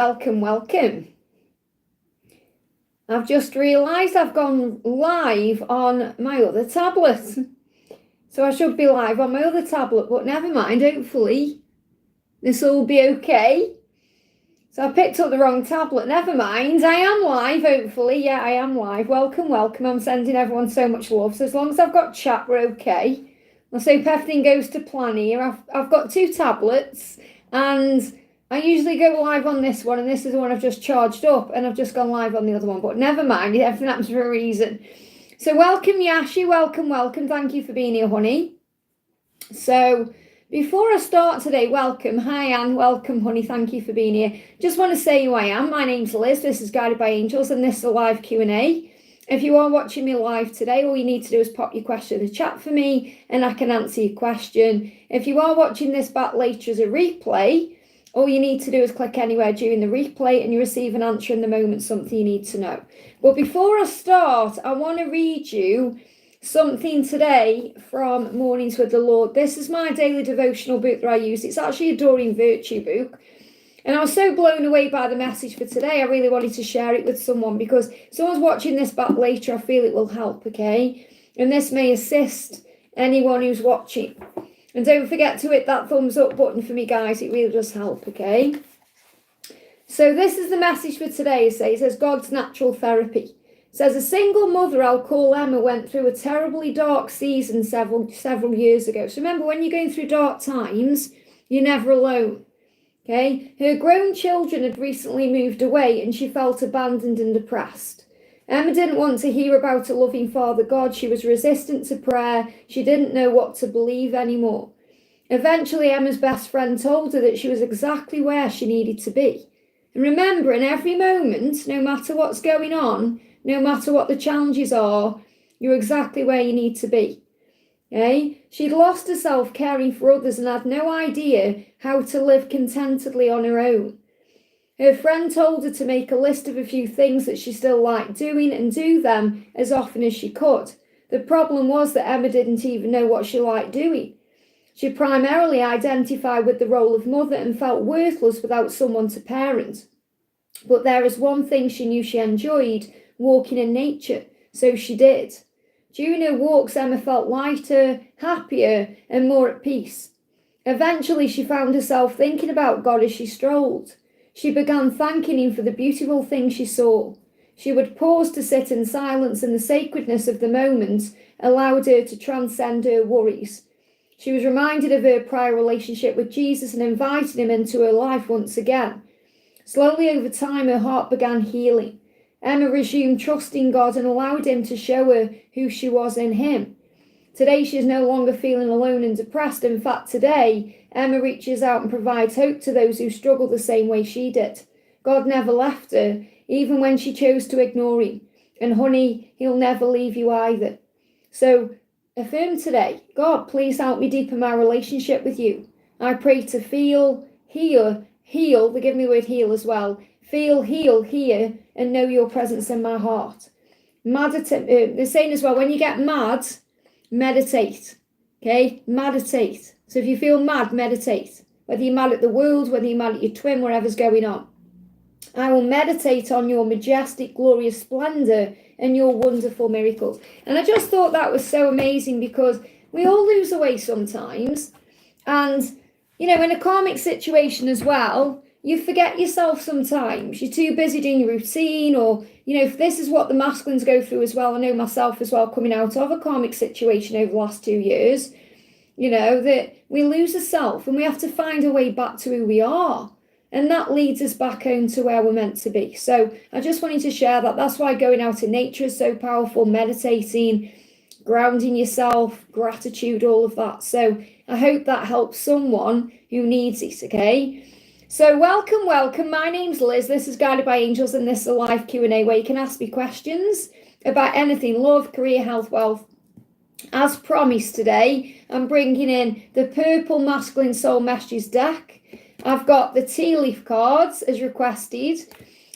Welcome. I've just realised I've gone live on my other tablet. So I should be live on my other tablet, but never mind, hopefully this will be okay. So I picked up the wrong tablet, never mind. I am live, hopefully. Yeah, I am live. Welcome. I'm sending everyone so much love. So as long as I've got chat, we're okay. Let's hope everything goes to plan here. I've got two tablets and I usually go live on this one, and this is the one I've just charged up, and I've just gone live on the other one, but never mind, everything happens for a reason. So welcome, Yashi, welcome. Thank you for being here, honey. So before I start today, welcome. Hi, Anne, welcome, honey. Thank you for being here. Just want to say who I am. My name's Liz. This is Guided by Angels, and this is a live Q&A. If you are watching me live today, all you need to do is pop your question in the chat for me, and I can answer your question. If you are watching this back later as a replay, all you need to do is click anywhere during the replay and you receive an answer in the moment, something you need to know. But before I start, I want to read you something today from Mornings with the Lord. This is my daily devotional book that I use. It's actually a Doreen Virtue book. And I was so blown away by the message for today, I really wanted to share it with someone, because if someone's watching this back later, I feel it will help, okay? And this may assist anyone who's watching. And don't forget to hit that thumbs up button for me, guys. It really does help, okay? So this is the message for today. It says God's natural therapy. It says a single mother I'll call Emma went through a terribly dark season several years ago. So remember, when you're going through dark times, you're never alone, okay? Her grown children had recently moved away and she felt abandoned and depressed. Emma didn't want to hear about a loving Father God. She was resistant to prayer. She didn't know what to believe anymore. Eventually, Emma's best friend told her that she was exactly where she needed to be. And remember, in every moment, no matter what's going on, no matter what the challenges are, you're exactly where you need to be. Okay? She'd lost herself caring for others and had no idea how to live contentedly on her own. Her friend told her to make a list of a few things that she still liked doing and do them as often as she could. The problem was that Emma didn't even know what she liked doing. She primarily identified with the role of mother and felt worthless without someone to parent. But there was one thing she knew she enjoyed: walking in nature, so she did. During her walks, Emma felt lighter, happier, and more at peace. Eventually, she found herself thinking about God as she strolled. She began thanking him for the beautiful things she saw. She would pause to sit in silence, and the sacredness of the moment allowed her to transcend her worries. She was reminded of her prior relationship with Jesus and invited him into her life once again. Slowly over time, her heart began healing. Emma resumed trusting God and allowed him to show her who she was in him. Today, she is no longer feeling alone and depressed. In fact, today, Emma reaches out and provides hope to those who struggle the same way she did. God never left her, even when she chose to ignore him. And honey, he'll never leave you either. So affirm today: God, please help me deepen my relationship with you. I pray to feel, heal, they give me the word heal as well. Feel, heal, hear, and know your presence in my heart. They're saying as well, when you get mad, meditate. Okay, meditate. So if you feel mad, meditate. Whether you're mad at the world, whether you're mad at your twin, whatever's going on. I will meditate on your majestic, glorious splendor and your wonderful miracles. And I just thought that was so amazing, because we all lose away sometimes. And, you know, in a karmic situation as well, you forget yourself sometimes. You're too busy doing your routine, or, you know, if this is what the masculines go through as well. I know myself as well, coming out of a karmic situation over the last 2 years, you know, that we lose ourselves and we have to find a way back to who we are. And that leads us back home to where we're meant to be. So I just wanted to share that. That's why going out in nature is so powerful, meditating, grounding yourself, gratitude, all of that. So I hope that helps someone who needs it, okay? So welcome. My name's Liz. This is Guided by Angels, and this is a live Q&A where you can ask me questions about anything: love, career, health, wealth. As promised today, I'm bringing in the Purple Masculine Soul Messages deck. I've got the tea leaf cards as requested.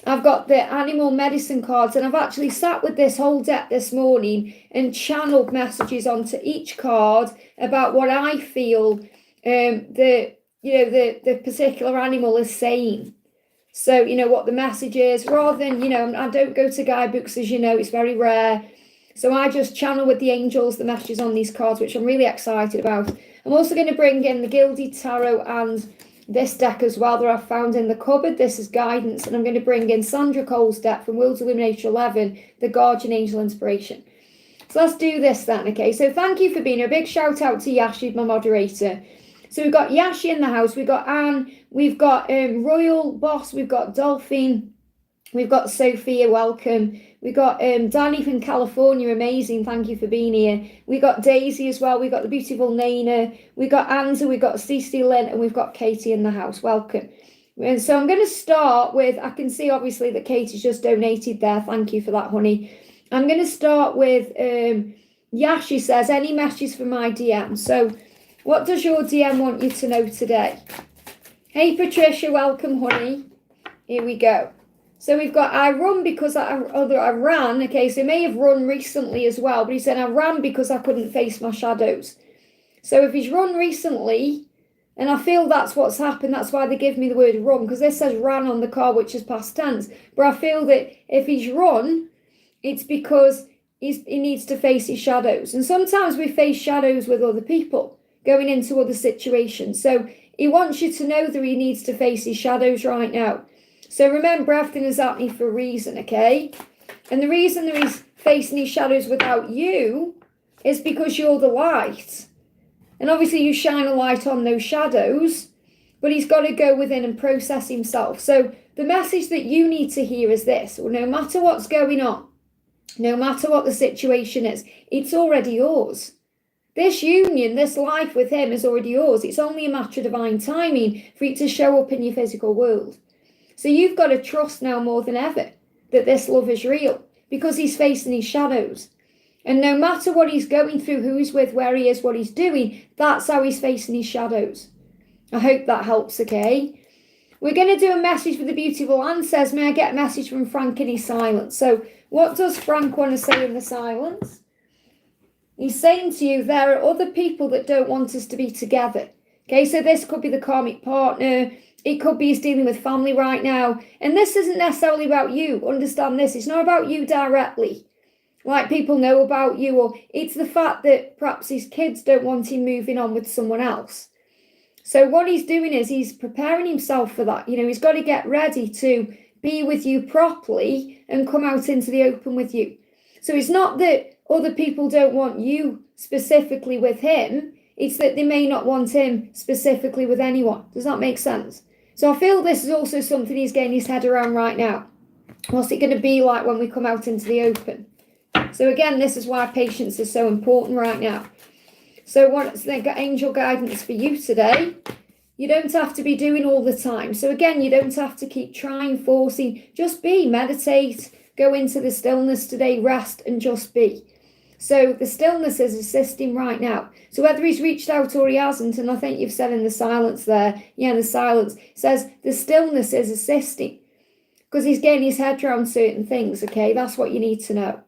I've got the animal medicine cards, and I've actually sat with this whole deck this morning and channeled messages onto each card about what I feel the particular animal is saying. So, you know, what the message is, rather than, you know, I don't go to guidebooks, as you know, it's very rare. So I just channel with the angels the messages on these cards, which I'm really excited about. I'm also going to bring in the Gilded Tarot and this deck as well that I found in the cupboard. This is guidance, and I'm going to bring in Sandra Cole's deck from World's Illuminator 11, the Guardian Angel Inspiration. So let's do this then, okay? So thank you for being here. A big shout out to Yashi, my moderator. So we've got Yashi in the house, we've got Anne, we've got Royal Boss, we've got Dolphin, we've got Sophia, welcome. We've got Danny from California, amazing, thank you for being here. We got Daisy as well, we got the beautiful Nana, we got Anza, we got Cece Lynn, and we've got Katie in the house, welcome. And so I'm going to start with, I can see obviously that Katie's just donated there, thank you for that, honey. I'm going to start with, Yashi says, any messages for my DM? So what does your DM want you to know today? Hey Patricia, welcome, honey. Here we go. So we've got, I run because I ran. Okay, so he may have run recently as well, but he said I ran because I couldn't face my shadows. So if he's run recently, and I feel that's what's happened, that's why they give me the word run, because this says ran on the card, which is past tense. But I feel that if he's run, it's because he needs to face his shadows. And sometimes we face shadows with other people, going into other situations. So he wants you to know that he needs to face his shadows right now. So remember, everything is happening for a reason, okay? And the reason that he's facing his shadows without you is because you're the light. And obviously you shine a light on those shadows, but he's got to go within and process himself. So the message that you need to hear is this: well, no matter what's going on, no matter what the situation is, it's already yours. This union, this life with him is already yours. It's only a matter of divine timing for it to show up in your physical world. So you've got to trust now more than ever that this love is real, because he's facing his shadows. And no matter what he's going through, who he's with, where he is, what he's doing, that's how he's facing his shadows. I hope that helps, okay? We're going to do a message for the beautiful Anne says, may I get a message from Frank in his silence? So what does Frank want to say in the silence? He's saying to you, there are other people that don't want us to be together. Okay, so this could be the karmic partner. It could be he's dealing with family right now. And this isn't necessarily about you. Understand this. It's not about you directly, like people know about you. Or it's the fact that perhaps his kids don't want him moving on with someone else. So what he's doing is he's preparing himself for that. You know, he's got to get ready to be with you properly and come out into the open with you. So it's not that other people don't want you specifically with him. It's that they may not want him specifically with anyone. Does that make sense? So I feel this is also something he's getting his head around right now. What's it going to be like when we come out into the open? So again, this is why patience is so important right now. So what's the angel guidance for you today? You don't have to be doing all the time. So again, you don't have to keep trying, forcing. Just be, meditate, go into the stillness today, rest and just be. So the stillness is assisting right now. So whether he's reached out or he hasn't, and I think you've said in the silence there, the silence says the stillness is assisting because he's getting his head around certain things, okay? That's what you need to know.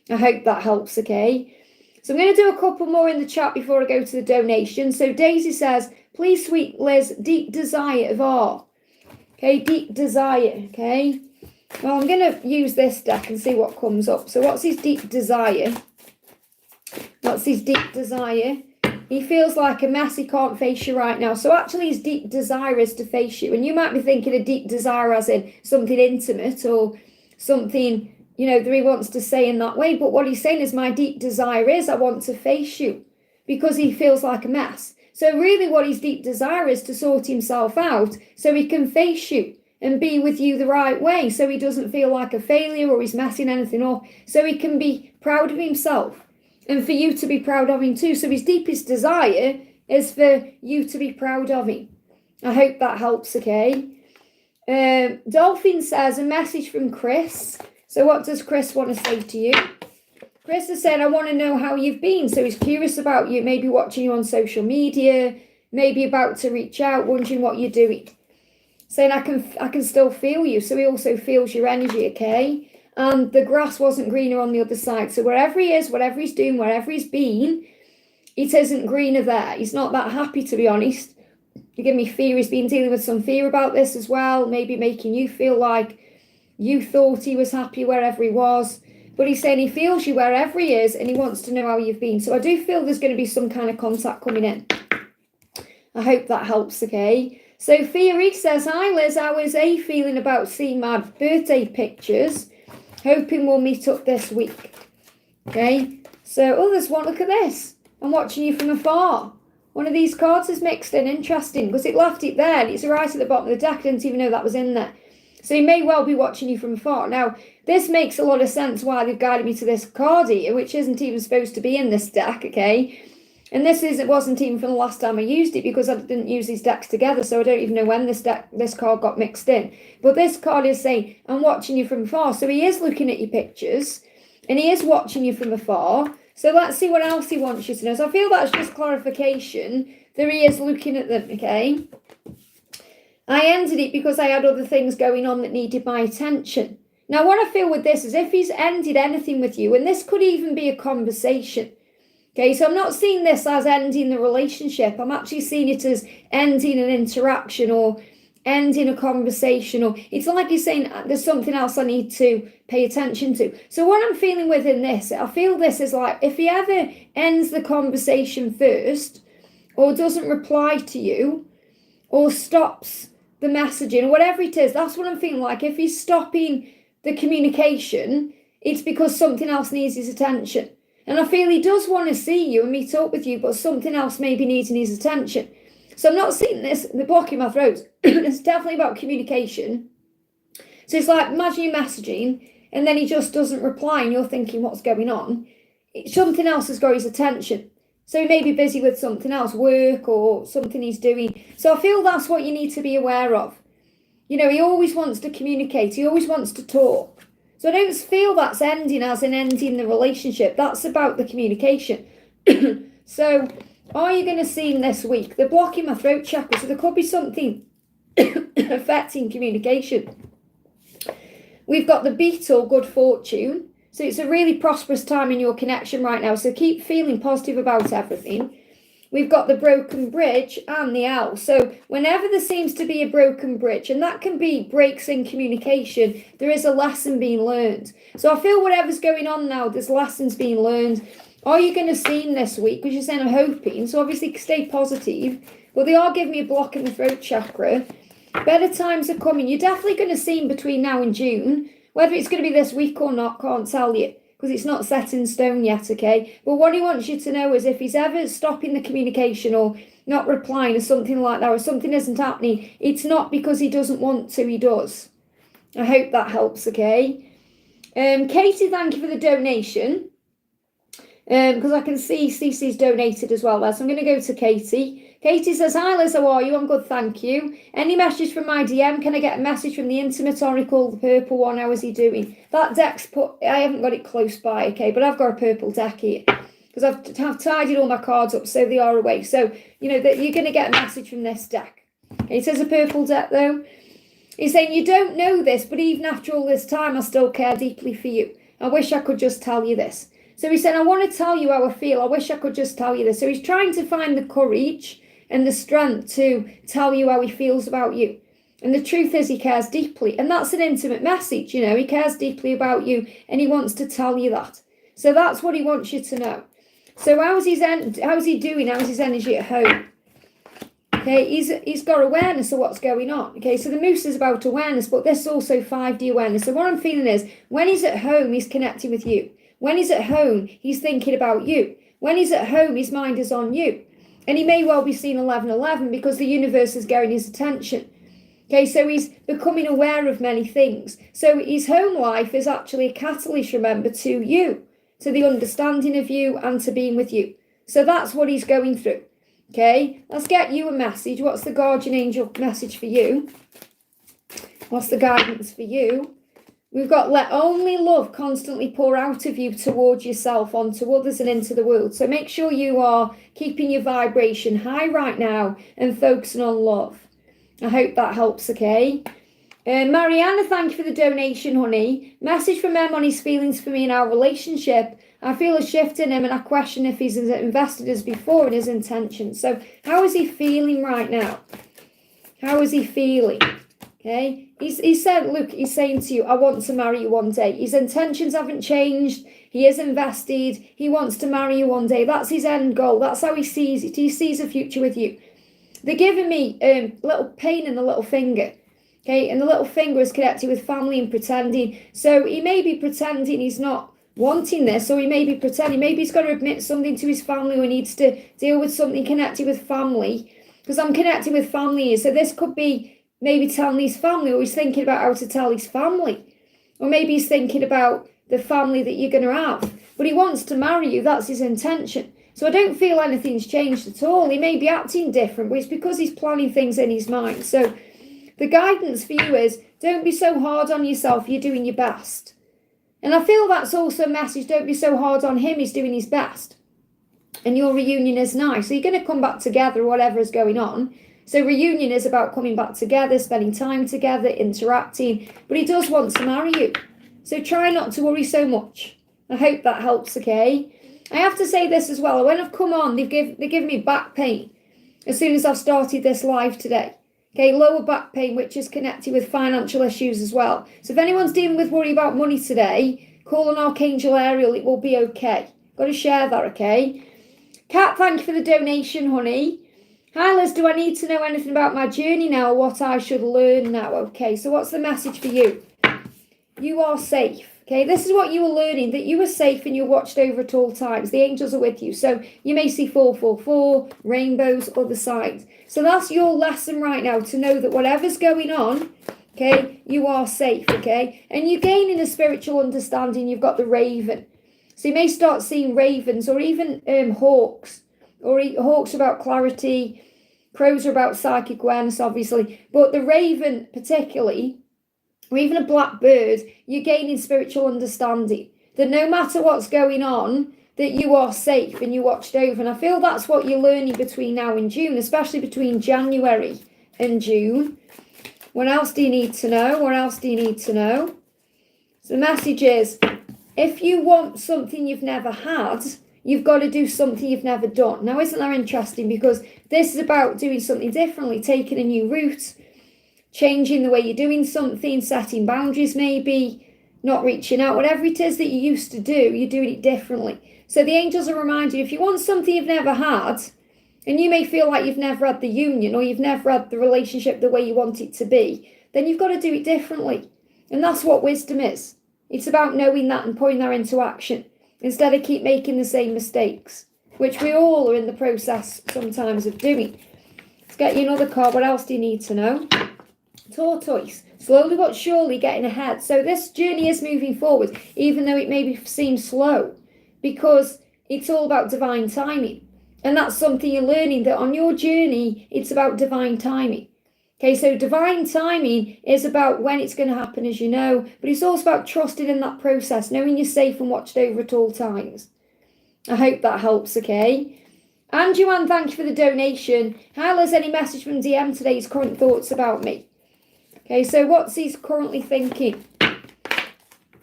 I hope that helps, okay? So I'm going to do a couple more in the chat before I go to the donation. So Daisy says, please, sweet Liz, deep desire of R. Okay, deep desire, okay? Well, I'm going to use this deck and see what comes up. So what's his deep desire? What's his deep desire? He feels like a mess. He can't face you right now. So actually his deep desire is to face you. And you might be thinking a deep desire as in something intimate or something, you know, that he wants to say in that way. But what he's saying is my deep desire is I want to face you because he feels like a mess. So really what his deep desire is to sort himself out so he can face you and be with you the right way. So he doesn't feel like a failure or he's messing anything up. So he can be proud of himself. And for you to be proud of him too. So his deepest desire is for you to be proud of him. I hope that helps, okay? Dolphin says, a message from Chris. So what does Chris want to say to you? Chris has said, I want to know how you've been. So he's curious about you, maybe watching you on social media, maybe about to reach out, wondering what you're doing. Saying, I can still feel you. So he also feels your energy, okay? And the grass wasn't greener on the other side. So wherever he is, whatever he's doing, wherever he's been, it isn't greener there. He's not that happy, to be honest. You give me fear. He's been dealing with some fear about this as well, maybe making you feel like you thought he was happy wherever he was. But he's saying he feels you wherever he is and he wants to know how you've been. So I do feel there's going to be some kind of contact coming in. I hope that helps, okay? So Fiore says, hi Liz, how is A feeling about seeing my birthday pictures? Hoping we'll meet up this week. Okay, so others want, look at this. I'm watching you from afar. One of these cards is mixed in, interesting, because it left it there and it's right at the bottom of the deck. I didn't even know that was in there. So he may well be watching you from afar. Now, this makes a lot of sense why they've guided me to this card here, which isn't even supposed to be in this deck, okay? And it wasn't even from the last time I used it because I didn't use these decks together, so I don't even know when this card got mixed in. But this card is saying, I'm watching you from afar. So he is looking at your pictures, and he is watching you from afar. So let's see what else he wants you to know. So I feel that's just clarification that he is looking at them, okay? I ended it because I had other things going on that needed my attention. Now, what I feel with this is if he's ended anything with you, and this could even be a conversation, okay, so I'm not seeing this as ending the relationship. I'm actually seeing it as ending an interaction or ending a conversation, or it's like he's saying there's something else I need to pay attention to. So what I'm feeling within this, I feel this is like if he ever ends the conversation first or doesn't reply to you or stops the messaging or whatever it is, that's what I'm feeling like. If he's stopping the communication, it's because something else needs his attention. And I feel he does want to see you and meet up with you, but something else may be needing his attention. So I'm not seeing this, the block in my throat. It's definitely about communication. So it's like, imagine you messaging and then he just doesn't reply and you're thinking, what's going on? Something else has got his attention. So he may be busy with something else, work or something he's doing. So I feel that's what you need to be aware of. You know, he always wants to communicate. He always wants to talk. So I don't feel that's ending as in ending the relationship. That's about the communication. So are you going to see him this week? They're blocking my throat chakra. So there could be something affecting communication. We've got the beetle, good fortune. So it's a really prosperous time in your connection right now. So keep feeling positive about everything. We've got the broken bridge and the owl. So whenever there seems to be a broken bridge, and that can be breaks in communication, there is a lesson being learned. So I feel whatever's going on now, there's lessons being learned. Are you going to see him this week? Because you're saying I'm hoping. So obviously stay positive. But they are giving me a block in the throat chakra. Better times are coming. You're definitely going to see him between now and June. Whether it's going to be this week or not, can't tell you. Because it's not set in stone yet, okay? But what he wants you to know is if he's ever stopping the communication or not replying or something like that, or something isn't happening, it's not because he doesn't want to, he does. I hope that helps, okay? Katie, thank you for the donation. Because I can see Cece's donated as well there. So I'm going to go to Katie. Katie says, hi Liz, how are you? I'm good, thank you. Any message from my DM? Can I get a message from the Intimate Oracle, the purple one? How is he doing? That deck's I haven't got it close by, okay, but I've got a purple deck here. Because I've tidied all my cards up so they are away. So, you know, that you're going to get a message from this deck. Okay, it says a purple deck though. He's saying, you don't know this, but even after all this time, I still care deeply for you. I wish I could just tell you this. So he said, I want to tell you how I feel. I wish I could just tell you this. So he's trying to find the courage and the strength to tell you how he feels about you. And the truth is he cares deeply. And that's an intimate message, you know. He cares deeply about you and he wants to tell you that. So that's what he wants you to know. So how's he doing? How's his energy at home? Okay, he's got awareness of what's going on. Okay, so the moose is about awareness, but this is also 5D awareness. So what I'm feeling is when he's at home, he's connecting with you. When he's at home, he's thinking about you. When he's at home, his mind is on you. And he may well be seeing 1111 because the universe is getting his attention. Okay, so he's becoming aware of many things. So his home life is actually a catalyst, remember, to you, to the understanding of you and to being with you. So that's what he's going through. Okay, let's get you a message. What's the guardian angel message for you? What's the guidance for you? We've got let only love constantly pour out of you towards yourself, onto others and into the world. So make sure you are keeping your vibration high right now and focusing on love. I hope that helps, okay? Mariana, thank you for the donation, honey. Message from Em on his feelings for me in our relationship. I feel a shift in him, and I question if he's invested as before in his intentions. So how is he feeling right now? How is he feeling? Okay, he said, look, he's saying to you, I want to marry you one day. His intentions haven't changed. He is invested. He wants to marry you one day. That's his end goal. That's how he sees it. He sees a future with you. They're giving me a little pain in the little finger. Okay, and the little finger is connected with family and pretending. So he may be pretending he's not wanting this, or he may be pretending, maybe he's got to admit something to his family, or he needs to deal with something connected with family. Because I'm connected with family here. So this could be maybe telling his family, or he's thinking about how to tell his family. Or maybe he's thinking about the family that you're going to have. But he wants to marry you. That's his intention. So I don't feel anything's changed at all. He may be acting different, but it's because he's planning things in his mind. So the guidance for you is, don't be so hard on yourself. You're doing your best. And I feel that's also a message. Don't be so hard on him. He's doing his best. And your reunion is nice. So you're going to come back together, whatever is going on. So reunion is about coming back together, spending time together, interacting. But he does want to marry you. So try not to worry so much. I hope that helps, okay? I have to say this as well. When I've come on, they've given me back pain as soon as I've started this live today. Okay, lower back pain, which is connected with financial issues as well. So if anyone's dealing with worry about money today, call on Archangel Ariel. It will be okay. Got to share that, okay? Kat, thank you for the donation, honey. Hi Liz, do I need to know anything about my journey now, or what I should learn now? Okay, so what's the message for you? You are safe. Okay, this is what you were learning, that you were safe and you're watched over at all times. The angels are with you. So you may see 444, rainbows, other signs. So that's your lesson right now, to know that whatever's going on, okay, you are safe, okay? And you're gaining a spiritual understanding. You've got the raven. So you may start seeing ravens, or even hawks. Or hawks about clarity, crows are about psychic awareness, obviously. But the raven particularly, or even a black bird, you're gaining spiritual understanding. That no matter what's going on, that you are safe and you're watched over. And I feel that's what you're learning between now and June, especially between January and June. What else do you need to know? What else do you need to know? So the message is, if you want something you've never had, you've got to do something you've never done. Now, isn't that interesting? Because this is about doing something differently, taking a new route, changing the way you're doing something, setting boundaries maybe, not reaching out. Whatever it is that you used to do, you're doing it differently. So the angels are reminding you, if you want something you've never had, and you may feel like you've never had the union, or you've never had the relationship the way you want it to be, then you've got to do it differently. And that's what wisdom is. It's about knowing that and putting that into action, instead of keep making the same mistakes, which we all are in the process sometimes of doing. Let's get you another card. What else do you need to know? Tortoise. Slowly but surely getting ahead. So this journey is moving forward, even though it maybe seems slow, because it's all about divine timing. And that's something you're learning, that on your journey, it's about divine timing. Okay, so divine timing is about when it's going to happen, as you know, but it's also about trusting in that process, knowing you're safe and watched over at all times. I hope that helps, okay? And Joanne, thank you for the donation. Hi, Liz, any message from DM today? His current thoughts about me. Okay, so what's he currently thinking?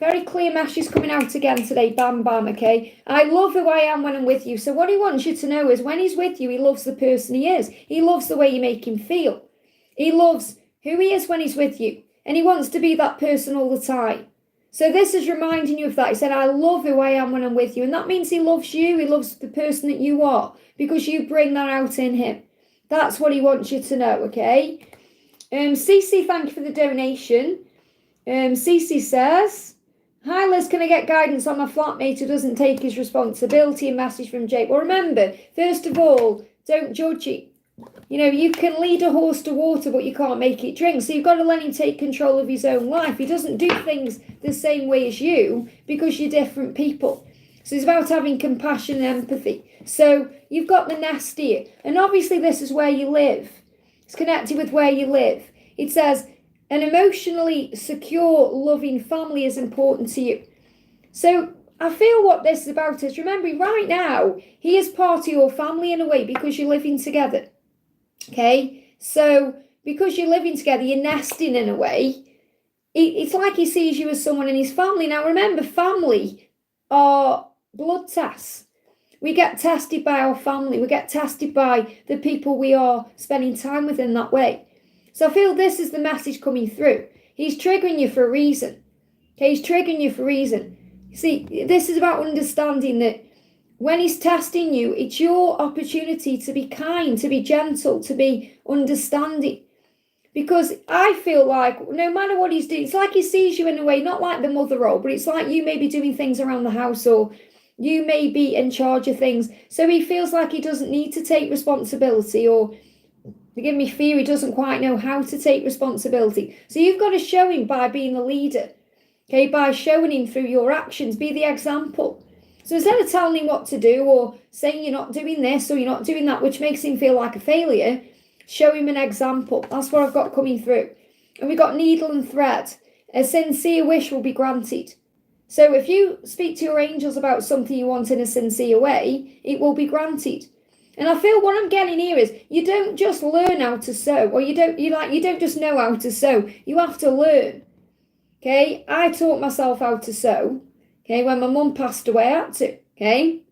Very clear message coming out again today. Bam, bam, okay? I love who I am when I'm with you. So what he wants you to know is, when he's with you, he loves the person he is. He loves the way you make him feel. He loves who he is when he's with you. And he wants to be that person all the time. So this is reminding you of that. He said, I love who I am when I'm with you. And that means he loves you. He loves the person that you are, because you bring that out in him. That's what he wants you to know, okay? Cece, thank you for the donation. Cece says, hi Liz, can I get guidance on my flatmate who doesn't take his responsibility? A message from Jake. Well, remember, first of all, don't judge it. You know, you can lead a horse to water, but you can't make it drink. So you've got to let him take control of his own life. He doesn't do things the same way as you, because you're different people. So it's about having compassion and empathy. So you've got the nest here. And obviously this is where you live. It's connected with where you live. It says, an emotionally secure, loving family is important to you. So I feel what this is about is, remember, right now, he is part of your family in a way, because you're living together. Okay, so because you're living together, you're nesting in a way. It's like he sees you as someone in his family. Now, remember, family are blood tests. We get tested by our family. We get tested by the people we are spending time with in that way. So I feel this is the message coming through. He's triggering you for a reason. Okay, he's triggering you for a reason. See, this is about understanding that when he's testing you, it's your opportunity to be kind, to be gentle, to be understanding. Because I feel like no matter what he's doing, it's like he sees you in a way, not like the mother role, but it's like you may be doing things around the house, or you may be in charge of things. So he feels like he doesn't need to take responsibility, or forgive me, fear he doesn't quite know how to take responsibility. So you've got to show him by being the leader. Okay, by showing him through your actions, be the example. So instead of telling him what to do, or saying you're not doing this or you're not doing that, which makes him feel like a failure, show him an example. That's what I've got coming through. And we've got needle and thread. A sincere wish will be granted. So if you speak to your angels about something you want in a sincere way, it will be granted. And I feel what I'm getting here is you don't just learn how to sew, or you don't just know how to sew. You have to learn. Okay, I taught myself how to sew. Okay, when my mum passed away, I had to. Okay,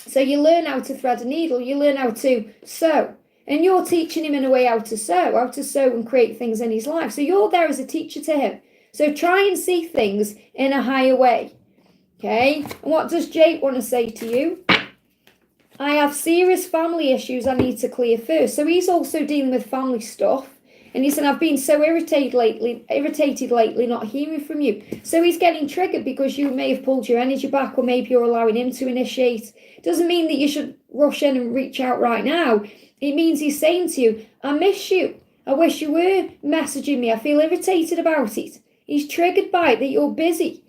so you learn how to thread a needle, you learn how to sew. And you're teaching him in a way how to sew and create things in his life. So you're there as a teacher to him. So try and see things in a higher way. Okay, and what does Jake want to say to you? I have serious family issues I need to clear first. So he's also dealing with family stuff. And he said, I've been so irritated lately, not hearing from you. So he's getting triggered because you may have pulled your energy back, or maybe you're allowing him to initiate. Doesn't mean that you should rush in and reach out right now. It means he's saying to you, I miss you. I wish you were messaging me. I feel irritated about it. He's triggered by it, that you're busy.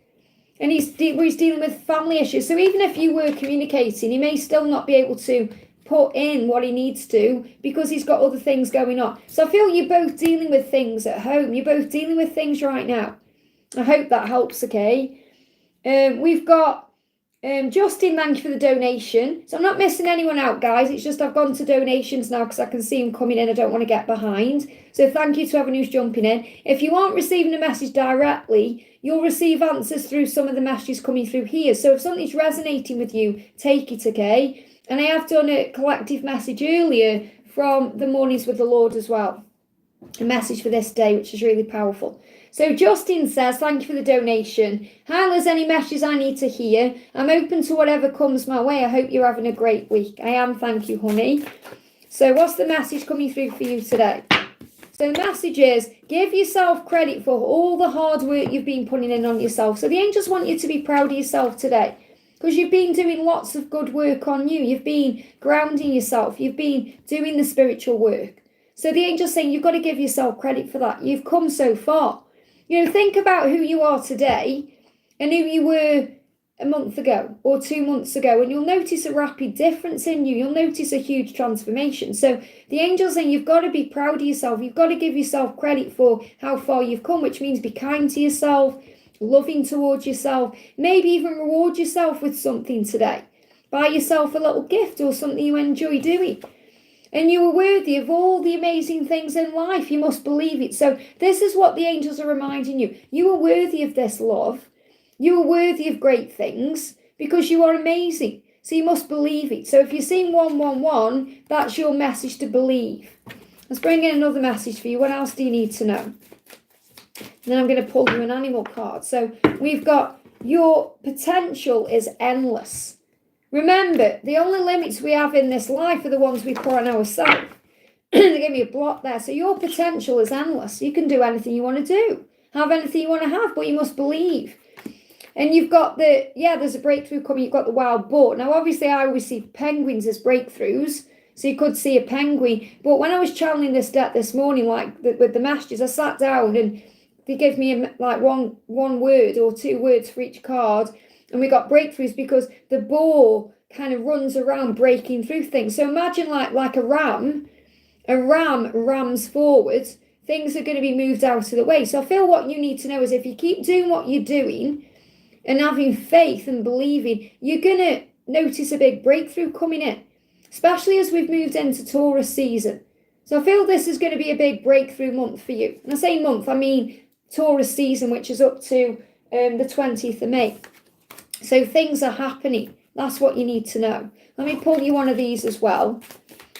And he's dealing with family issues. So even if you were communicating, he may still not be able to put in what he needs to because he's got other things going on. So I feel you're both dealing with things at home. You're both dealing with things right now. I hope that helps, okay? We've got Justin, thank you for the donation. So I'm not missing anyone out, guys. It's just I've gone to donations now because I can see them coming in. I don't want to get behind. So thank you to everyone who's jumping in. If you aren't receiving a message directly, you'll receive answers through some of the messages coming through here. So if something's resonating with you, take it, okay? And I have done a collective message earlier from the Mornings with the Lord as well. A message for this day, which is really powerful. So Justin says, thank you for the donation. Hi, there's any messages I need to hear? I'm open to whatever comes my way. I hope you're having a great week. I am, thank you, honey. So what's the message coming through for you today? So the message is, give yourself credit for all the hard work you've been putting in on yourself. So the angels want you to be proud of yourself today. Because you've been doing lots of good work on you. You've been grounding yourself. You've been doing the spiritual work. So the angel's saying you've got to give yourself credit for that. You've come so far. You know, think about who you are today and who you were a month ago or 2 months ago, and you'll notice a rapid difference in you. You'll notice a huge transformation. So the angel's saying you've got to be proud of yourself. You've got to give yourself credit for how far you've come, which means be kind to yourself, loving towards yourself, maybe even reward yourself with something today. Buy yourself a little gift or something you enjoy doing. And you are worthy of all the amazing things in life. You must believe it. So this is what the angels are reminding you. You are worthy of this love. You are worthy of great things because you are amazing. So you must believe it. So if you're seeing 111, that's your message to believe. Let's bring in another message for you. What else do you need to know? And then I'm going to pull you an animal card. So we've got your potential is endless. Remember, the only limits we have in this life are the ones we put on ourselves. They gave me a block there. So your potential is endless. You can do anything you want to do. Have anything you want to have, but you must believe. And you've got there's a breakthrough coming. You've got the wild boar. Now, obviously, I always see penguins as breakthroughs. So you could see a penguin. But when I was channeling this deck this morning, with the masters, I sat down and they gave me one word or 2 words for each card. And we got breakthroughs because the boar kind of runs around breaking through things. So imagine like a ram rams forward, things are going to be moved out of the way. So I feel what you need to know is if you keep doing what you're doing and having faith and believing, you're going to notice a big breakthrough coming in, especially as we've moved into Taurus season. So I feel this is going to be a big breakthrough month for you. And I say month, I mean Taurus season, which is up to the 20th of May. So things are happening That's what you need to know. Let me pull you one of these as well.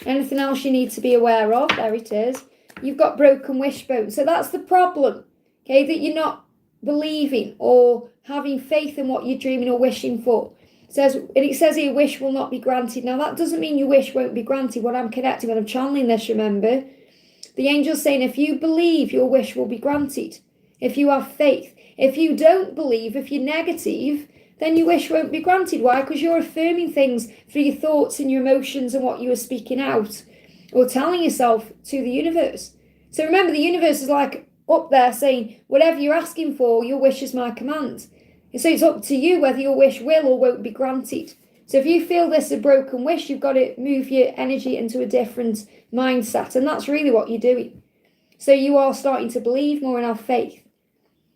Anything else you need to be aware of? There it is. You've got broken wishbone. So that's the problem, okay, that you're not believing or having faith in what you're dreaming or wishing for. It says here, wish will not be granted. Now, that doesn't mean your wish won't be granted. What I'm connecting when I'm channeling this, remember, the angel's saying if you believe, your wish will be granted. If you have faith. If you don't believe, if you're negative, then your wish won't be granted. Why? Because you're affirming things through your thoughts and your emotions and what you are speaking out or telling yourself to the universe. So remember, the universe is like up there saying, whatever you're asking for, your wish is my command. And so it's up to you whether your wish will or won't be granted. So if you feel this is a broken wish, you've got to move your energy into a different mindset. And that's really what you're doing. So you are starting to believe more and have faith.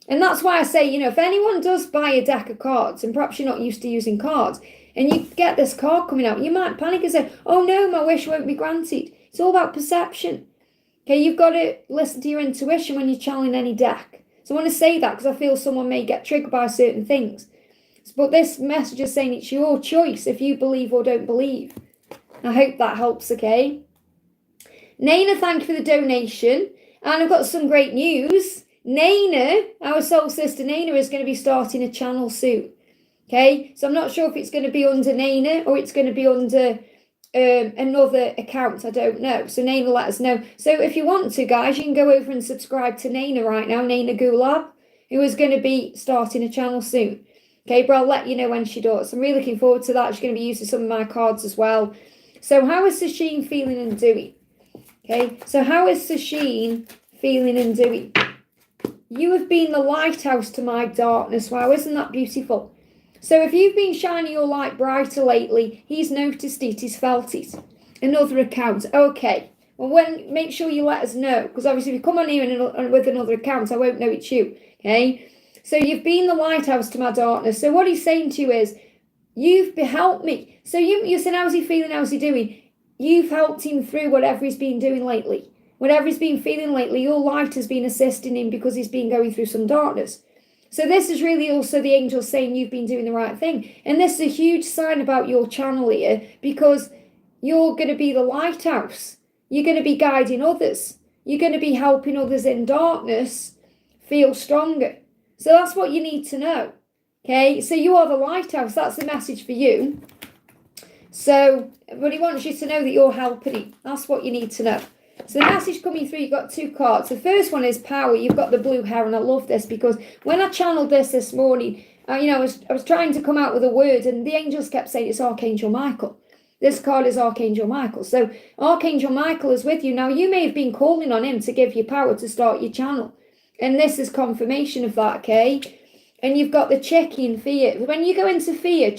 And that's why I say, if anyone does buy a deck of cards, and perhaps you're not used to using cards, and you get this card coming out, you might panic and say, oh no, my wish won't be granted. It's all about perception. Okay, you've got to listen to your intuition when you're channeling any deck. So I want to say that because I feel someone may get triggered by certain things. But this message is saying it's your choice if you believe or don't believe. I hope that helps, okay? Naina, thank you for the donation. And I've got some great news. Naina, our soul sister Naina, is going to be starting a channel soon. Okay, so I'm not sure if it's going to be under Naina or it's going to be under another account. I don't know. So Naina, let us know. So if you want to, guys, you can go over and subscribe to Naina right now, Naina Gulab, who is going to be starting a channel soon. Okay, but I'll let you know when she does. I'm really looking forward to that. She's going to be using some of my cards as well. So how is Sasheen feeling and doing? Okay, so how is Sasheen feeling and doing? You have been the lighthouse to my darkness. Wow, isn't that beautiful? So if you've been shining your light brighter lately, he's noticed it, he's felt it. Another account. Okay. Well, make sure you let us know. Because obviously if you come on here and with another account, I won't know it's you. Okay. So you've been the lighthouse to my darkness. So what he's saying to you is, you've helped me. So you're saying, how's he feeling? How's he doing? You've helped him through whatever he's been doing lately. Whatever he's been feeling lately, your light has been assisting him because he's been going through some darkness. So this is really also the angels saying you've been doing the right thing. And this is a huge sign about your channel here because you're going to be the lighthouse. You're going to be guiding others. You're going to be helping others in darkness feel stronger. So that's what you need to know. Okay, so you are the lighthouse. That's the message for you. So, but he wants you to know that you're helping him. That's what you need to know. So the message coming through, you've got two cards. The first one is power. You've got the blue hair, and I love this because when I channeled this morning, I was trying to come out with a word, and the angels kept saying it's Archangel Michael. This card is Archangel Michael. So Archangel Michael is with you. Now, you may have been calling on him to give you power to start your channel. And this is confirmation of that, okay? And you've got the checking fear. When you go into fear,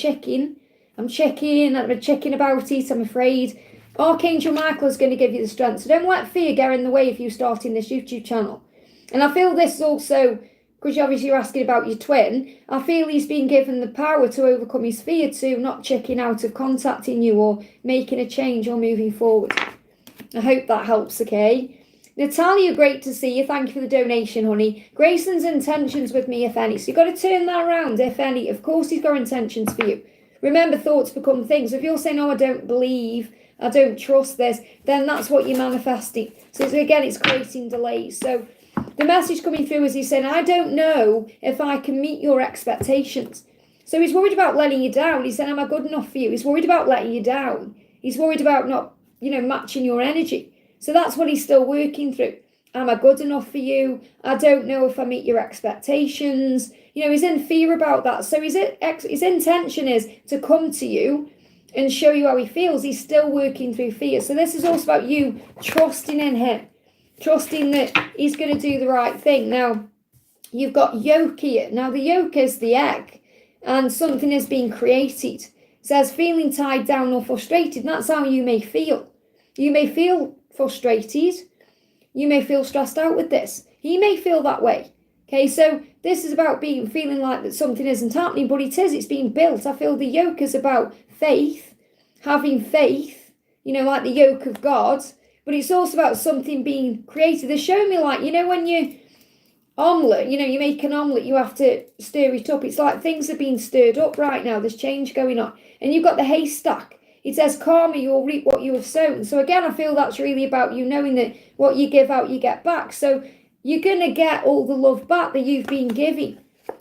I'm checking about it, I'm afraid. Archangel Michael is going to give you the strength. So don't let fear get in the way of you starting this YouTube channel. And I feel this also, because obviously you're asking about your twin, I feel he's been given the power to overcome his fear to not checking out of contacting you or making a change or moving forward. I hope that helps, okay? Natalia, great to see you. Thank you for the donation, honey. Grayson's intentions with me, if any. So you've got to turn that around, if any. Of course he's got intentions for you. Remember, thoughts become things. So if you're saying, oh, I don't believe, I don't trust this, then that's what you're manifesting. So again, it's creating delays. So the message coming through is he's saying, I don't know if I can meet your expectations. So he's worried about letting you down. He's saying, am I good enough for you? He's worried about letting you down. He's worried about not, matching your energy. So that's what he's still working through. Am I good enough for you? I don't know if I meet your expectations. He's in fear about that. So his intention is to come to you and show you how he feels. He's still working through fear. So this is also about you trusting in him, trusting that he's going to do the right thing. Now, you've got yolk here. Now, the yolk is the egg, and something is being created. It says feeling tied down or frustrated. That's how you may feel. You may feel frustrated. You may feel stressed out with this. He may feel that way. Okay, so this is about feeling like that something isn't happening, but it is. It's being built. I feel the yoke is about faith, having faith, like the yoke of God, but it's also about something being created. They're showing me when omelette, you know, you make an omelette, you have to stir it up. It's like things are being stirred up right now. There's change going on. And you've got the haystack. It says, karma, you'll reap what you have sown. So again, I feel that's really about you knowing that what you give out, you get back. So you're going to get all the love back that you've been giving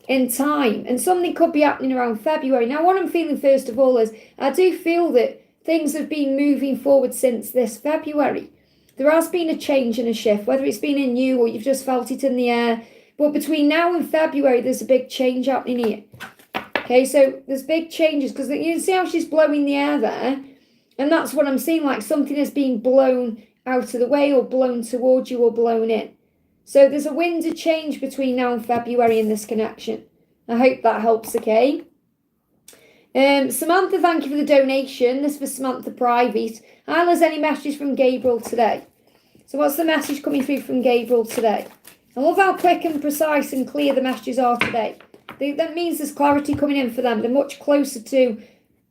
in time. And something could be happening around February. Now, what I'm feeling first of all is I do feel that things have been moving forward since this February. There has been a change and a shift, whether it's been in you or you've just felt it in the air. But between now and February, there's a big change happening here. Okay, so there's big changes because you see how she's blowing the air there? And that's what I'm seeing, like something is being blown out of the way or blown towards you or blown in. So there's a wind of change between now and February in this connection. I hope that helps, okay? Samantha, thank you for the donation. This was Samantha Private. And there's any messages from Gabriel today? So what's the message coming through from Gabriel today? I love how quick and precise and clear the messages are today. That means there's clarity coming in for them. They're much closer to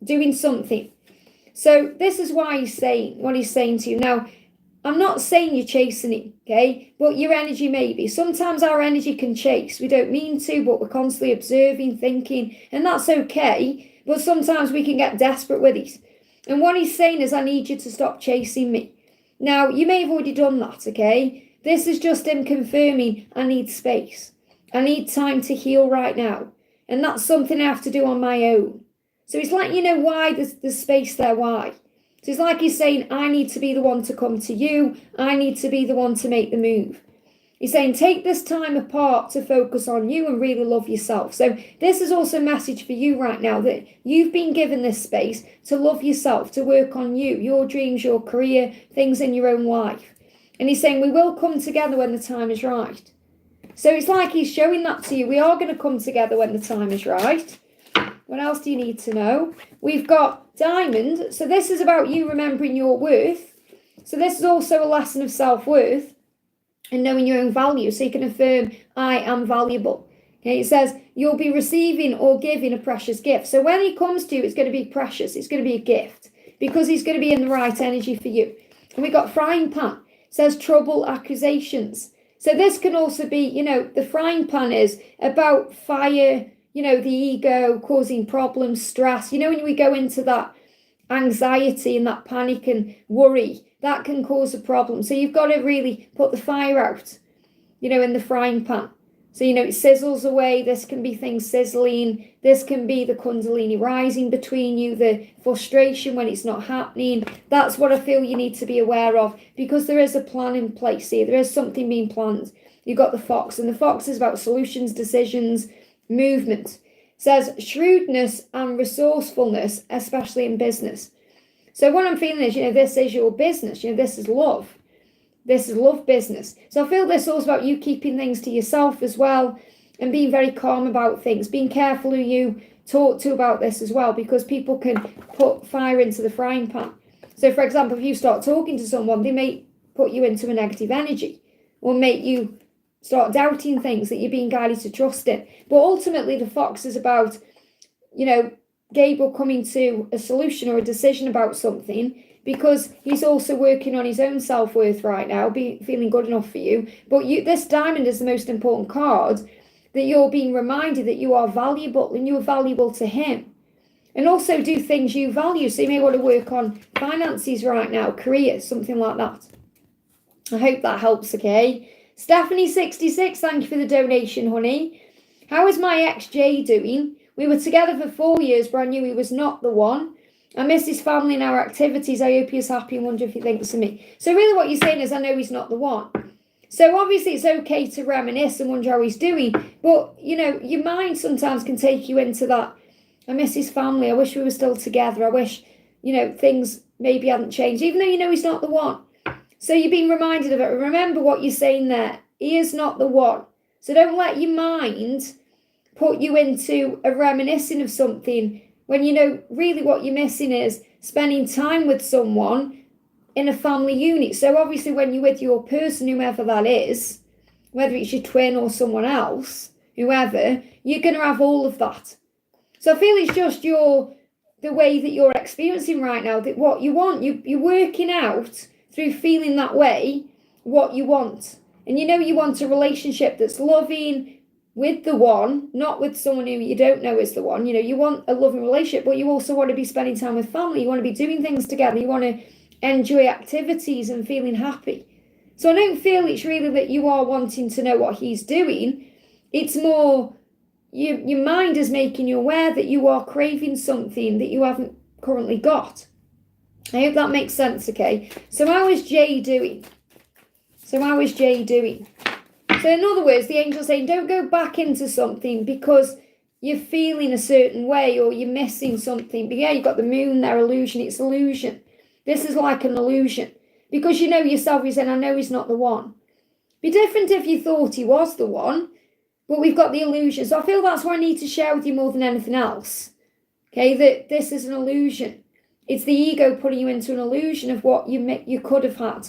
doing something. So this is why he's saying what he's saying to you. Now, I'm not saying you're chasing him, okay? But your energy may be. Sometimes our energy can chase. We don't mean to, but we're constantly observing, thinking, and that's okay. But sometimes we can get desperate with it. And what he's saying is, I need you to stop chasing me. Now, you may have already done that, okay? This is just him confirming, I need space. I need time to heal right now. And that's something I have to do on my own. So it's like, you know, why there's space there, why? So it's like he's saying, I need to be the one to come to you. I need to be the one to make the move. He's saying, take this time apart to focus on you and really love yourself. So this is also a message for you right now, that you've been given this space to love yourself, to work on you, your dreams, your career, things in your own life. And he's saying, we will come together when the time is right. So it's like he's showing that to you. We are going to come together when the time is right. What else do you need to know? We've got Diamond. So this is about you remembering your worth. So this is also a lesson of self-worth and knowing your own value. So you can affirm, I am valuable. Okay, it says you'll be receiving or giving a precious gift. So when he comes to you, it's going to be precious. It's going to be a gift because he's going to be in the right energy for you. And we got frying pan. It says trouble, accusations. So this can also be, you know, the frying pan is about fire, you know, the ego causing problems, stress. You know, when we go into that anxiety and that panic and worry, that can cause a problem. So you've got to really put the fire out, you know, in the frying pan. So, you know, it sizzles away. This can be things sizzling. This can be the kundalini rising between you, the frustration when it's not happening. That's what I feel you need to be aware of, because there is a plan in place here. There is something being planned. You've got the fox, and the fox is about solutions, decisions, movement. It says shrewdness and resourcefulness, especially in business. So what I'm feeling is, you know, this is your business. You know, this is love. This is love business. So I feel this is also about you keeping things to yourself as well and being very calm about things, being careful who you talk to about this as well, because people can put fire into the frying pan. So for example, if you start talking to someone, they may put you into a negative energy or make you start doubting things that you're being guided to trust in. But ultimately the fox is about, you know, Gabriel coming to a solution or a decision about something, because he's also working on his own self-worth right now, feeling good enough for you. But this diamond is the most important card, that you're being reminded that you are valuable and you're valuable to him. And also do things you value. So you may want to work on finances right now, career, something like that. I hope that helps, okay? Stephanie66, thank you for the donation, honey. How is my ex Jay doing? We were together for 4 years, but I knew he was not the one. I miss his family and our activities. I hope he's happy and wonder if he thinks of me. So really what you're saying is, I know he's not the one. So obviously it's okay to reminisce and wonder how he's doing. But, you know, your mind sometimes can take you into that, I miss his family. I wish we were still together. I wish, you know, things maybe hadn't changed, even though you know he's not the one. So you're being reminded of it. Remember what you're saying there. He is not the one. So don't let your mind put you into a reminiscing of something when you know really what you're missing is spending time with someone in a family unit. So obviously when you're with your person, whoever that is, whether it's your twin or someone else, whoever, you're going to have all of that. So I feel it's just the way that you're experiencing right now, that what you want, you're working out through feeling that way, what you want. And you know you want a relationship that's loving with the one, not with someone who you don't know is the one. You know, you want a loving relationship, but you also want to be spending time with family. You want to be doing things together. You want to enjoy activities and feeling happy. So I don't feel it's really that you are wanting to know what he's doing. It's more your mind is making you aware that you are craving something that you haven't currently got. I hope that makes sense, okay? So how is Jay doing? So in other words, the angel's saying, don't go back into something because you're feeling a certain way or you're missing something. But yeah, you've got the moon there, illusion. It's illusion. This is like an illusion. Because you know yourself, you're saying, I know he's not the one. Be different if you thought he was the one, but we've got the illusion. So I feel that's what I need to share with you more than anything else. Okay, that this is an illusion. It's the ego putting you into an illusion of what you could have had.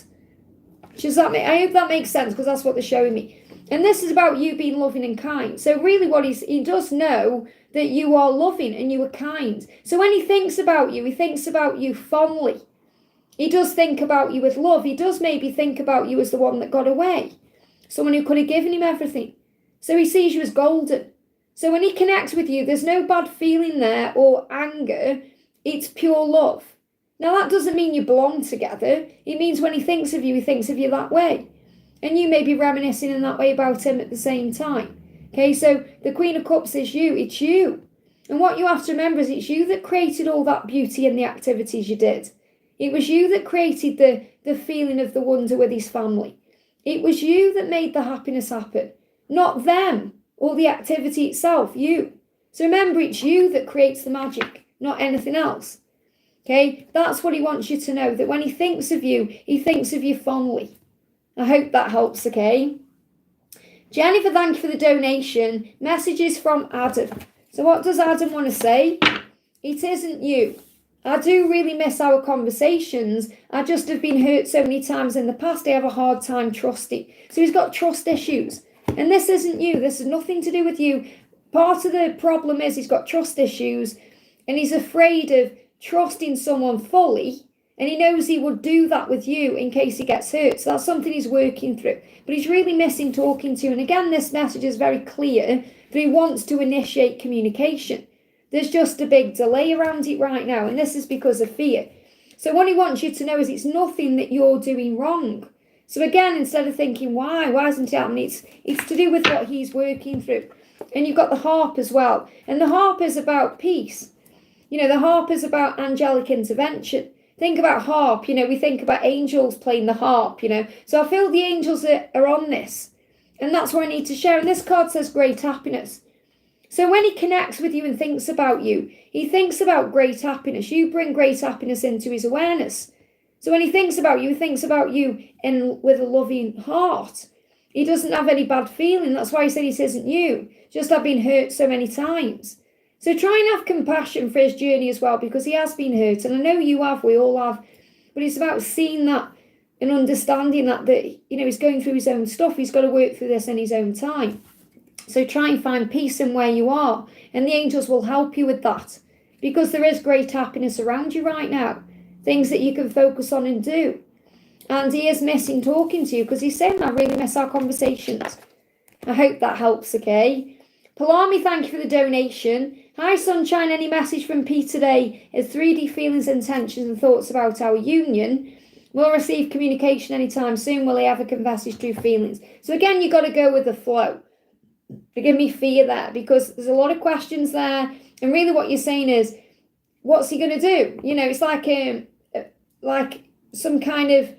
I hope that makes sense, because that's what they're showing me. And this is about you being loving and kind. So really what he does know that you are loving and you are kind. So when he thinks about you, he thinks about you fondly. He does think about you with love. He does maybe think about you as the one that got away. Someone who could have given him everything. So he sees you as golden. So when he connects with you, there's no bad feeling there or anger. It's pure love. Now that doesn't mean you belong together. It means when he thinks of you, he thinks of you that way. And you may be reminiscing in that way about him at the same time. Okay, so the Queen of Cups is you. It's you. And what you have to remember is it's you that created all that beauty in the activities you did. It was you that created the feeling of the wonder with his family. It was you that made the happiness happen. Not them or the activity itself, you. So remember, it's you that creates the magic, not anything else. Okay, that's what he wants you to know, that when he thinks of you, he thinks of you fondly. I hope that helps, okay? Jennifer, thank you for the donation. Messages from Adam. So what does Adam want to say? It isn't you. I do really miss our conversations. I just have been hurt so many times in the past. I have a hard time trusting. So he's got trust issues. And this isn't you. This has nothing to do with you. Part of the problem is he's got trust issues and he's afraid of trusting someone fully. And he knows he would do that with you in case he gets hurt. So that's something he's working through. But he's really missing talking to you. And again, this message is very clear that he wants to initiate communication. There's just a big delay around it right now. And this is because of fear. So what he wants you to know is it's nothing that you're doing wrong. So again, instead of thinking, why isn't it happening? It's to do with what he's working through. And you've got the harp as well. And the harp is about peace. You know, the harp is about angelic intervention. Think about harp, you know, we think about angels playing the harp, you know. So I feel the angels are on this. And that's what I need to share. And this card says great happiness. So when he connects with you and thinks about you, he thinks about great happiness. You bring great happiness into his awareness. So when he thinks about you, he thinks about you with a loving heart. He doesn't have any bad feeling. That's why he said it isn't you. Just I've been hurt so many times. So try and have compassion for his journey as well, because he has been hurt. And I know you have, we all have. But it's about seeing that and understanding that you know, he's going through his own stuff. He's got to work through this in his own time. So try and find peace in where you are. And the angels will help you with that. Because there is great happiness around you right now. Things that you can focus on and do. And he is missing talking to you because he's saying, I really miss our conversations. I hope that helps, okay? Palami, thank you for the donation. Hi, Sunshine. Any message from Pete today? His 3D feelings, intentions and thoughts about our union. Will receive communication anytime soon. Will he ever confess his true feelings? So again, you've got to go with the flow. Forgive me fear there, because there's a lot of questions there. And really what you're saying is, what's he going to do? You know, it's like some kind of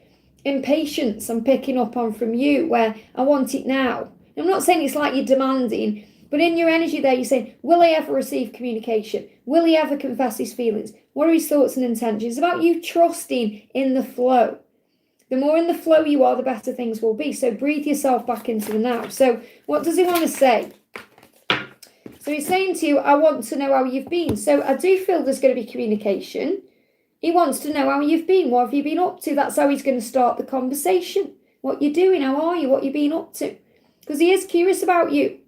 impatience I'm picking up on from you, where I want it now. I'm not saying it's like you're demanding, but in your energy there, you're saying, will he ever receive communication? Will he ever confess his feelings? What are his thoughts and intentions? It's about you trusting in the flow. The more in the flow you are, the better things will be. So breathe yourself back into the now. So what does he want to say? So he's saying to you, I want to know how you've been. So I do feel there's going to be communication. He wants to know how you've been. What have you been up to? That's how he's going to start the conversation. What you're doing, how are you, what you've been up to. Because he is curious about you.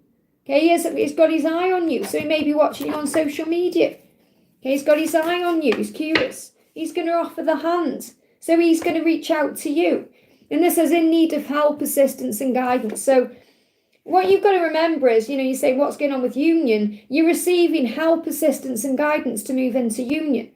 Okay, he's got his eye on you. So he may be watching you on social media. Okay, he's got his eye on you. He's curious. He's going to offer the hand. So he's going to reach out to you. And this is in need of help, assistance and guidance. So what you've got to remember is, you say, what's going on with union? You're receiving help, assistance and guidance to move into union.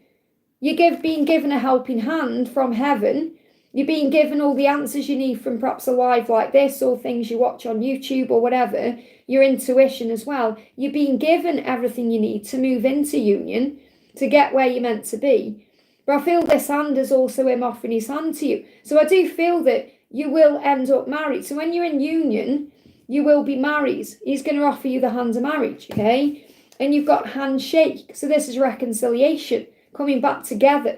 You're being given a helping hand from heaven. You're being given all the answers you need from perhaps a live like this or things you watch on YouTube or whatever, your intuition as well. You're being given everything you need to move into union, to get where you're meant to be. But I feel this hand is also him offering his hand to you. So I do feel that you will end up married. So when you're in union, you will be married. He's going to offer you the hand of marriage, okay? And you've got handshake. So this is reconciliation, coming back together.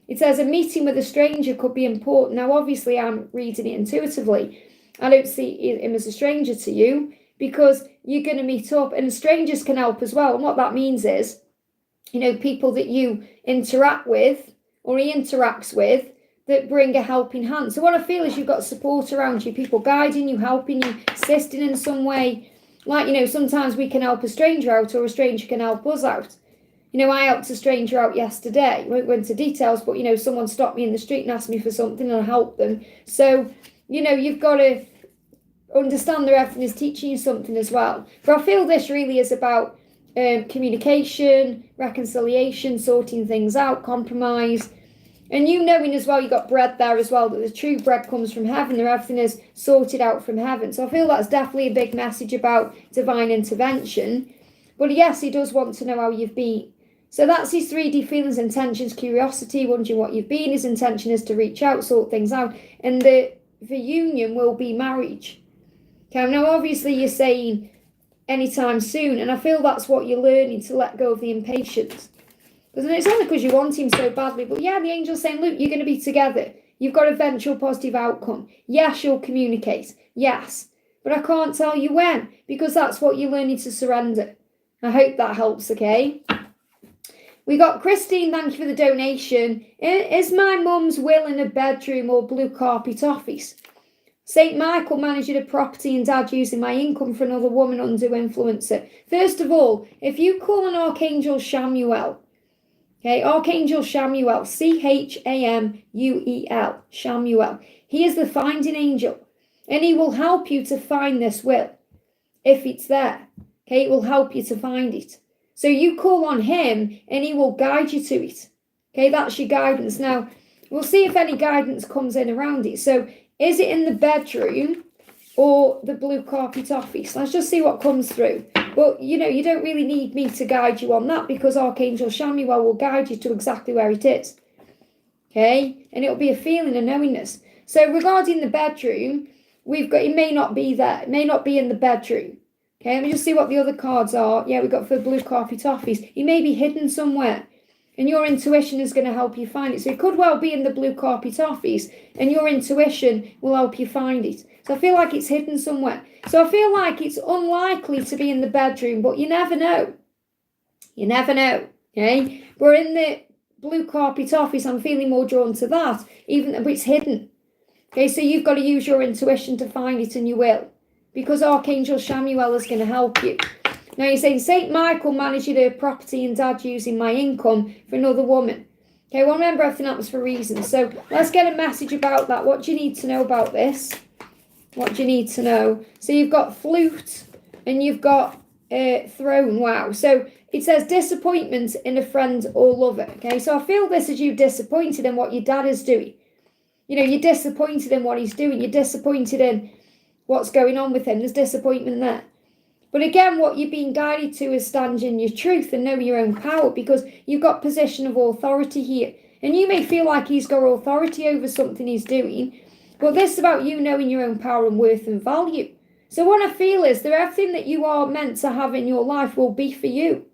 It says a meeting with a stranger could be important. Now, obviously, I'm reading it intuitively. I don't see him as a stranger to you because you're going to meet up and strangers can help as well. And what that means is, people that you interact with or he interacts with that bring a helping hand. So what I feel is you've got support around you, people guiding you, helping you, assisting in some way. Like, sometimes we can help a stranger out or a stranger can help us out. I helped a stranger out yesterday. I won't go into details, but, someone stopped me in the street and asked me for something and I helped them. So, you've got to understand that everything is teaching you something as well. But I feel this really is about communication, reconciliation, sorting things out, compromise. And knowing as well, you got bread there as well, that the true bread comes from heaven, that everything is sorted out from heaven. So I feel that's definitely a big message about divine intervention. But yes, he does want to know how you've been. So that's his 3D feelings, intentions, curiosity, wondering what you've been. His intention is to reach out, sort things out. And the union will be marriage. Okay, now obviously you're saying anytime soon. And I feel that's what you're learning, to let go of the impatience. Because it's only because you want him so badly. But yeah, the angel's saying, look, you're going to be together. You've got eventual positive outcome. Yes, you'll communicate. Yes. But I can't tell you when. Because that's what you're learning to surrender. I hope that helps, okay? We got Christine, thank you for the donation. Is my mum's will in a bedroom or blue carpet office? St. Michael managed a property and dad using my income for another woman undue influencer. First of all, if you call an Archangel Shamuel, okay, Archangel Shamuel, Chamuel, Shamuel, he is the finding angel and he will help you to find this will if it's there. Okay, it will help you to find it. So you call on him and he will guide you to it. Okay, that's your guidance. Now, we'll see if any guidance comes in around it. So, is it in the bedroom or the blue carpet office? Let's just see what comes through. But, you don't really need me to guide you on that because Archangel Shamuel will guide you to exactly where it is. Okay, and it'll be a feeling, a knowingness. So, regarding the bedroom, we've got, it may not be there. It may not be in the bedroom. Okay, let me just see what the other cards are. Yeah, we've got for the blue carpet office. He may be hidden somewhere. And your intuition is going to help you find it. So it could well be in the blue carpet office. And your intuition will help you find it. So I feel like it's hidden somewhere. So I feel like it's unlikely to be in the bedroom. But you never know. You never know. Okay, but in the blue carpet office, I'm feeling more drawn to that. Even though it's hidden. Okay, so you've got to use your intuition to find it and you will. Because Archangel Shamuel is going to help you. Now you're saying, St. Michael managed a property and dad using my income for another woman. Okay, well remember everything happens for reasons. So let's get a message about that. What do you need to know about this? What do you need to know? So you've got flute and you've got throne. Wow. So it says disappointment in a friend or lover. Okay, so I feel this is you disappointed in what your dad is doing. You're disappointed in what he's doing. You're disappointed in what's going on with him. There's disappointment there. But again, what you're being guided to is stand in your truth and know your own power because you've got position of authority here. And you may feel like he's got authority over something he's doing, but this is about you knowing your own power and worth and value. So what I feel is that everything that you are meant to have in your life will be for you.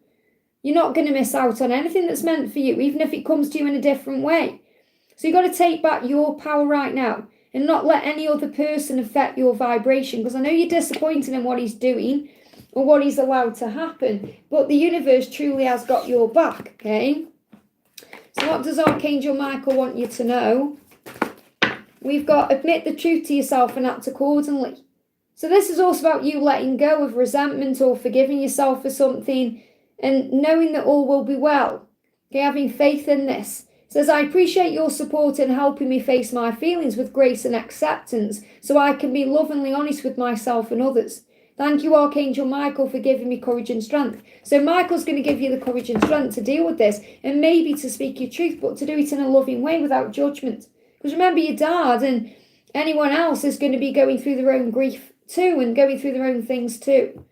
You're not going to miss out on anything that's meant for you, even if it comes to you in a different way. So you've got to take back your power right now. And not let any other person affect your vibration. Because I know you're disappointed in what he's doing. Or what he's allowed to happen. But the universe truly has got your back. Okay. So what does Archangel Michael want you to know? We've got admit the truth to yourself and act accordingly. So this is also about you letting go of resentment or forgiving yourself for something. And knowing that all will be well. Okay. Having faith in this. Says, I appreciate your support in helping me face my feelings with grace and acceptance so I can be lovingly honest with myself and others. Thank you, Archangel Michael, for giving me courage and strength. So Michael's going to give you the courage and strength to deal with this and maybe to speak your truth, but to do it in a loving way without judgment. Because remember, your dad and anyone else is going to be going through their own grief too and going through their own things too.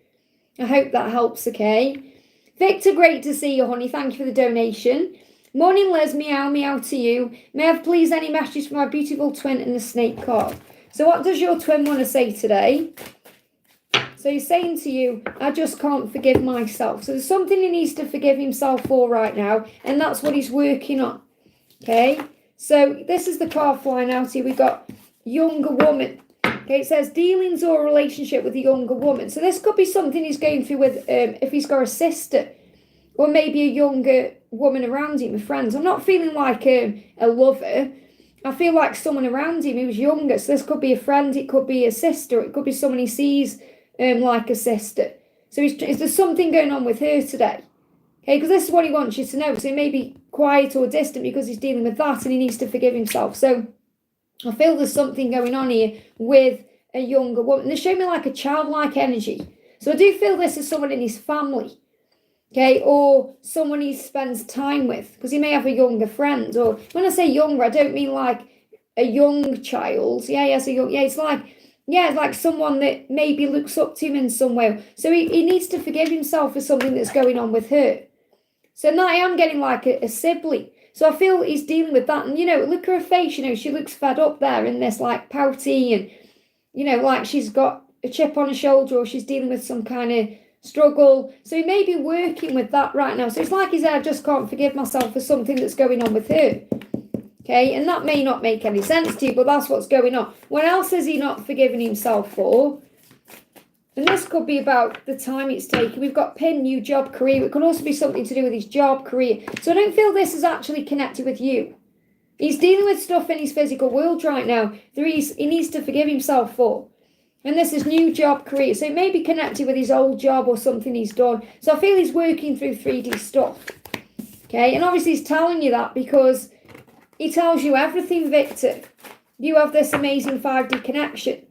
I hope that helps, okay? Victor, great to see you, honey. Thank you for the donation. Morning, Les. Meow, meow to you. May I have please any messages for my beautiful twin in the snake card? So what does your twin want to say today? So he's saying to you, I just can't forgive myself. So there's something he needs to forgive himself for right now, and that's what he's working on. Okay? So this is the card flying out here. We've got younger woman. Okay, it says dealings or relationship with a younger woman. So this could be something he's going through with if he's got a sister or maybe a younger woman around him, with friends. I'm not feeling like a lover. I feel like someone around him who's younger. So this could be a friend, it could be a sister, it could be someone he sees like a sister. So is there something going on with her today? Okay, because this is what he wants you to know. So he may be quiet or distant because he's dealing with that and he needs to forgive himself. So I feel there's something going on here with a younger woman. They show me like a childlike energy. So I do feel this is someone in his family. Okay, or someone he spends time with. Because he may have a younger friend. Or when I say younger, I don't mean like a young child. It's like someone that maybe looks up to him in some way. So he needs to forgive himself for something that's going on with her. So now I am getting like a sibling. So I feel he's dealing with that. And, look at her face. She looks fed up there in this like pouty and, like she's got a chip on her shoulder or she's dealing with some kind of struggle. So he may be working with that right now. So it's like he's there, I just can't forgive myself for something that's going on with her. Okay, and that may not make any sense to you, but that's what's going on. What else is he not forgiving himself for? And this could be about the time it's taken. We've got pin, new job, career. It could also be something to do with his job, career. So I don't feel this is actually connected with you. He's dealing with stuff in his physical world right now that he needs to forgive himself for. And this is new job, career. So it may be connected with his old job or something he's done. So I feel he's working through 3D stuff. Okay, and obviously he's telling you that because he tells you everything, Victor. You have this amazing 5D connection.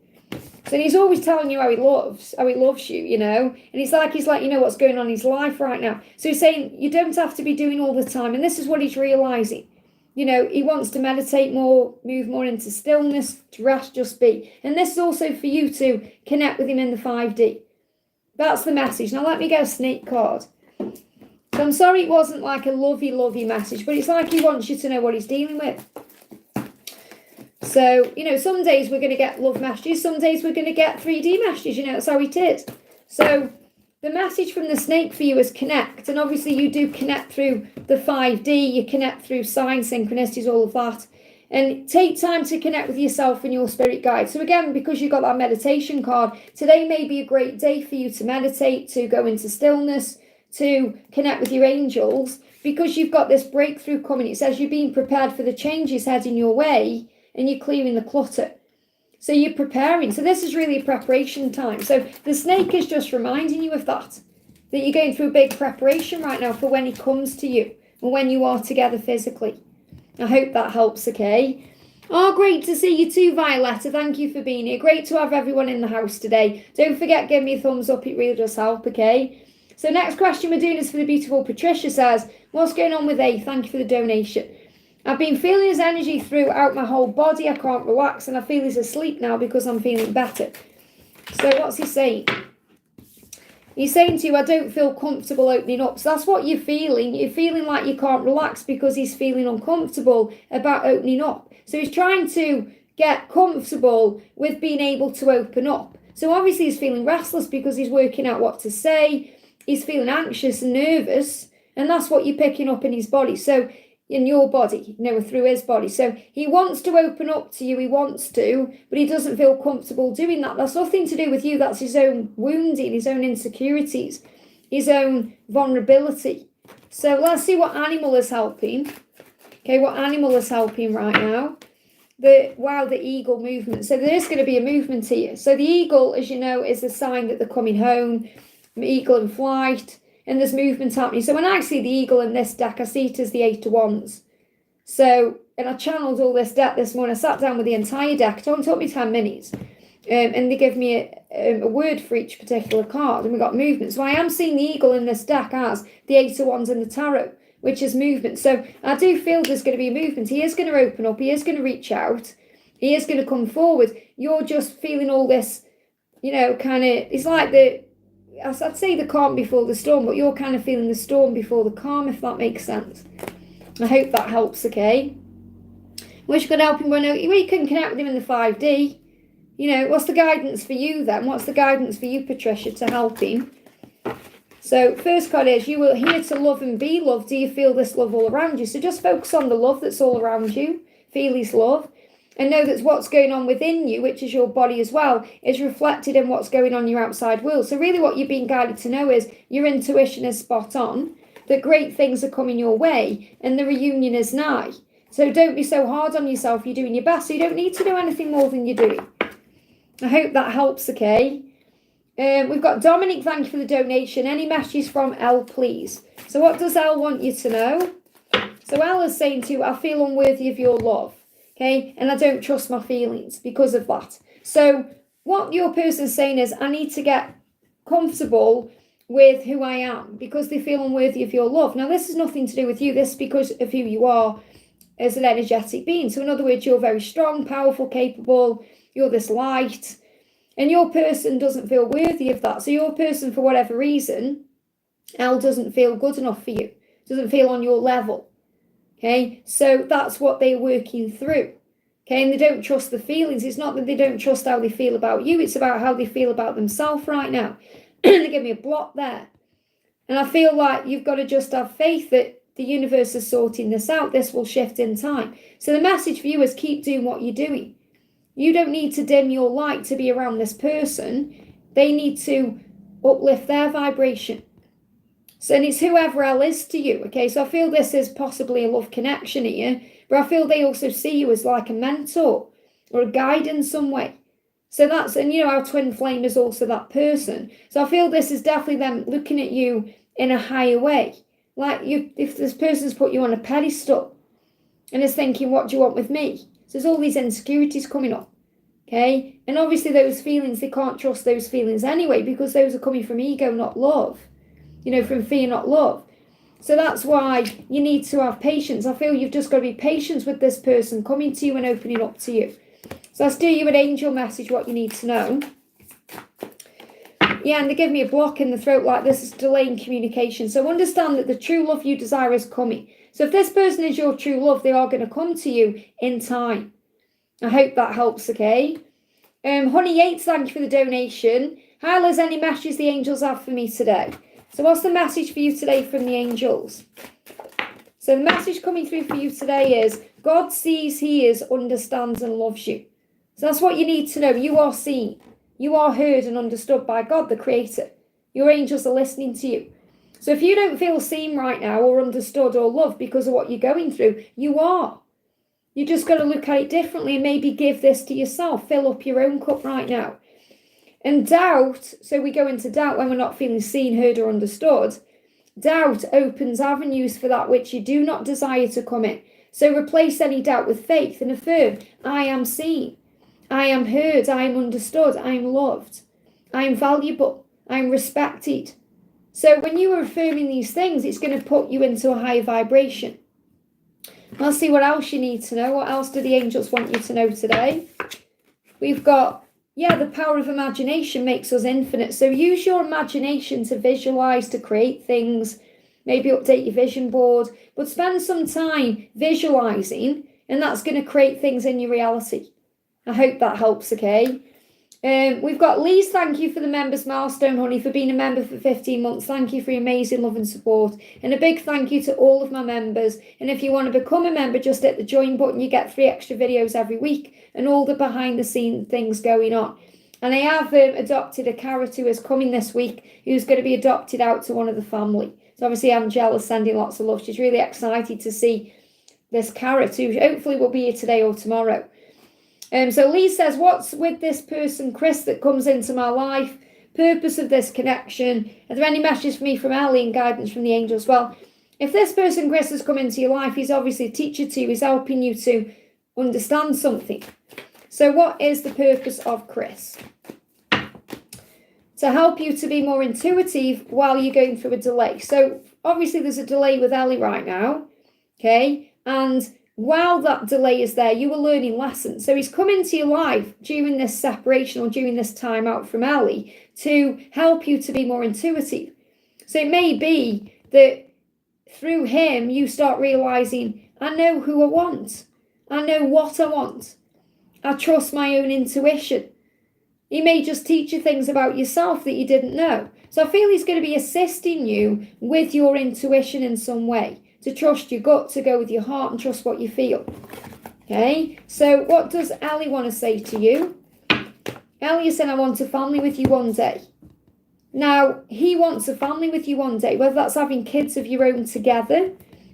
So he's always telling you how he loves you, And he's letting you know what's going on in his life right now. So he's saying you don't have to be doing all the time. And this is what he's realizing. He wants to meditate more, move more into stillness, to rest, just be. And this is also for you to connect with him in the 5D. That's the message. Now let me get a snake card. So I'm sorry it wasn't like a lovey, lovey message, but it's like he wants you to know what he's dealing with. So, some days we're going to get love messages, some days we're going to get 3D messages, that's how it is. So the message from the snake for you is connect. And obviously you do connect through the 5D, you connect through signs, synchronicities, all of that. And take time to connect with yourself and your spirit guide. So again, because you got that meditation card, today may be a great day for you to meditate, to go into stillness, to connect with your angels, because you've got this breakthrough coming. It says you're being prepared for the changes heading your way and you're clearing the clutter. So you're preparing. So this is really a preparation time. So the snake is just reminding you of that you're going through a big preparation right now for when he comes to you and when you are together physically. I hope that helps, okay? Oh, great to see you too, Violetta. Thank you for being here. Great to have everyone in the house today. Don't forget, give me a thumbs up. It really does help, okay? So next question we're doing is for the beautiful Patricia. Says, what's going on with A? Thank you for the donation. I've been feeling his energy throughout my whole body. I can't relax and I feel he's asleep now because I'm feeling better. So what's he saying? He's saying to you, I don't feel comfortable opening up. So that's what you're feeling. You're feeling like you can't relax because he's feeling uncomfortable about opening up. So he's trying to get comfortable with being able to open up. So obviously he's feeling restless because he's working out what to say. He's feeling anxious and nervous, and that's what you're picking up in his body. So in your body, through his body. So he wants to open up to you, he wants to, but he doesn't feel comfortable doing that. That's nothing to do with you. That's his own wounding, his own insecurities, his own vulnerability. So let's see what animal is helping. Okay, what animal is helping right now? The eagle movement. So there is going to be a movement here. So the eagle, as you know, is a sign that they're coming home. Eagle in flight, and there's movement happening. So when I see the eagle in this deck, I see it as the 8 of Wands. So, and I channeled all this deck this morning. I sat down with the entire deck. It only took me 10 minutes. And they give me a word for each particular card. And we got movement. So I am seeing the eagle in this deck as the 8 of Wands in the tarot, which is movement. So I do feel there's going to be a movement. He is going to open up. He is going to reach out. He is going to come forward. You're just feeling all this, you know, kind of, it's like I'd say the calm before the storm, but you're kind of feeling the storm before the calm, if that makes sense. I hope that helps, okay? Wish you could help him when you can connect with him in the 5D. You know, what's the guidance for you then? What's the guidance for you, Patricia, to help him? So, first card is, you are here to love and be loved. Do you feel this love all around you? So just focus on the love that's all around you. Feel his love. And know that what's going on within you, which is your body as well, is reflected in what's going on in your outside world. So really what you're being guided to know is your intuition is spot on, that great things are coming your way, and the reunion is nigh. So don't be so hard on yourself. You're doing your best. So you don't need to do anything more than you're doing. I hope that helps, okay? We've got Dominic, thank you for the donation. Any messages from Elle, please? So what does Elle want you to know? So Elle is saying to you, I feel unworthy of your love. Okay, and I don't trust my feelings because of that. So what your person's saying is, I need to get comfortable with who I am because they feel unworthy of your love. Now, this has nothing to do with you. This is because of who you are as an energetic being. So in other words, you're very strong, powerful, capable. You're this light. And your person doesn't feel worthy of that. So your person, for whatever reason, Elle, doesn't feel good enough for you. Doesn't feel on your level. Okay, so that's what they're working through. Okay, and they don't trust the feelings. It's not that they don't trust how they feel about you. It's about how they feel about themselves right now. They give me a block there. And I feel like you've got to just have faith that the universe is sorting this out. This will shift in time. So the message for you is keep doing what you're doing. You don't need to dim your light to be around this person. They need to uplift their vibration. So, and it's whoever Elle is to you, okay? So I feel this is possibly a love connection here, but I feel they also see you as like a mentor or a guide in some way. So that's, and you know, our twin flame is also that person. So I feel this is definitely them looking at you in a higher way. Like you, if this person's put you on a pedestal and is thinking, what do you want with me? So there's all these insecurities coming up, okay? And obviously those feelings, they can't trust those feelings anyway because those are coming from ego, not love. You know, from fear, not love. So that's why you need to have patience. I feel you've just got to be patient with this person coming to you and opening up to you. So I'll steer you an angel message, what you need to know. Yeah, and they give me a block in the throat like this is delaying communication. So understand that the true love you desire is coming. So if this person is your true love, they are going to come to you in time. I hope that helps, okay? Honey Yates, thank you for the donation. Hi, Liz, any messages the angels have for me today? So what's the message for you today from the angels? So the message coming through for you today is God sees, hears, understands and loves you. So that's what you need to know. You are seen. You are heard and understood by God, the creator. Your angels are listening to you. So if you don't feel seen right now or understood or loved because of what you're going through, you are. You just got to look at it differently and maybe give this to yourself. Fill up your own cup right now. And doubt, so we go into doubt when we're not feeling seen, heard or understood. Doubt opens avenues for that which you do not desire to come in. So replace any doubt with faith and affirm, I am seen, I am heard, I am understood, I am loved, I am valuable, I am respected. So when you are affirming these things, it's going to put you into a higher vibration. Let's see what else you need to know. What else do the angels want you to know today? We've got, yeah, the power of imagination makes us infinite. So use your imagination to visualize, to create things, maybe update your vision board, but spend some time visualizing, and that's going to create things in your reality. I hope that helps, okay? We've got Lee's, thank you for the members milestone, honey, for being a member for 15 months. Thank you for your amazing love and support. And a big thank you to all of my members. And if you want to become a member, just hit the join button. You get 3 extra videos every week and all the behind the scenes things going on. And I have adopted a carrot who is coming this week, who's going to be adopted out to one of the family. So obviously Angela's sending lots of love. She's really excited to see this carrot who hopefully will be here today or tomorrow. So Lee says, what's with this person, Chris, that comes into my life? Purpose of this connection? Are there any messages for me from Ellie and guidance from the angels? Well, If this person, Chris, has come into your life, he's obviously a teacher to you, he's helping you to understand something. So what is the purpose of Chris? To help you to be more intuitive while you're going through a delay. So obviously there's a delay with Ellie right now, okay? And while that delay is there, you are learning lessons. So he's come into your life during this separation or during this time out from Ellie to help you to be more intuitive. So it may be that through him, you start realizing, I know who I want. I know what I want. I trust my own intuition. He may just teach you things about yourself that you didn't know. So I feel he's going to be assisting you with your intuition in some way, to trust your gut, to go with your heart and trust what you feel. Okay, so what does Ellie want to say to you? Ellie is saying, I want a family with you one day. Now, he wants a family with you one day, whether that's having kids of your own together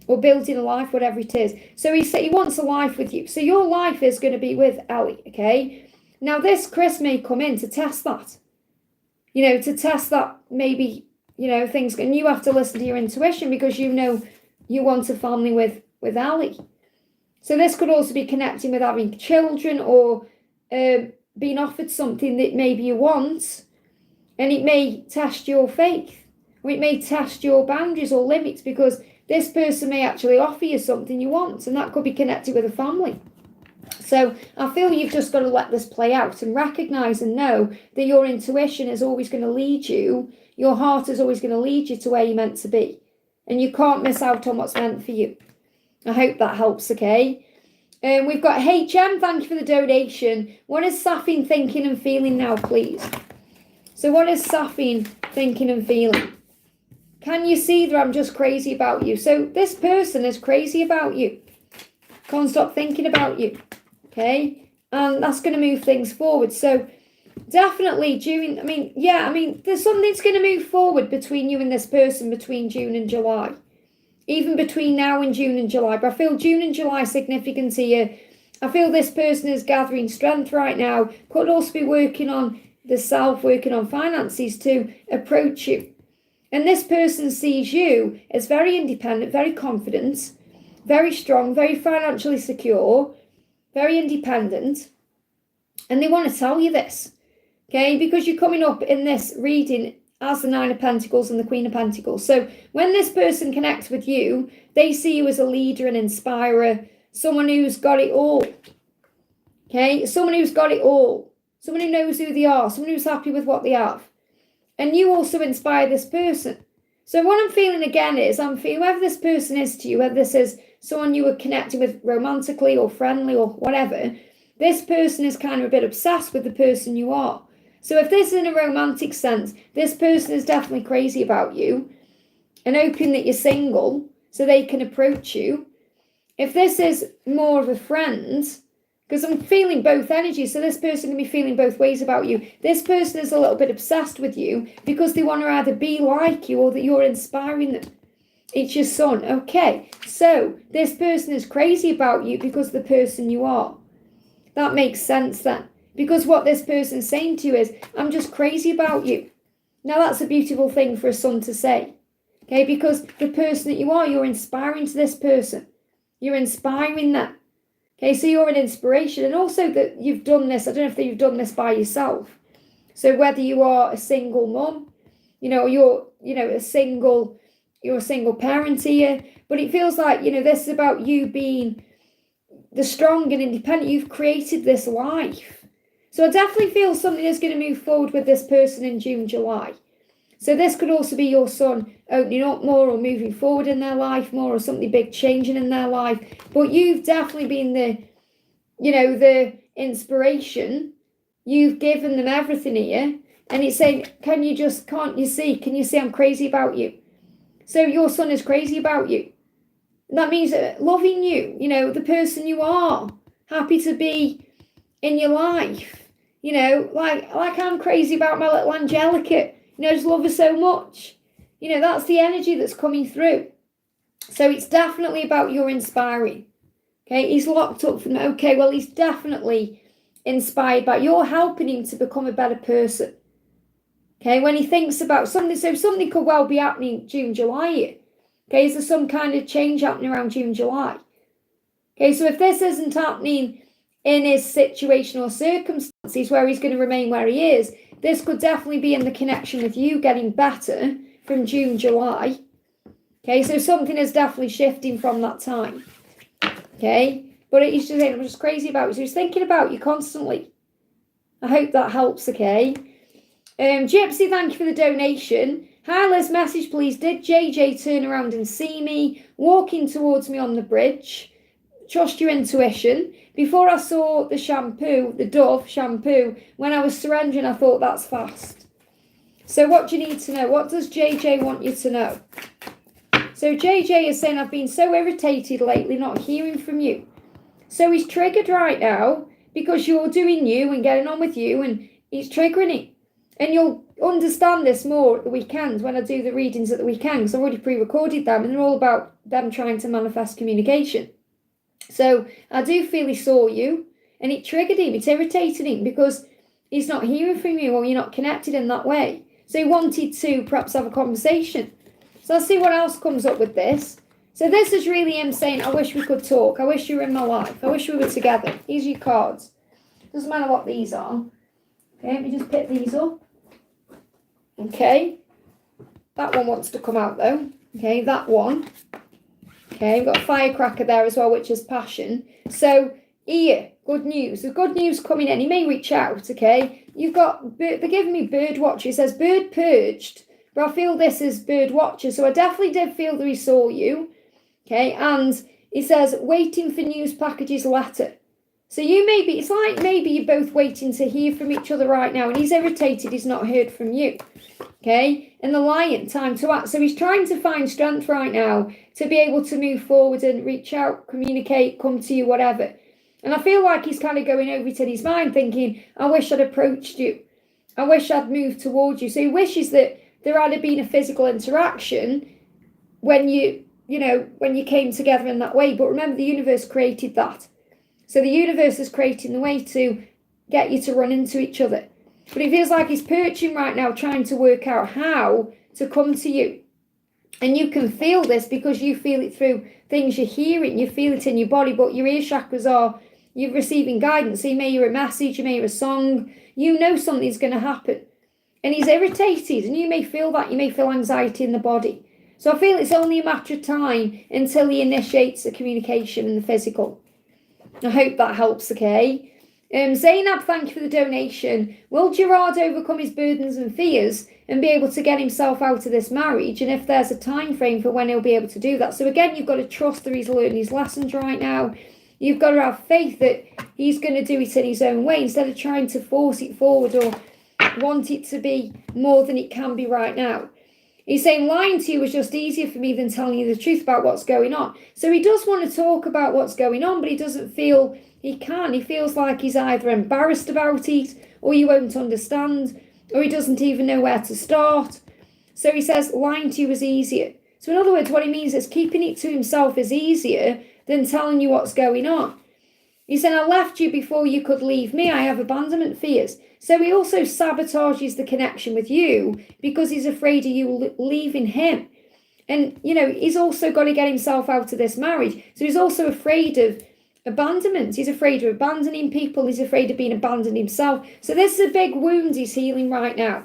or building a life, whatever it is. So he wants a life with you. So your life is going to be with Ellie, okay? Now, this Chris may come in to test that. To test that maybe, things. And you have to listen to your intuition because you know you want a family with Ellie. So this could also be connecting with having children or being offered something that maybe you want. And it may test your faith. Or it may test your boundaries or limits because this person may actually offer you something you want. And that could be connected with a family. So I feel you've just got to let this play out and recognize and know that your intuition is always going to lead you. Your heart is always going to lead you to where you're meant to be. And you can't miss out on what's meant for you. I hope that helps, okay? We've got HM, thank you for the donation. What is Safin thinking and feeling now, please? So what is Safin thinking and feeling? Can you see that I'm just crazy about you? So this person is crazy about you. Can't stop thinking about you. Okay, and that's going to move things forward. So definitely there's something that's going to move forward between you and this person between June and July. Even between now and June and July. But I feel June and July significant here. I feel this person is gathering strength right now. Could also be working on the self, working on finances to approach you. And this person sees you as very independent, very confident, very strong, very financially secure, very independent, and they want to tell you this, okay, because you're coming up in this reading as the Nine of Pentacles and the Queen of Pentacles. So when this person connects with you, they see you as a leader, an inspirer, someone who's got it all, okay, someone who's got it all, someone who knows who they are, someone who's happy with what they have, and you also inspire this person. So what I'm feeling again is, I'm feeling whoever this person is to you, whether this is someone you were connecting with romantically or friendly or whatever, this person is kind of a bit obsessed with the person you are. So if this is in a romantic sense, this person is definitely crazy about you and hoping that you're single so they can approach you. If this is more of a friend, because I'm feeling both energies, so this person can be feeling both ways about you. This person is a little bit obsessed with you because they want to either be like you or that you're inspiring them. It's your son. Okay, so this person is crazy about you because of the person you are. That makes sense then. Because what this person's saying to you is, I'm just crazy about you. Now that's a beautiful thing for a son to say. Okay, because the person that you are, you're inspiring to this person. You're inspiring them. Okay, so you're an inspiration. And also that you've done this, I don't know if you've done this by yourself. So whether you are a single mum, you're a single parent here, but it feels like, this is about you being the strong and independent. You've created this life. So I definitely feel something is going to move forward with this person in June, July. So this could also be your son opening up more or moving forward in their life more or something big changing in their life. But you've definitely been the inspiration. You've given them everything here. And it's saying, can you see I'm crazy about you? So your son is crazy about you. And that means loving you, the person you are, happy to be in your life. Like I'm crazy about my little Angelica. I just love her so much. That's the energy that's coming through. So it's definitely about your inspiring. Okay, he's locked up from, okay, well, he's definitely inspired by, you're helping him to become a better person. Okay, when he thinks about something, so something could well be happening June, July. Okay, is there some kind of change happening around June, July? Okay, so if this isn't happening in his situation or circumstances where he's going to remain where he is, this could definitely be in the connection with you getting better from June, July. Okay, so something is definitely shifting from that time. Okay, but he's just saying, I'm just crazy about you. So he's thinking about you constantly. I hope that helps, okay? Gypsy, thank you for the donation. Hi, Liz, message please. Did JJ turn around and see me walking towards me on the bridge? Trust your intuition. Before I saw the shampoo, the Dove shampoo, when I was surrendering, I thought that's fast. So what do you need to know? What does JJ want you to know? So JJ is saying, I've been so irritated lately not hearing from you. So he's triggered right now because you're doing you and getting on with you, and he's triggering it. And you'll understand this more at the weekend when I do the readings at the weekend, because I've already pre-recorded them and they're all about them trying to manifest communication. So I do feel he saw you and it triggered him, it's irritated him because he's not hearing from you or you're not connected in that way. So he wanted to perhaps have a conversation. So I'll see what else comes up with this. So this is really him saying, I wish we could talk. I wish you were in my life. I wish we were together. These are your cards. Doesn't matter what these are. Okay, let me just pick these up. Okay. That one wants to come out though. Okay, that one. Okay, we've got a firecracker there as well, which is passion. So here, good news. The good news coming in. He may reach out, okay? You've got, they're giving me bird watcher. It says bird purged, but I feel this is bird watcher. So I definitely did feel that he saw you. Okay, and he says waiting for news packages letter. So you may be, it's like maybe you're both waiting to hear from each other right now, and he's irritated he's not heard from you. Okay, and the lion, time to act. So he's trying to find strength right now to be able to move forward and reach out, communicate, come to you, whatever. And I feel like he's kind of going over it in his mind thinking, I wish I'd approached you. I wish I'd moved towards you. So he wishes that there had been a physical interaction when when you came together in that way. But remember, the universe created that. So the universe is creating the way to get you to run into each other. But it feels like he's perching right now, trying to work out how to come to you. And you can feel this because you feel it through things you're hearing. You feel it in your body, but your ear chakras are, you're receiving guidance. So you may hear a message, you may hear a song. You know something's going to happen. And he's irritated, and you may feel that. You may feel anxiety in the body. So I feel it's only a matter of time until he initiates the communication and the physical. I hope that helps, okay? Zainab, thank you for the donation. Will Gerard overcome his burdens and fears and be able to get himself out of this marriage? And if there's a time frame for when he'll be able to do that. So again, you've got to trust that he's learning his lessons right now. You've got to have faith that he's going to do it in his own way instead of trying to force it forward or want it to be more than it can be right now. He's saying lying to you was just easier for me than telling you the truth about what's going on. So he does want to talk about what's going on, but he doesn't feel he can. He feels like he's either embarrassed about it, or you won't understand, or he doesn't even know where to start. So he says lying to you is easier. So in other words, what he means is keeping it to himself is easier than telling you what's going on. He said, I left you before you could leave me. I have abandonment fears. So he also sabotages the connection with you because he's afraid of you leaving him. And, he's also got to get himself out of this marriage. So he's also afraid of abandonment. He's afraid of abandoning people. He's afraid of being abandoned himself. So this is a big wound he's healing right now.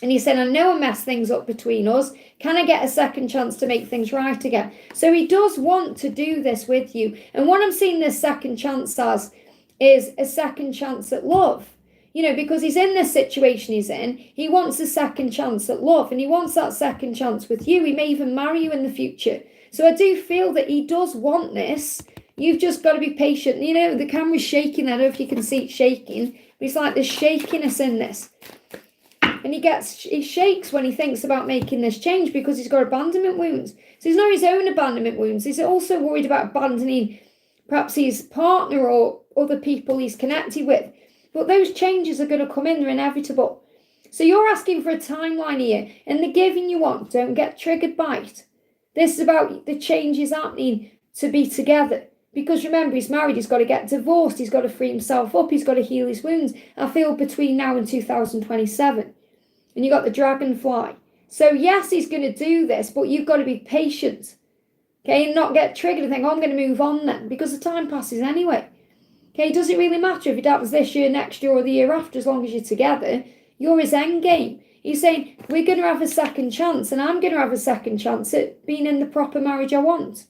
And he said, I know I messed things up between us. Can I get a second chance to make things right again? So he does want to do this with you. And what I'm seeing this second chance as is a second chance at love. Because he's in this situation he's in, he wants a second chance at love. And he wants that second chance with you. He may even marry you in the future. So I do feel that he does want this. You've just got to be patient. The camera's shaking. I don't know if you can see it shaking. But it's like there's shakiness in this. And he shakes when he thinks about making this change because he's got abandonment wounds. So he's not his own abandonment wounds. He's also worried about abandoning perhaps his partner or other people he's connected with. But those changes are going to come in. They're inevitable. So you're asking for a timeline here. And the giving you want, don't get triggered by it. This is about the changes happening to be together. Because remember, he's married. He's got to get divorced. He's got to free himself up. He's got to heal his wounds. I feel between now and 2027. And you got the dragonfly. So yes, he's going to do this, but you've got to be patient. Okay, and not get triggered and think, oh, I'm going to move on then, because the time passes anyway. Okay, does it really matter if it happens this year, next year, or the year after, as long as you're together? You're his end game. He's saying, we're going to have a second chance, and I'm going to have a second chance at being in the proper marriage I want.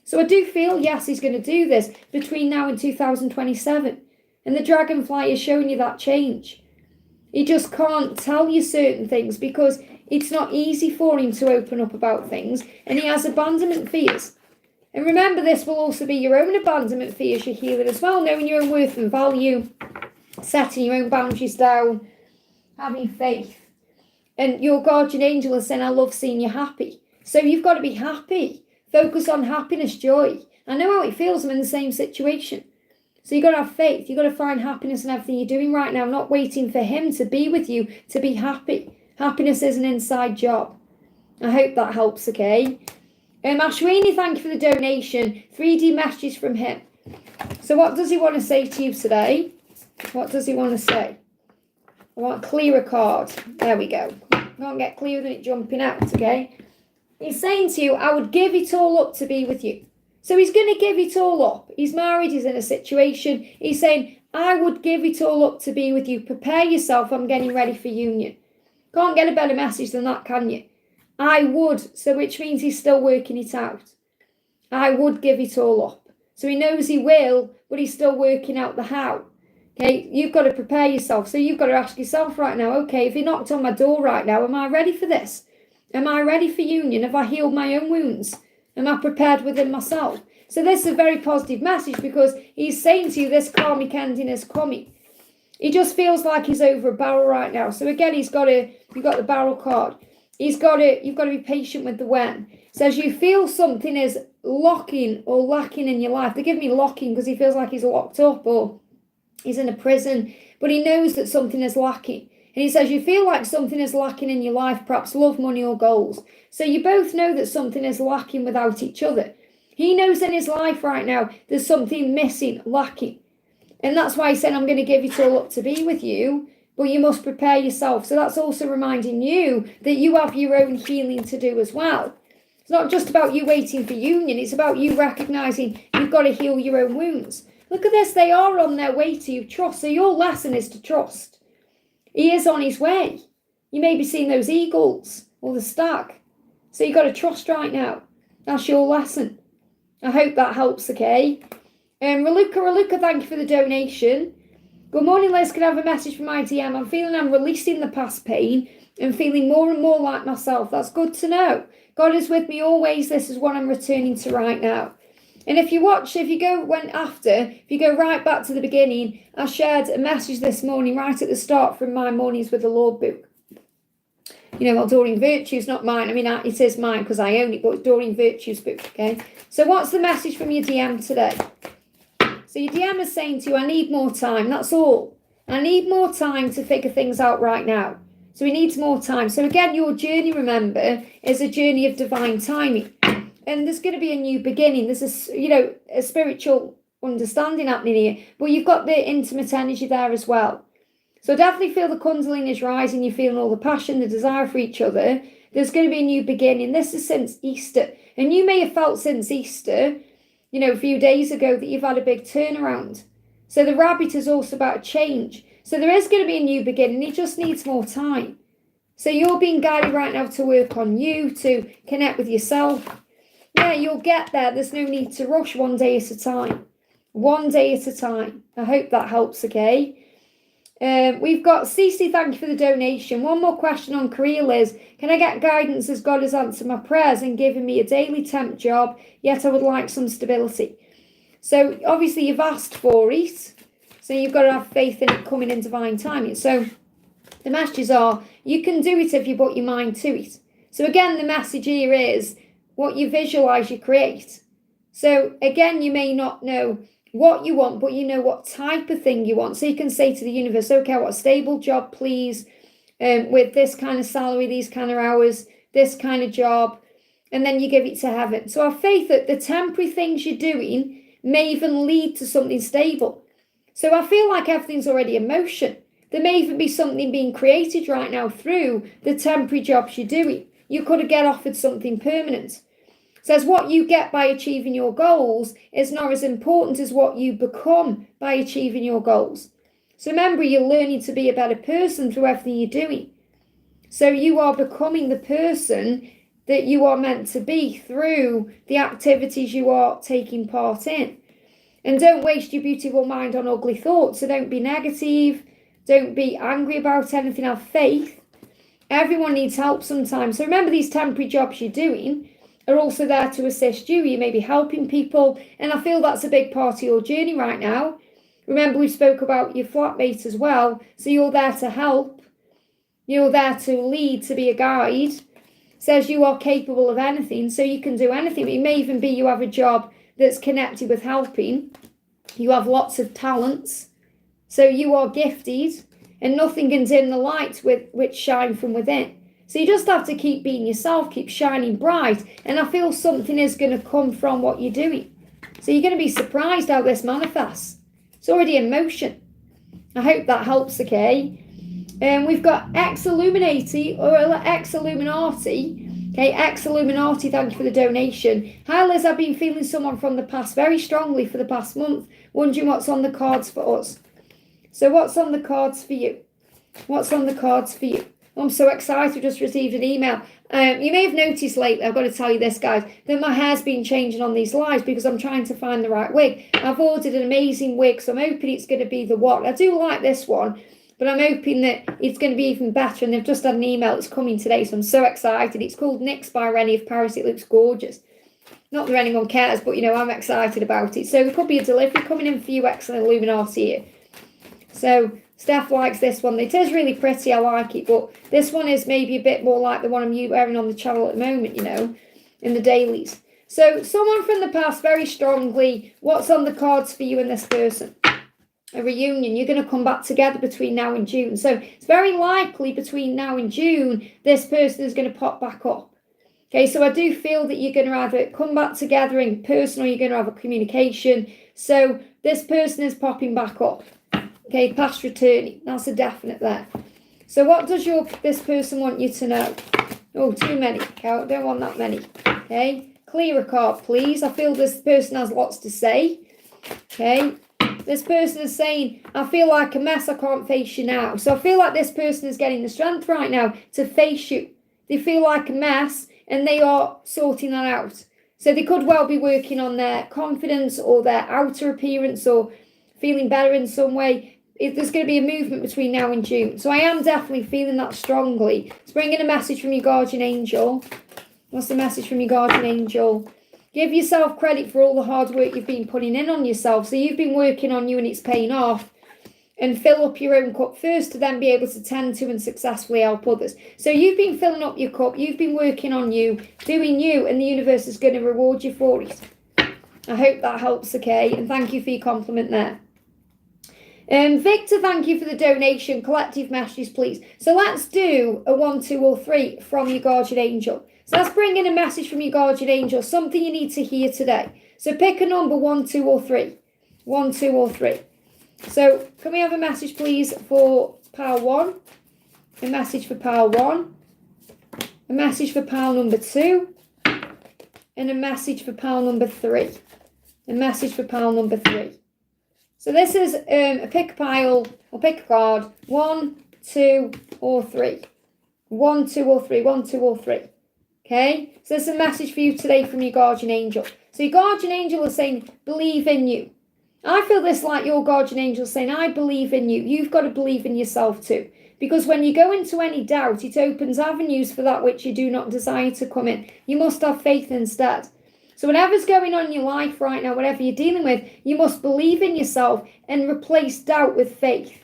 So I do feel, yes, he's going to do this between now and 2027. And the dragonfly is showing you that change. He just can't tell you certain things because it's not easy for him to open up about things, and he has abandonment fears. And remember, this will also be your own abandonment fears you're healing as well, knowing your own worth and value, setting your own boundaries down, having faith. And your guardian angel is saying, I love seeing you happy. So you've got to be happy. Focus on happiness, joy. I know how it feels. I'm in the same situation. So you've got to have faith. You've got to find happiness in everything you're doing right now, not waiting for him to be with you, to be happy. Happiness is an inside job. I hope that helps, okay? Ashwini, thank you for the donation. 3D messages from him. So what does he want to say to you today? What does he want to say? I want a clearer card. There we go. I can't get clearer than it jumping out, okay? He's saying to you, I would give it all up to be with you. So he's going to give it all up. He's married, he's in a situation. He's saying, I would give it all up to be with you. Prepare yourself, I'm getting ready for union. Can't get a better message than that, can you? I would, so which means he's still working it out. I would give it all up. So he knows he will, but he's still working out the how. Okay, you've got to prepare yourself. So you've got to ask yourself right now, okay, if he knocked on my door right now, am I ready for this? Am I ready for union? Have I healed my own wounds? Am I prepared within myself? So this is a very positive message because he's saying to you this karmic ending is coming. He just feels like he's over a barrel right now. So again, you've got the barrel card. You've got to be patient with the when. So as you feel something is locking or lacking in your life, they give me locking because he feels like he's locked up or he's in a prison, but he knows that something is lacking. And he says, you feel like something is lacking in your life, perhaps love, money, or goals. So you both know that something is lacking without each other. He knows in his life right now, there's something missing, lacking. And that's why he's saying, I'm going to give it all up to be with you, but you must prepare yourself. So that's also reminding you that you have your own healing to do as well. It's not just about you waiting for union. It's about you recognizing you've got to heal your own wounds. Look at this. They are on their way to you. Trust. So your lesson is to trust. He is on his way. You may be seeing those eagles or the stag. So you've got to trust right now. That's your lesson. I hope that helps, okay? Raluca, thank you for the donation. Good morning, Liz. Can I have a message from my DM? I'm feeling I'm releasing the past pain and feeling more and more like myself. That's good to know. God is with me always. This is what I'm returning to right now. And if you go right back to the beginning, I shared a message this morning right at the start from my Mornings with the Lord book. You know, Adoring Virtues, not mine. I mean, it is mine because I own it, but Adoring Virtues book, okay? So what's the message from your DM today? So your DM is saying to you, I need more time. That's all. I need more time to figure things out right now. So he needs more time. So again, your journey, remember, is a journey of divine timing. And there's going to be a new beginning. There's a spiritual understanding happening here. But you've got the intimate energy there as well. So definitely feel the Kundalini is rising. You're feeling all the passion, the desire for each other. There's going to be a new beginning. This is since Easter. And you may have felt since Easter, a few days ago, that you've had a big turnaround. So the rabbit is also about a change. So there is going to be a new beginning. It just needs more time. So you're being guided right now to work on you, to connect with yourself. Yeah, you'll get there. There's no need to rush, one day at a time. One day at a time. I hope that helps, okay? We've got Cece, thank you for the donation. One more question on career, Liz. Can I get guidance as God has answered my prayers and given me a daily temp job, yet I would like some stability? So obviously you've asked for it. So you've got to have faith in it coming in divine timing. So the messages are, you can do it if you put your mind to it. So again, the message here is, what you visualize, you create. So again, you may not know what you want, but you know what type of thing you want. So you can say to the universe, okay, I want a stable job, please, with this kind of salary, these kind of hours, this kind of job, and then you give it to heaven. So have faith that the temporary things you're doing may even lead to something stable. So I feel like everything's already in motion. There may even be something being created right now through the temporary jobs you're doing. you could get offered something permanent. It says what you get by achieving your goals is not as important as what you become by achieving your goals. So remember, you're learning to be a better person through everything you're doing. So you are becoming the person that you are meant to be through the activities you are taking part in. And don't waste your beautiful mind on ugly thoughts. So don't be negative. Don't be angry about anything. Have faith. Everyone needs help sometimes. So remember, these temporary jobs you're doing are also there to assist you. You may be helping people. And I feel that's a big part of your journey right now. Remember, we spoke about your flatmate as well. So you're there to help. You're there to lead, to be a guide. Says you are capable of anything, so you can do anything. It may even be you have a job that's connected with helping. You have lots of talents, so you are gifted, and nothing can dim the light which shine from within. So you just have to keep being yourself, keep shining bright, and I feel something is going to come from what you're doing. So you're going to be surprised how this manifests. It's already in motion. I hope that helps, okay? We've got X-Illuminati, or X-Illuminati. Okay, X-Illuminati, thank you for the donation. Hi Liz, I've been feeling someone from the past very strongly for the past month. Wondering what's on the cards for us. So what's on the cards for you? What's on the cards for you? I'm so excited, I just received an email. You may have noticed lately, I've got to tell you this, guys, that my hair's been changing on these lives because I'm trying to find the right wig. I've ordered an amazing wig, so I'm hoping it's going to be the one. I do like this one, but I'm hoping that it's going to be even better. And they've just had an email that's coming today, so I'm so excited. It's called Nix by Rennie of Paris. It looks gorgeous. Not that anyone cares, but, you know, I'm excited about it. So it could be a delivery coming in for you, Excellent Illuminati here. So Steph likes this one. It is really pretty. I like it. But this one is maybe a bit more like the one I'm wearing on the channel at the moment, you know, in the dailies. So someone from the past, very strongly, what's on the cards for you and this person? A reunion. You're going to come back together between now and June. So it's very likely between now and June, this person is going to pop back up. Okay, so I do feel that you're going to either come back together in person or you're going to have a communication. So this person is popping back up. Okay, past returning. That's a definite there. So what does this person want you to know? Oh, too many. Okay, I don't want that many. Okay, clear a card, please. I feel this person has lots to say. Okay. This person is saying, I feel like a mess, I can't face you now. So I feel like this person is getting the strength right now to face you. They feel like a mess and they are sorting that out. So they could well be working on their confidence or their outer appearance or feeling better in some way. There's going to be a movement between now and June. So I am definitely feeling that strongly. It's bringing a message from your guardian angel. What's the message from your guardian angel? Give yourself credit for all the hard work you've been putting in on yourself. So you've been working on you and it's paying off. And fill up your own cup first to then be able to tend to and successfully help others. So you've been filling up your cup. You've been working on you, doing you, and the universe is going to reward you for it. I hope that helps, okay? And thank you for your compliment there. Victor, thank you for the donation. Collective messages, please. So let's do a 1, 2, or 3 from your guardian angel. So let's bring in a message from your guardian angel, something you need to hear today. So pick a number 1, 2, or 3. 1, 2, or 3. So can we have a message, please, for pile 1? A message for pile 1. A message for pile number 2. And a message for pile number 3. A message for pile number 3. So this is a pick pile, or pick a card. 1, 2, or 3. 1, 2, or 3. 1, 2, or 3. Okay, so there's a message for you today from your guardian angel. So your guardian angel is saying, believe in you. I feel this like your guardian angel saying, I believe in you. You've got to believe in yourself too. Because when you go into any doubt, it opens avenues for that which you do not desire to come in. You must have faith instead. So whatever's going on in your life right now, whatever you're dealing with, you must believe in yourself and replace doubt with faith.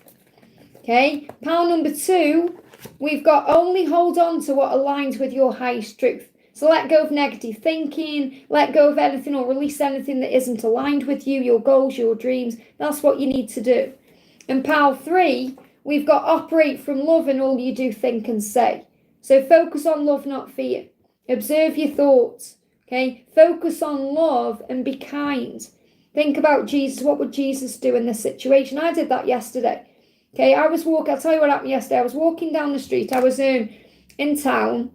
Okay, pile number 2, we've got only hold on to what aligns with your highest truth. So let go of negative thinking, let go of anything or release anything that isn't aligned with you, your goals, your dreams. That's what you need to do. And pile 3, we've got operate from love in all you do, think and say. So focus on love, not fear. Observe your thoughts. Okay, focus on love and be kind. Think about Jesus. What would Jesus do in this situation? I did that yesterday. Okay, I'll tell you what happened yesterday. I was walking down the street. I was in town.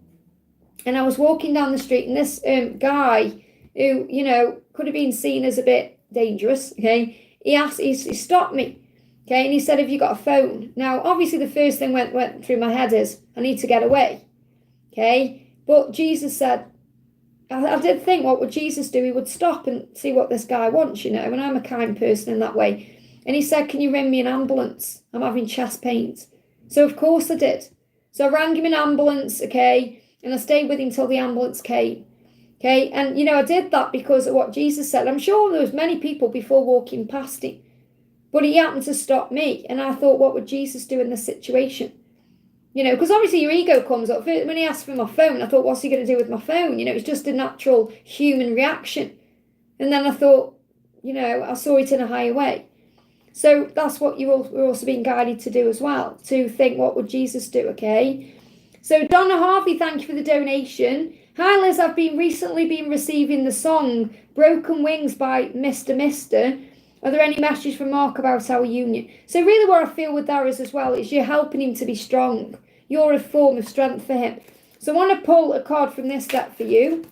And I was walking down the street, and this guy who, you know, could have been seen as a bit dangerous, okay, he stopped me, okay, and he said, have you got a phone? Now, obviously, the first thing went through my head is, I need to get away, okay, but Jesus said, I did think, what would Jesus do? He would stop and see what this guy wants, you know, and I'm a kind person in that way. And he said, can you ring me an ambulance? I'm having chest pains. So, of course, I did. So I rang him an ambulance, okay, and I stayed with him till the ambulance came, okay, and, you know, I did that because of what Jesus said. I'm sure there was many people before walking past him, but he happened to stop me, and I thought, what would Jesus do in this situation? You know, because obviously your ego comes up. When he asked for my phone, I thought, what's he going to do with my phone? You know, it's just a natural human reaction. And then I thought, you know, I saw it in a higher way. So that's what we're also being guided to do as well, to think, what would Jesus do, okay? So Donna Harvey, thank you for the donation. Hi Liz, I've recently been receiving the song Broken Wings by Mr. Mister. Are there any messages from Mark about our union? So really what I feel with that is as well is you're helping him to be strong. You're a form of strength for him. So I want to pull a card from this deck for you.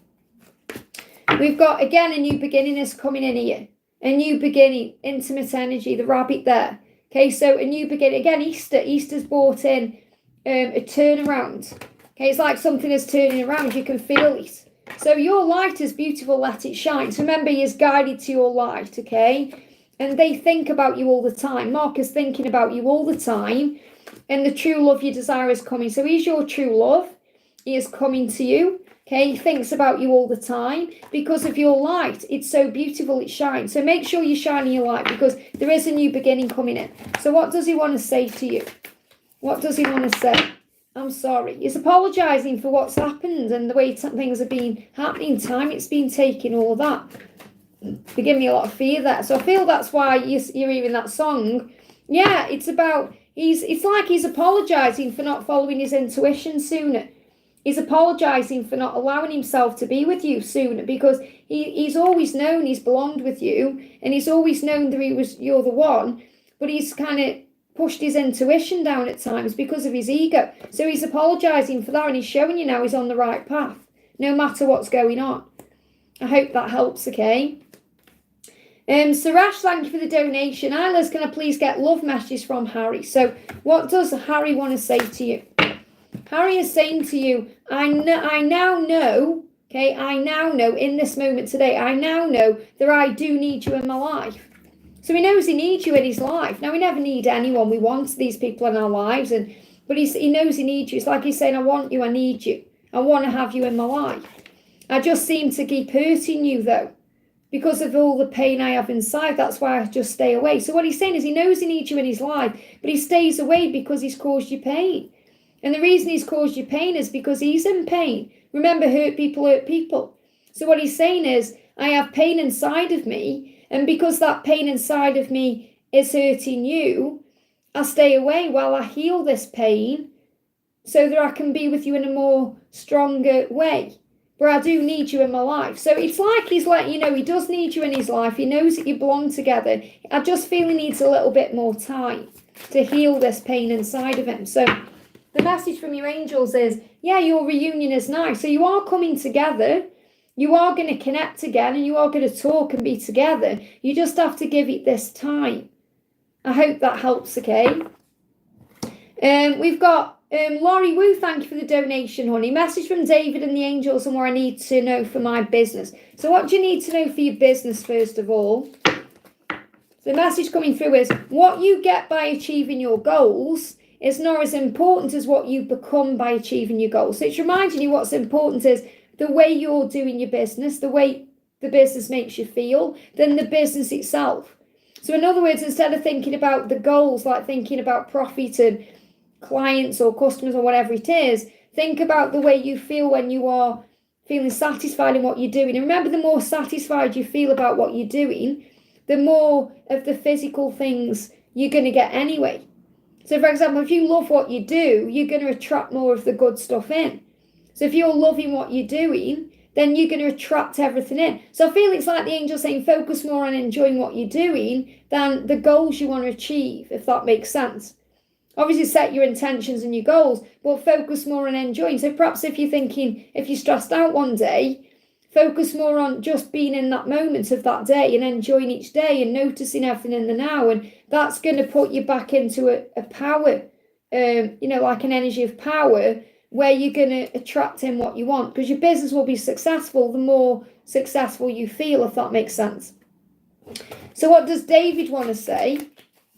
We've got, again, a new beginning is coming in here. A new beginning, intimate energy, the rabbit there. Okay, so a new beginning. Again, Easter's brought in a turnaround. Okay, it's like something is turning around. You can feel it. So your light is beautiful. Let it shine. So remember, he is guided to your light, okay? And they think about you all the time. Mark is thinking about you all the time. And the true love you desire is coming. So he's your true love. He is coming to you. Okay, he thinks about you all the time because of your light. It's so beautiful, it shines. So make sure you're shining your light because there is a new beginning coming in. So what does he want to say to you? What does he want to say? I'm sorry. He's apologising for what's happened and the way things have been happening, time it's been taking, all of that. They give me a lot of fear there. So I feel that's why you're hearing that song. Yeah, it's about, it's like he's apologising for not following his intuition sooner. He's apologising for not allowing himself to be with you sooner because he's always known he's belonged with you and he's always known that you're the one, but he's kind of pushed his intuition down at times because of his ego. So he's apologising for that and he's showing you now he's on the right path, no matter what's going on. I hope that helps, okay? Sarash, thank you for the donation. Liz, can I please get love messages from Harry? So what does Harry want to say to you? Harry is saying to you, I now know, okay, I now know in this moment today, I now know that I do need you in my life. So he knows he needs you in his life. Now, we never need anyone. We want these people in our lives, but he knows he needs you. It's like he's saying, I want you, I need you. I want to have you in my life. I just seem to keep hurting you, though, because of all the pain I have inside. That's why I just stay away. So what he's saying is he knows he needs you in his life, but he stays away because he's caused you pain. And the reason he's caused you pain is because he's in pain. Remember, hurt people. So what he's saying is, I have pain inside of me, and because that pain inside of me is hurting you, I stay away while I heal this pain so that I can be with you in a more stronger way. But I do need you in my life. So it's like he's letting you know he does need you in his life. He knows that you belong together. I just feel he needs a little bit more time to heal this pain inside of him. So the message from your angels is, yeah, your reunion is nice. So you are coming together. You are going to connect again and you are going to talk and be together. You just have to give it this time. I hope that helps, okay? We've got Laurie Wu, thank you for the donation, honey. Message from David and the angels and what I need to know for my business. So what do you need to know for your business, first of all? The message coming through is, what you get by achieving your goals is not as important as what you become by achieving your goals. So it's reminding you what's important is the way you're doing your business, the way the business makes you feel, than the business itself. So in other words, instead of thinking about the goals, like thinking about profit and clients or customers or whatever it is, think about the way you feel when you are feeling satisfied in what you're doing. And remember, the more satisfied you feel about what you're doing, the more of the physical things you're going to get anyway. So, for example, if you love what you do, you're going to attract more of the good stuff in. So if you're loving what you're doing, then you're going to attract everything in. So I feel it's like the angel saying, focus more on enjoying what you're doing than the goals you want to achieve, if that makes sense. Obviously set your intentions and your goals, but focus more on enjoying. So perhaps if you're stressed out one day, focus more on just being in that moment of that day and enjoying each day and noticing everything in the now. And that's going to put you back into a power, like an energy of power, where you're going to attract in what you want, because your business will be successful the more successful you feel, if that makes sense. So what does David want to say?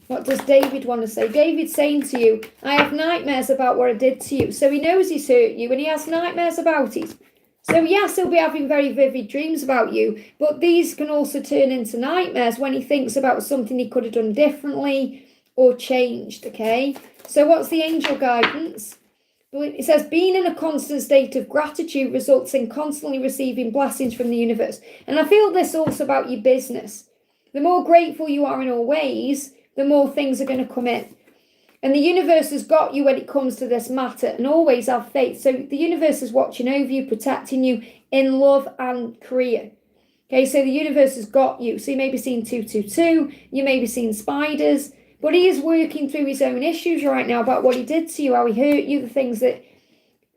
David's saying to you, I have nightmares about what I did to you. So he knows he's hurt you and he has nightmares about it. So yes, he'll be having very vivid dreams about you, but these can also turn into nightmares when he thinks about something he could have done differently or changed, okay? So what's the angel guidance? It says, being in a constant state of gratitude results in constantly receiving blessings from the universe. And I feel this also about your business. The more grateful you are in all ways, the more things are going to come in. And the universe has got you when it comes to this matter, and always have faith. So the universe is watching over you, protecting you in love and career. Okay, so the universe has got you. So you may be seeing 222, you may be seeing spiders, but he is working through his own issues right now about what he did to you, how he hurt you, the things that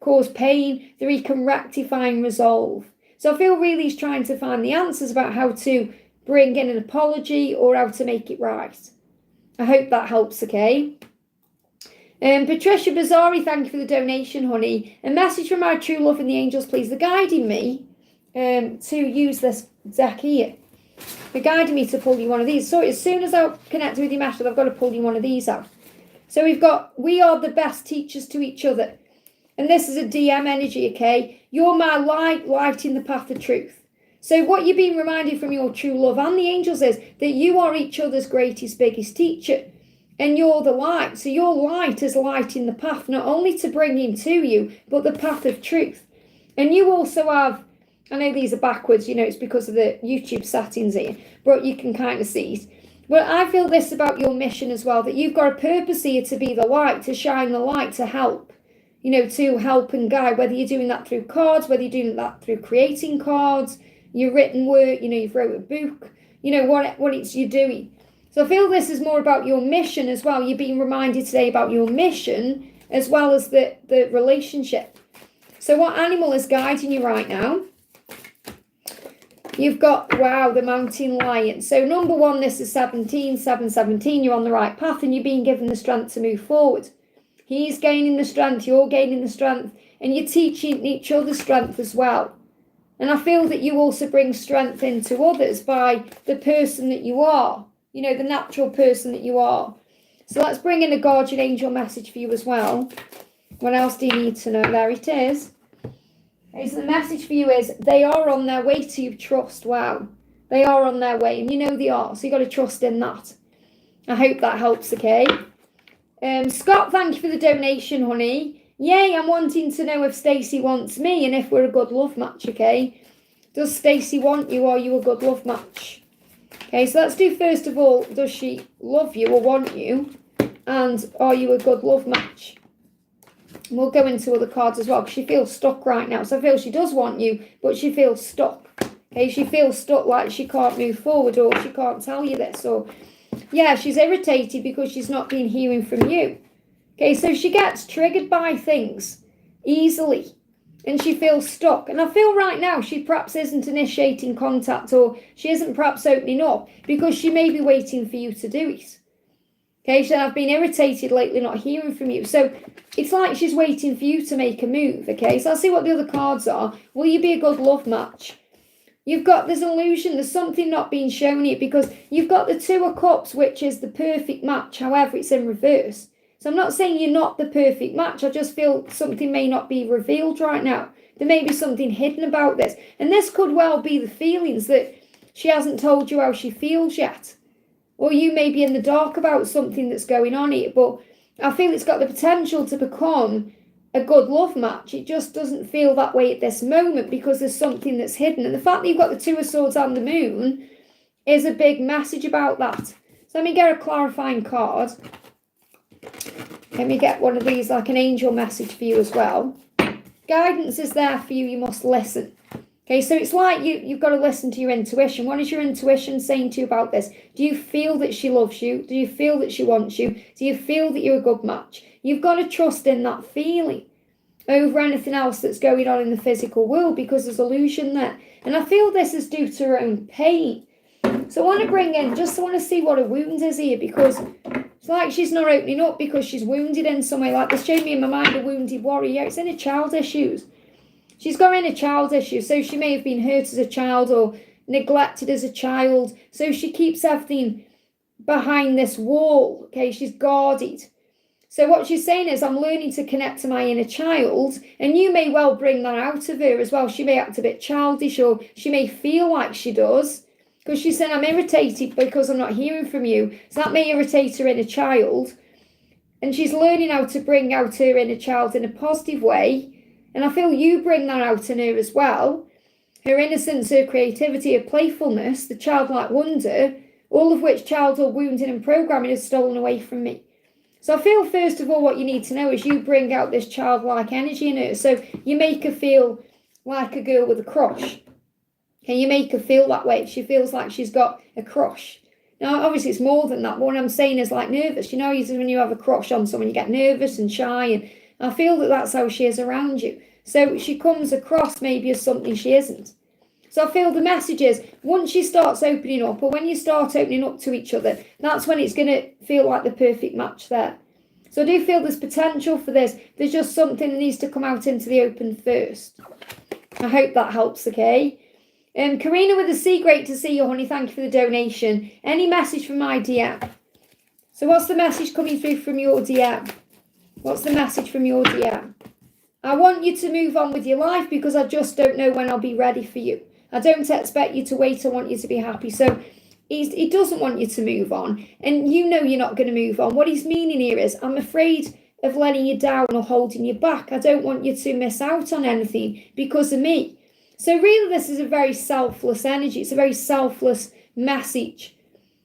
cause pain, that he can rectify and resolve. So I feel really he's trying to find the answers about how to bring in an apology or how to make it right. I hope that helps, okay? Patricia Bazari, thank you for the donation, honey. A message from my true love and the angels, please. They're guiding me to use this deck here. They're guiding me to pull you one of these. So as soon as I connect with your method, I've got to pull you one of these out. So we've got, we are the best teachers to each other. And this is a DM energy, okay? You're my light, lighting the path of truth. So what you're being reminded from your true love and the angels is that you are each other's greatest, biggest teacher. And you're the light. So your light is lighting the path, not only to bring him to you, but the path of truth. And you also have, I know these are backwards, it's because of the YouTube settings here, but you can kind of see it. But I feel this about your mission as well, that you've got a purpose here to be the light, to shine the light, to help, to help and guide, whether you're doing that through cards, whether you're doing that through creating cards, your written work, you've wrote a book, what it's you're doing. So I feel this is more about your mission as well. You're being reminded today about your mission as well as the relationship. So what animal is guiding you right now? You've got, wow, the mountain lion. So number one, this is 717. You're on the right path and you're being given the strength to move forward. He's gaining the strength, you're gaining the strength, and you're teaching each other strength as well. And I feel that you also bring strength into others by the person that you are. The natural person that you are. So let's bring in a guardian angel message for you as well. What else do you need to know? There it is. Okay, so the message for you is they are on their way to you. Trust. Wow. They are on their way, and they are. So you got to trust in that. I hope that helps, okay? Scott, thank you for the donation, honey. Yay, I'm wanting to know if Stacey wants me and if we're a good love match, okay? Does Stacey want you? Are you a good love match? Okay, so let's do first of all, does she love you or want you? And are you a good love match? And we'll go into other cards as well, because she feels stuck right now. So I feel she does want you, but she feels stuck. Okay, she feels stuck, like she can't move forward, or she can't tell you this. Or, yeah, she's irritated because she's not been hearing from you. Okay, so she gets triggered by things easily. And she feels stuck. And I feel right now she perhaps isn't initiating contact, or she isn't perhaps opening up because she may be waiting for you to do it. Okay, so I've been irritated lately not hearing from you. So it's like she's waiting for you to make a move. Okay, so I'll see what the other cards are. Will you be a good love match? You've got this illusion. There's something not being shown here because you've got the Two of Cups, which is the perfect match. However, it's in reverse. So I'm not saying you're not the perfect match. I just feel something may not be revealed right now. There may be something hidden about this. And this could well be the feelings that she hasn't told you how she feels yet. Or you may be in the dark about something that's going on here. But I feel it's got the potential to become a good love match. It just doesn't feel that way at this moment because there's something that's hidden. And the fact that you've got the Two of Swords and the Moon is a big message about that. So let me get a clarifying card. Let me get one of these, like an angel message for you as well. Guidance is there for you. You must listen. Okay, so it's like you've got to listen to your intuition. What is your intuition saying to you about this? Do you feel that she loves you? Do you feel that she wants you? Do you feel that you're a good match? You've got to trust in that feeling over anything else that's going on in the physical world, because there's illusion there. And I feel this is due to her own pain. So I want to bring in, I want to see what a wound is here, because it's like she's not opening up because she's wounded in some way. Like this showed me in my mind a wounded warrior. Yeah, it's inner child issues. She's got inner child issues. So she may have been hurt as a child or neglected as a child. So she keeps everything behind this wall. Okay, she's guarded. So what she's saying is, I'm learning to connect to my inner child, and you may well bring that out of her as well. She may act a bit childish, or she may feel like she does, because she's saying, I'm irritated because I'm not hearing from you. So that may irritate her inner child, and she's learning how to bring out her inner child in a positive way. And I feel you bring that out in her as well. Her innocence, her creativity, her playfulness, the childlike wonder, all of which childhood wounding and programming is stolen away from me. So I feel, first of all, what you need to know is you bring out this childlike energy in her. So you make her feel like a girl with a crush. Can you make her feel that way? She feels like she's got a crush. Now, obviously, it's more than that. But what I'm saying is like nervous. You know, when you have a crush on someone, you get nervous and shy. And I feel that that's how she is around you. So she comes across maybe as something she isn't. So I feel the message is, once she starts opening up, or when you start opening up to each other, that's when it's going to feel like the perfect match there. So I do feel there's potential for this. There's just something that needs to come out into the open first. I hope that helps, okay? Karina with a C, great to see you, honey. Thank you for the donation. Any message from my DM? So what's the message coming through from your DM? What's the message from your DM? I want you to move on with your life because I just don't know when I'll be ready for you. I don't expect you to wait. I want you to be happy. So he doesn't want you to move on. And you know you're not going to move on. What he's meaning here is, I'm afraid of letting you down or holding you back. I don't want you to miss out on anything because of me. So really, this is a very selfless energy. It's a very selfless message.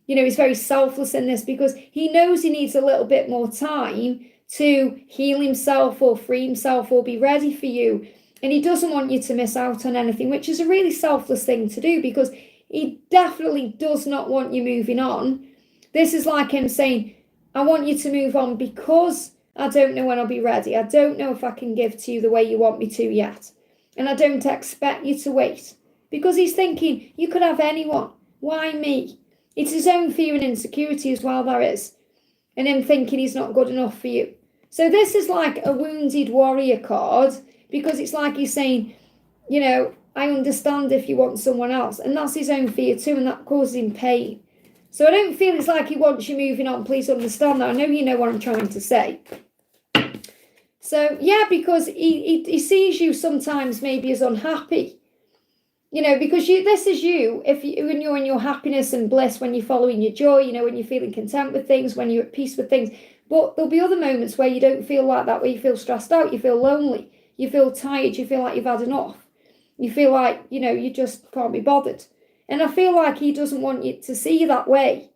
You know, he's very selfless in this because he knows he needs a little bit more time to heal himself or free himself or be ready for you. And he doesn't want you to miss out on anything, which is a really selfless thing to do because he definitely does not want you moving on. This is like him saying, I want you to move on because I don't know when I'll be ready. I don't know if I can give to you the way you want me to yet. And I don't expect you to wait. Because he's thinking, you could have anyone. Why me? It's his own fear and insecurity as well, there is. And him thinking he's not good enough for you. So this is like a wounded warrior card, because it's like he's saying, you know, I understand if you want someone else. And that's his own fear too, and that causes him pain. So I don't feel it's like he wants you moving on. Please understand that. I know you know what I'm trying to say. So, yeah, because he sees you sometimes maybe as unhappy. You know, because this is you, when you're in your happiness and bliss, when you're following your joy, you know, when you're feeling content with things, when you're at peace with things. But there'll be other moments where you don't feel like that, where you feel stressed out, you feel lonely, you feel tired, you feel like you've had enough. You feel like, you know, you just can't be bothered. And I feel like he doesn't want you to see you that way.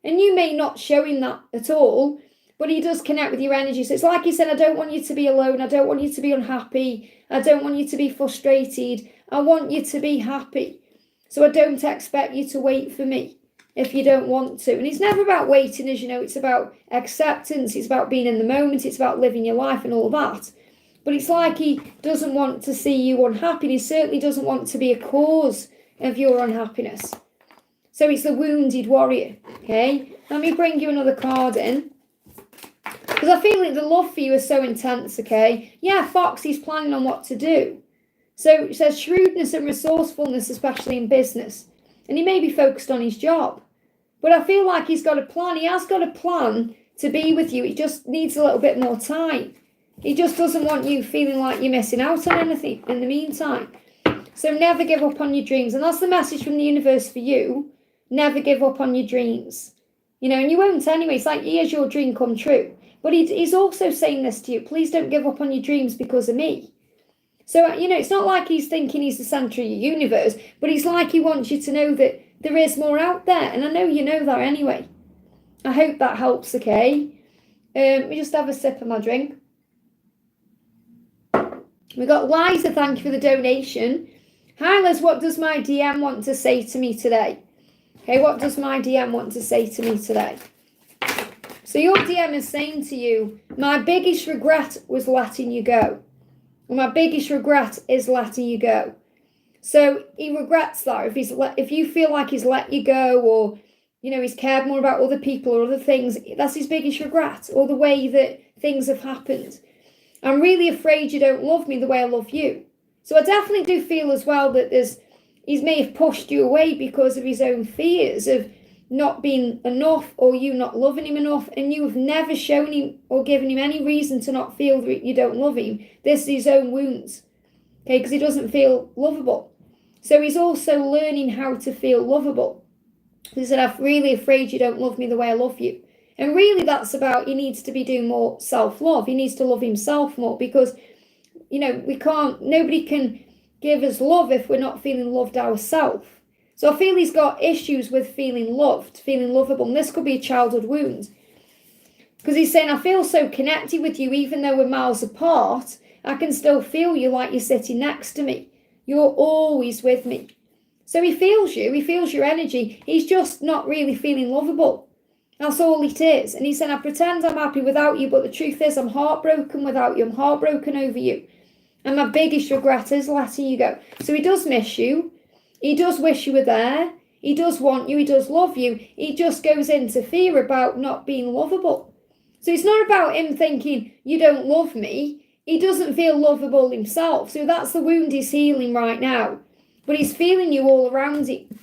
And you may not show him that at all, but he does connect with your energy. So it's like he said, I don't want you to be alone. I don't want you to be unhappy. I don't want you to be frustrated. I want you to be happy. So I don't expect you to wait for me if you don't want to. And it's never about waiting, as you know. It's about acceptance. It's about being in the moment. It's about living your life and all that. But it's like he doesn't want to see you unhappy. He certainly doesn't want to be a cause of your unhappiness. So it's the wounded warrior, okay? Let me bring you another card in. Because I feel like the love for you is so intense, okay? Yeah, Fox, he's planning on what to do. So it says shrewdness and resourcefulness, especially in business. And he may be focused on his job. But I feel like he's got a plan. He has got a plan to be with you. He just needs a little bit more time. He just doesn't want you feeling like you're missing out on anything in the meantime. So never give up on your dreams. And that's the message from the universe for you. Never give up on your dreams. You know, and you won't anyway. It's like, here's your dream come true. But he's also saying this to you. Please don't give up on your dreams because of me. So, you know, it's not like he's thinking he's the centre of your universe, but he's like he wants you to know that there is more out there. And I know you know that anyway. I hope that helps, okay? Let me just have a sip of my drink. We got Liza, thank you for the donation. Hi Liz, what does my DM want to say to me today? Okay, what does my DM want to say to me today? So your DM is saying to you, my biggest regret was letting you go. And my biggest regret is letting you go. So he regrets that. If you feel like he's let you go, or he's cared more about other people or other things, that's his biggest regret, or the way that things have happened. I'm really afraid you don't love me the way I love you. So I definitely do feel as well that he may have pushed you away because of his own fears of not being enough, or you not loving him enough, and you have never shown him or given him any reason to not feel that you don't love him. This is his own wounds, okay, because he doesn't feel lovable. So he's also learning how to feel lovable. He said, I'm really afraid you don't love me the way I love you. And really that's about, he needs to be doing more self-love. He needs to love himself more, because, nobody can give us love if we're not feeling loved ourselves. So I feel he's got issues with feeling loved, feeling lovable. And this could be a childhood wound. Because he's saying, I feel so connected with you, even though we're miles apart, I can still feel you like you're sitting next to me. You're always with me. So he feels you, he feels your energy. He's just not really feeling lovable. That's all it is. And he said, I pretend I'm happy without you, but the truth is I'm heartbroken without you. I'm heartbroken over you. And my biggest regret is letting you go. So he does miss you. He does wish you were there. He does want you. He does love you. He just goes into fear about not being lovable. So it's not about him thinking, you don't love me. He doesn't feel lovable himself. So that's the wound he's healing right now. But he's feeling you all around him.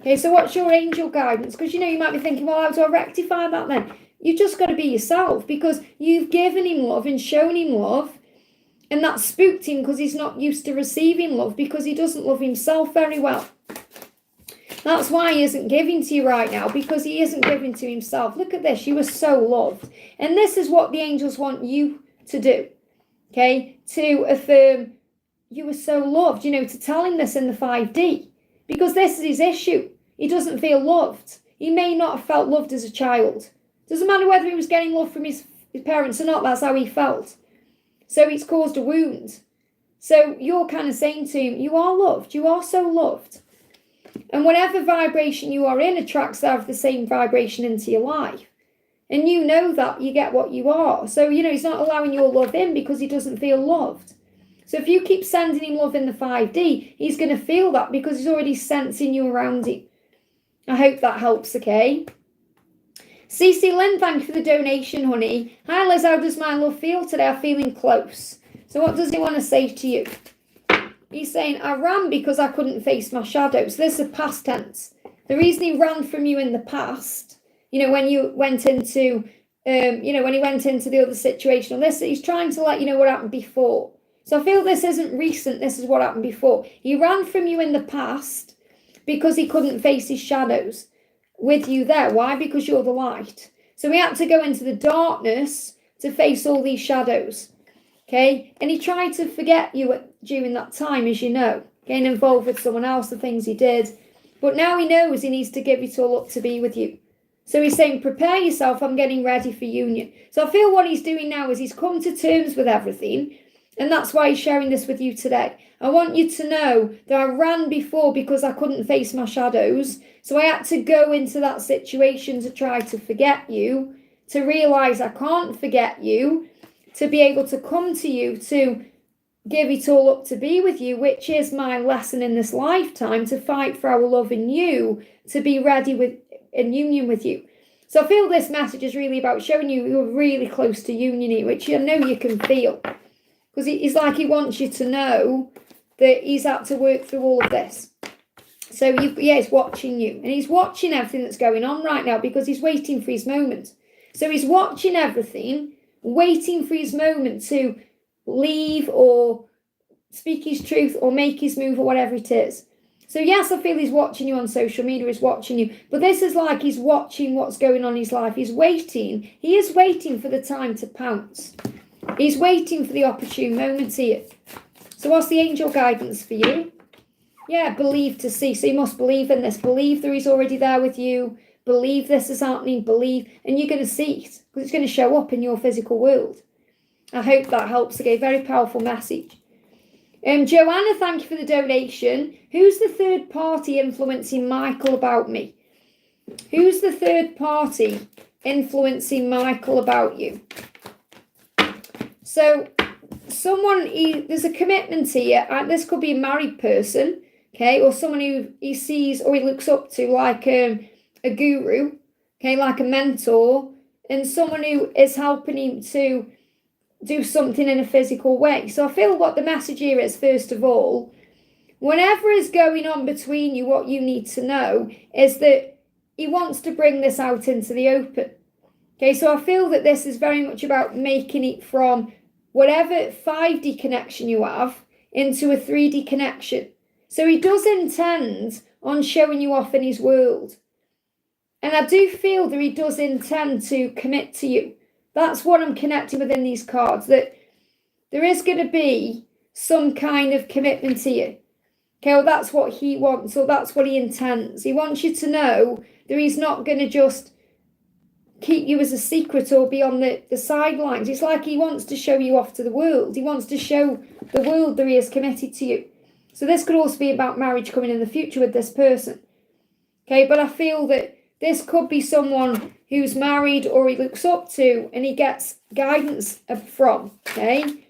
Okay, so what's your angel guidance? Because, you might be thinking, well, how do I rectify that then? You've just got to be yourself, because you've given him love and shown him love. And that spooked him because he's not used to receiving love, because he doesn't love himself very well. That's why he isn't giving to you right now, because he isn't giving to himself. Look at this. You were so loved. And this is what the angels want you to do. Okay? To affirm you were so loved. To tell him this in the 5D. Because this is his issue. He doesn't feel loved. He may not have felt loved as a child. Doesn't matter whether he was getting love from his parents or not. That's how he felt. So it's caused a wound. So you're kind of saying to him, you are loved. You are so loved. And whatever vibration you are in attracts out of the same vibration into your life. And you know that you get what you are. So, he's not allowing your love in because he doesn't feel loved. So if you keep sending him love in the 5D, he's going to feel that because he's already sensing you around him. I hope that helps, okay? CC Lynn, thank you for the donation, honey. Hi Liz, how does my love feel today? I'm feeling close. So what does he want to say to you? He's saying, I ran because I couldn't face my shadows. This is past tense. The reason he ran from you in the past, when you went into, when he went into the other situation, on this, he's trying to let you know what happened before. So I feel this isn't recent, this is what happened before. He ran from you in the past because he couldn't face his shadows with you there. Why? Because you're the light. So he had to go into the darkness to face all these shadows. Okay? And he tried to forget you during that time, as you know. Getting involved with someone else, the things he did. But now he knows he needs to give it all up to be with you. So he's saying, prepare yourself, I'm getting ready for union. So I feel what he's doing now is he's come to terms with everything. And that's why he's sharing this with you today. I want you to know that I ran before because I couldn't face my shadows. So I had to go into that situation to try to forget you, to realise I can't forget you, to be able to come to you, to give it all up to be with you, which is my lesson in this lifetime, to fight for our love in you, to be ready in union with you. So I feel this message is really about showing you you're really close to union here, which I know you can feel. Because it's like he wants you to know that he's had to work through all of this. So, he's watching you. And he's watching everything that's going on right now because he's waiting for his moment. So he's watching everything, waiting for his moment to leave or speak his truth or make his move or whatever it is. So, yes, I feel he's watching you on social media, he's watching you. But this is like he's watching what's going on in his life. He's waiting. He is waiting for the time to pounce. He's waiting for the opportune moment here. So what's the angel guidance for you? Yeah, believe to see. So you must believe in this. Believe that he's already there with you. Believe this is happening. Believe. And you're going to see it. Because it's going to show up in your physical world. I hope that helps. Okay, very powerful message. Joanna, thank you for the donation. Who's the third party influencing Michael about me? Who's the third party influencing Michael about you? So there's a commitment here. This could be a married person, okay, or someone who he sees or he looks up to, like a guru, okay, like a mentor, and someone who is helping him to do something in a physical way. So I feel what the message here is, first of all, whatever is going on between you, what you need to know is that he wants to bring this out into the open. Okay, so I feel that this is very much about making it from whatever 5D connection you have into a 3D connection. So he does intend on showing you off in his world. And I do feel that he does intend to commit to you. That's what I'm connecting within these cards, that there is going to be some kind of commitment to you. Okay, well, that's what he wants, or that's what he intends. He wants you to know that he's not going to just keep you as a secret or be on the sidelines. It's like he wants to show you off to the world. He wants to show the world that he is committed to you. So this could also be about marriage coming in the future with this person. Okay, but I feel that this could be someone who's married or he looks up to and he gets guidance from, okay?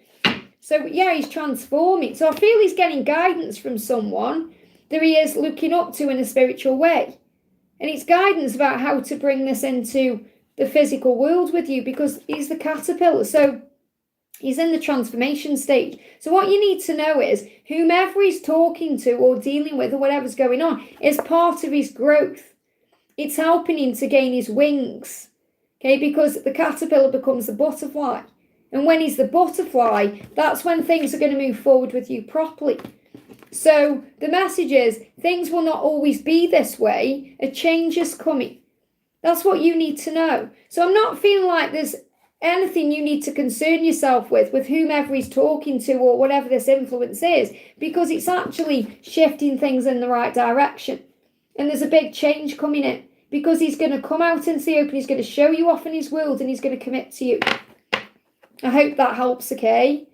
So, yeah, he's transforming. So I feel he's getting guidance from someone that he is looking up to in a spiritual way. And it's guidance about how to bring this into the physical world with you, because he's the caterpillar. So he's in the transformation stage. So what you need to know is whomever he's talking to or dealing with or whatever's going on is part of his growth. It's helping him to gain his wings, okay, because the caterpillar becomes the butterfly. And when he's the butterfly, that's when things are going to move forward with you properly. So the message is things will not always be this way. A change is coming. That's what you need to know. So I'm not feeling like there's anything you need to concern yourself with whomever he's talking to or whatever this influence is, because it's actually shifting things in the right direction. And there's a big change coming in, because he's going to come out into the open, he's going to show you off in his world, and he's going to commit to you. I hope that helps, okay?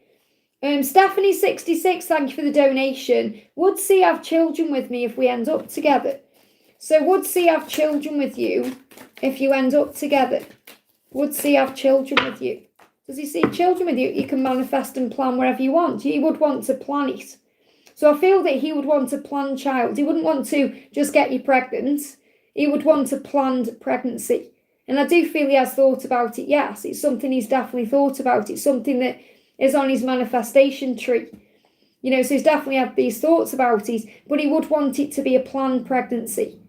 Stephanie 66, thank you for the donation. Would C have children with me if we end up together? So would C have children with you if you end up together? Would C have children with you? Does he see children with you? You can manifest and plan wherever you want. He would want to plan it. So I feel that he would want a planned child. He wouldn't want to just get you pregnant. He would want a planned pregnancy. And I do feel he has thought about it, yes. It's something he's definitely thought about. It's something that is on his manifestation tree. You know, so he's definitely had these thoughts about it, but he would want it to be a planned pregnancy.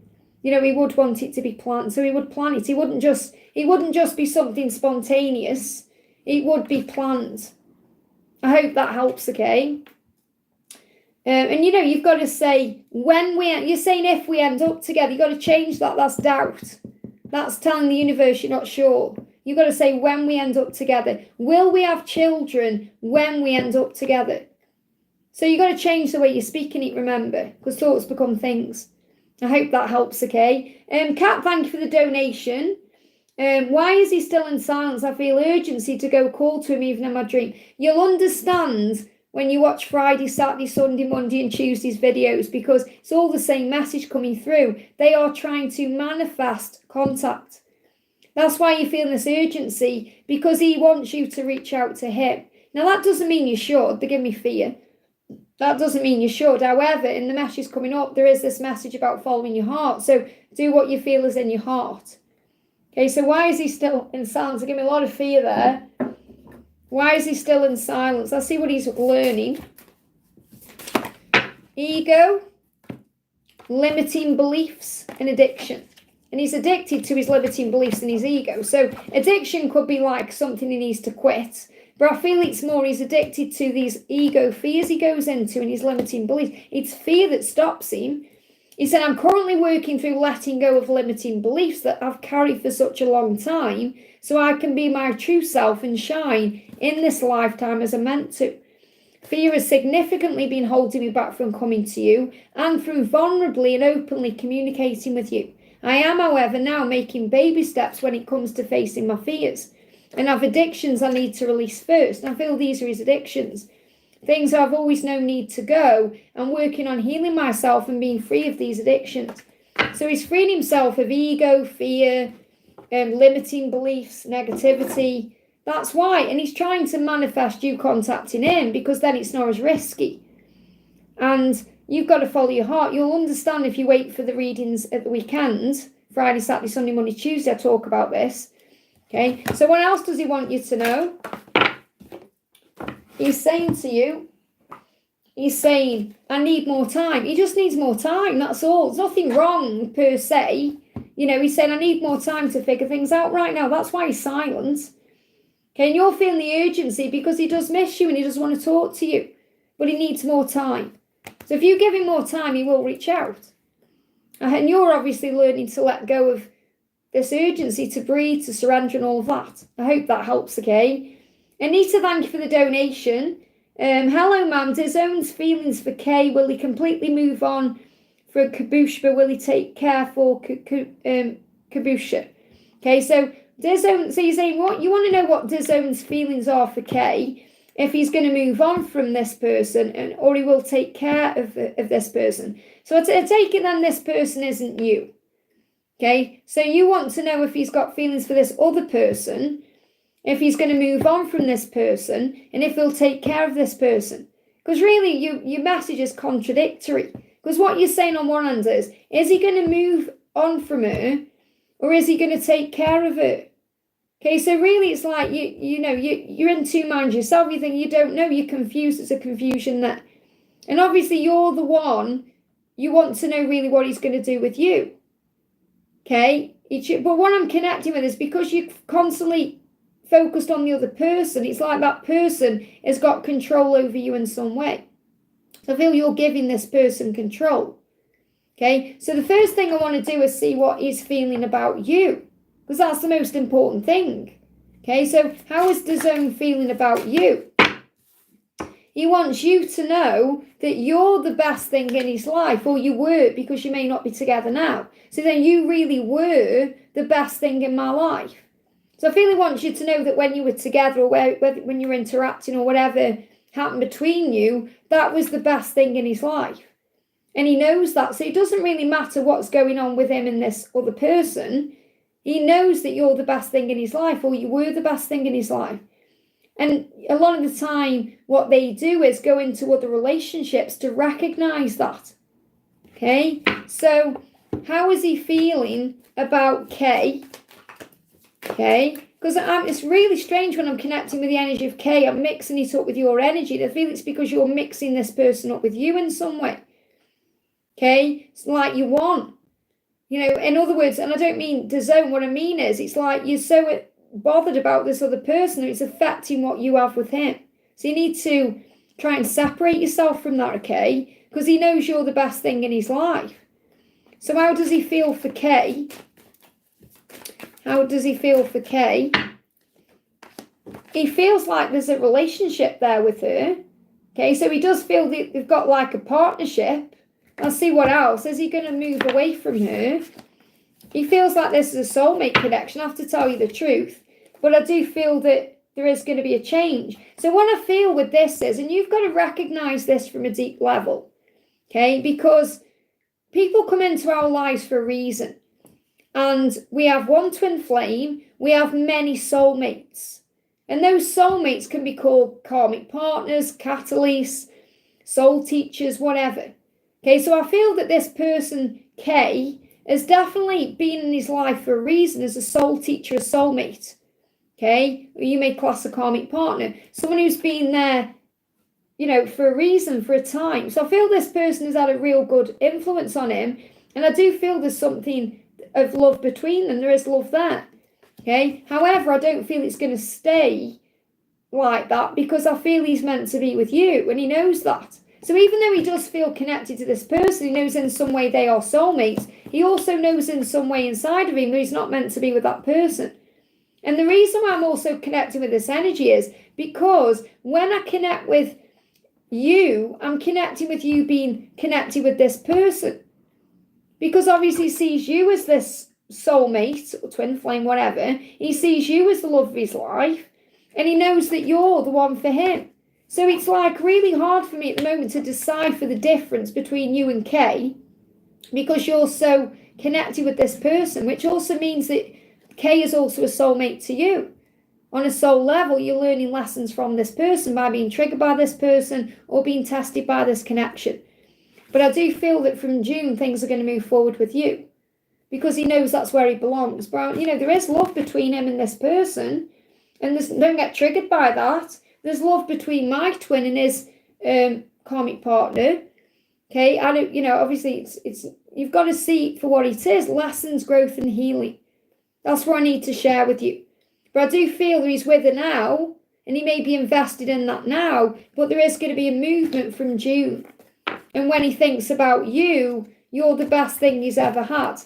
You know, he would want it to be planned, so he would plan it. It wouldn't just be something spontaneous. It would be planned. I hope that helps, okay? And, you know, you've got to say, you're saying if we end up together, you've got to change that. That's doubt. That's telling the universe you're not sure. You've got to say when we end up together. Will we have children when we end up together? So you've got to change the way you're speaking it, remember, because thoughts become things. I hope that helps, okay? Kat, thank you for the donation. Why is he still in silence? I feel urgency to go call to him even in my dream. You'll understand when you watch Friday, Saturday, Sunday, Monday and Tuesday's videos, because it's all the same message coming through. They are trying to manifest contact. That's why you're feeling this urgency, because he wants you to reach out to him. Now, that doesn't mean you should. They give me fear. That doesn't mean you should. However, in the message coming up, there is this message about following your heart. So do what you feel is in your heart. Okay, so why is he still in silence? They give me a lot of fear there. Why is he still in silence? Let's see what he's learning. Ego, limiting beliefs, and addiction. And he's addicted to his limiting beliefs and his ego. So addiction could be like something he needs to quit. But I feel it's more he's addicted to these ego fears he goes into and his limiting beliefs. It's fear that stops him. He said, I'm currently working through letting go of limiting beliefs that I've carried for such a long time, so I can be my true self and shine in this lifetime as I'm meant to. Fear has significantly been holding me back from coming to you and through vulnerably and openly communicating with you. I am, however, now making baby steps when it comes to facing my fears. And I have addictions I need to release first. And I feel these are his addictions. things I've always known need to go, and working on healing myself and being free of these addictions. So he's freeing himself of ego, fear, limiting beliefs, negativity. That's why. And he's trying to manifest you contacting him, because then it's not as risky. And you've got to follow your heart. You'll understand if you wait for the readings at the weekend, Friday, Saturday, Sunday, Monday, Tuesday, I talk about this. Okay, so what else does he want you to know? He's saying to you, he's saying, I need more time. He just needs more time, that's all. There's nothing wrong per se. He's saying, I need more time to figure things out right now. That's why he's silent. Okay, and you're feeling the urgency because he does miss you and he does want to talk to you, but he needs more time. So if you give him more time, he will reach out. And you're obviously learning to let go of this urgency, to breathe, to surrender and all of that. I hope that helps, okay? Anita, thank you for the donation. Hello, ma'am. Disown's feelings for Kay. Will he completely move on for Kabusha, but will he take care for Kabusha? Okay, so Disown, so you're saying what? You want to know what Disown's feelings are for Kay, if he's going to move on from this person, or he will take care of this person. So I take it then this person isn't you. Okay, so you want to know if he's got feelings for this other person, if he's going to move on from this person, and if he'll take care of this person. Because really, your message is contradictory. Because what you're saying on one hand is he going to move on from her, or is he going to take care of her? Okay, so really it's like, you're in two minds yourself. You think you don't know, you're confused. It's a confusion there. And obviously you're the one, you want to know really what he's going to do with you. Okay, but what I'm connecting with is because you're constantly focused on the other person, it's like that person has got control over you in some way. So I feel you're giving this person control. Okay, so the first thing I want to do is see what he's feeling about you, because that's the most important thing. Okay, so how is Disown feeling about you? He wants you to know that you're the best thing in his life, or you were, because you may not be together now. So then you really were the best thing in my life. So I feel he wants you to know that when you were together, or when you were interacting, or whatever happened between you, that was the best thing in his life. And he knows that. So it doesn't really matter what's going on with him and this other person. He knows that you're the best thing in his life, or you were the best thing in his life. And a lot of the time, what they do is go into other relationships to recognize that. Okay, so how is he feeling about Kay? Okay, because it's really strange when I'm connecting with the energy of Kay, I'm mixing it up with your energy. I feel it's because you're mixing this person up with you in some way. Okay, it's like you want. In other words, and I don't mean Disown, what I mean is it's like you're so bothered about this other person that it's affecting what you have with him. So you need to try and separate yourself from that, okay? Because he knows you're the best thing in his life. So how does he feel for Kay? How does he feel for Kay? He feels like there's a relationship there with her. Okay, so he does feel that they've got like a partnership. Let's see what else. Is he going to move away from her? He feels like this is a soulmate connection, I have to tell you the truth. But I do feel that there is going to be a change. So what I feel with this is, and you've got to recognize this from a deep level, okay? Because people come into our lives for a reason. And we have one twin flame, we have many soulmates. And those soulmates can be called karmic partners, catalysts, soul teachers, whatever. Okay, so I feel that this person, Kay, has definitely been in his life for a reason as a soul teacher, a soulmate. Okay, you may class a karmic partner, someone who's been there, for a reason, for a time. So I feel this person has had a real good influence on him, and I do feel there's something of love between them. There is love there. Okay, however, I don't feel it's going to stay like that, because I feel he's meant to be with you, and he knows that. So even though he does feel connected to this person, he knows in some way they are soulmates, he also knows in some way inside of him that he's not meant to be with that person. And the reason why I'm also connecting with this energy is because when I connect with you, I'm connecting with you being connected with this person. Because obviously he sees you as this soulmate, or twin flame, whatever. He sees you as the love of his life, and he knows that you're the one for him. So it's like really hard for me at the moment to decide for the difference between you and Kay, because you're so connected with this person, which also means that Kay is also a soulmate to you. On a soul level, you're learning lessons from this person by being triggered by this person or being tested by this connection. But I do feel that from June, things are going to move forward with you, because he knows that's where he belongs. But, you know, there is love between him and this person, and don't get triggered by that. There's love between my twin and his karmic partner. Okay, I don't, you know, obviously it's you've got to see it for what it is: lessons, growth, and healing. That's what I need to share with you. But I do feel that he's with her now, and he may be invested in that now, but there is going to be a movement from June. And when he thinks about you, you're the best thing he's ever had.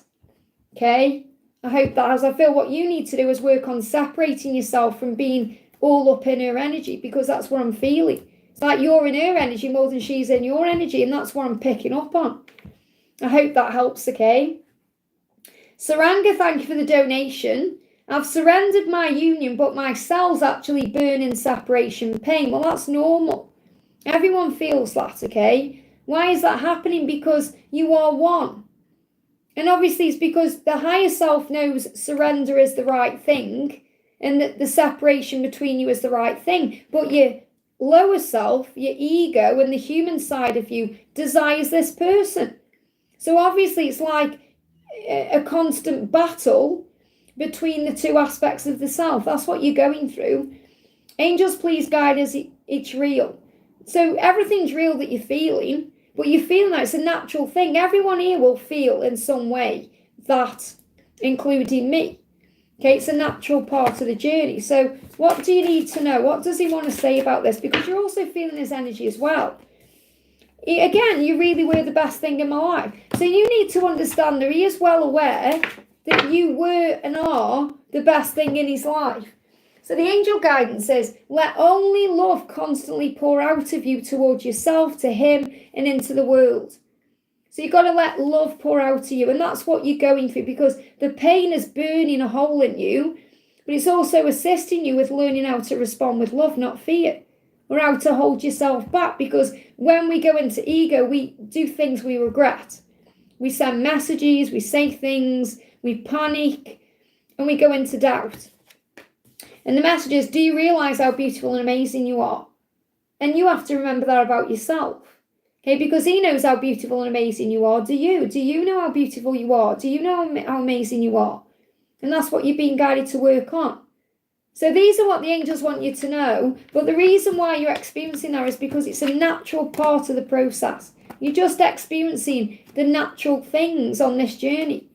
Okay? I hope that, as I feel what you need to do is work on separating yourself from being all up in her energy, because that's what I'm feeling. It's like you're in her energy more than she's in your energy, and that's what I'm picking up on. I hope that helps, okay? Saranga, thank you for the donation. I've surrendered my union, but my cells actually burn in separation pain. Well, that's normal. Everyone feels that, okay? Why is that happening? Because you are one. And obviously it's because the higher self knows surrender is the right thing, and that the separation between you is the right thing. But your lower self, your ego, and the human side of you desires this person. So obviously it's like a constant battle between the two aspects of the self. That's what you're going through. Angels, please guide us. It's real. So everything's real that you're feeling, but you're feeling that it's a natural thing. Everyone here will feel in some way that, including me. Okay, it's a natural part of the journey. So what do you need to know? What does he want to say about this? Because you're also feeling his energy as well. Again, you really were the best thing in my life. So you need to understand that he is well aware that you were and are the best thing in his life. So the angel guidance says, let only love constantly pour out of you towards yourself, to him, and into the world. So you've got to let love pour out of you. And that's what you're going through, because the pain is burning a hole in you, but it's also assisting you with learning how to respond with love, not fear, or how to hold yourself back. Because when we go into ego, we do things we regret. We send messages, we say things, we panic, and we go into doubt. And the message is, do you realize how beautiful and amazing you are? And you have to remember that about yourself. Okay, because he knows how beautiful and amazing you are. Do you? Do you know how beautiful you are? Do you know how amazing you are? And that's what you're being guided to work on. So these are what the angels want you to know. But the reason why you're experiencing that is because it's a natural part of the process. You're just experiencing the natural things on this journey.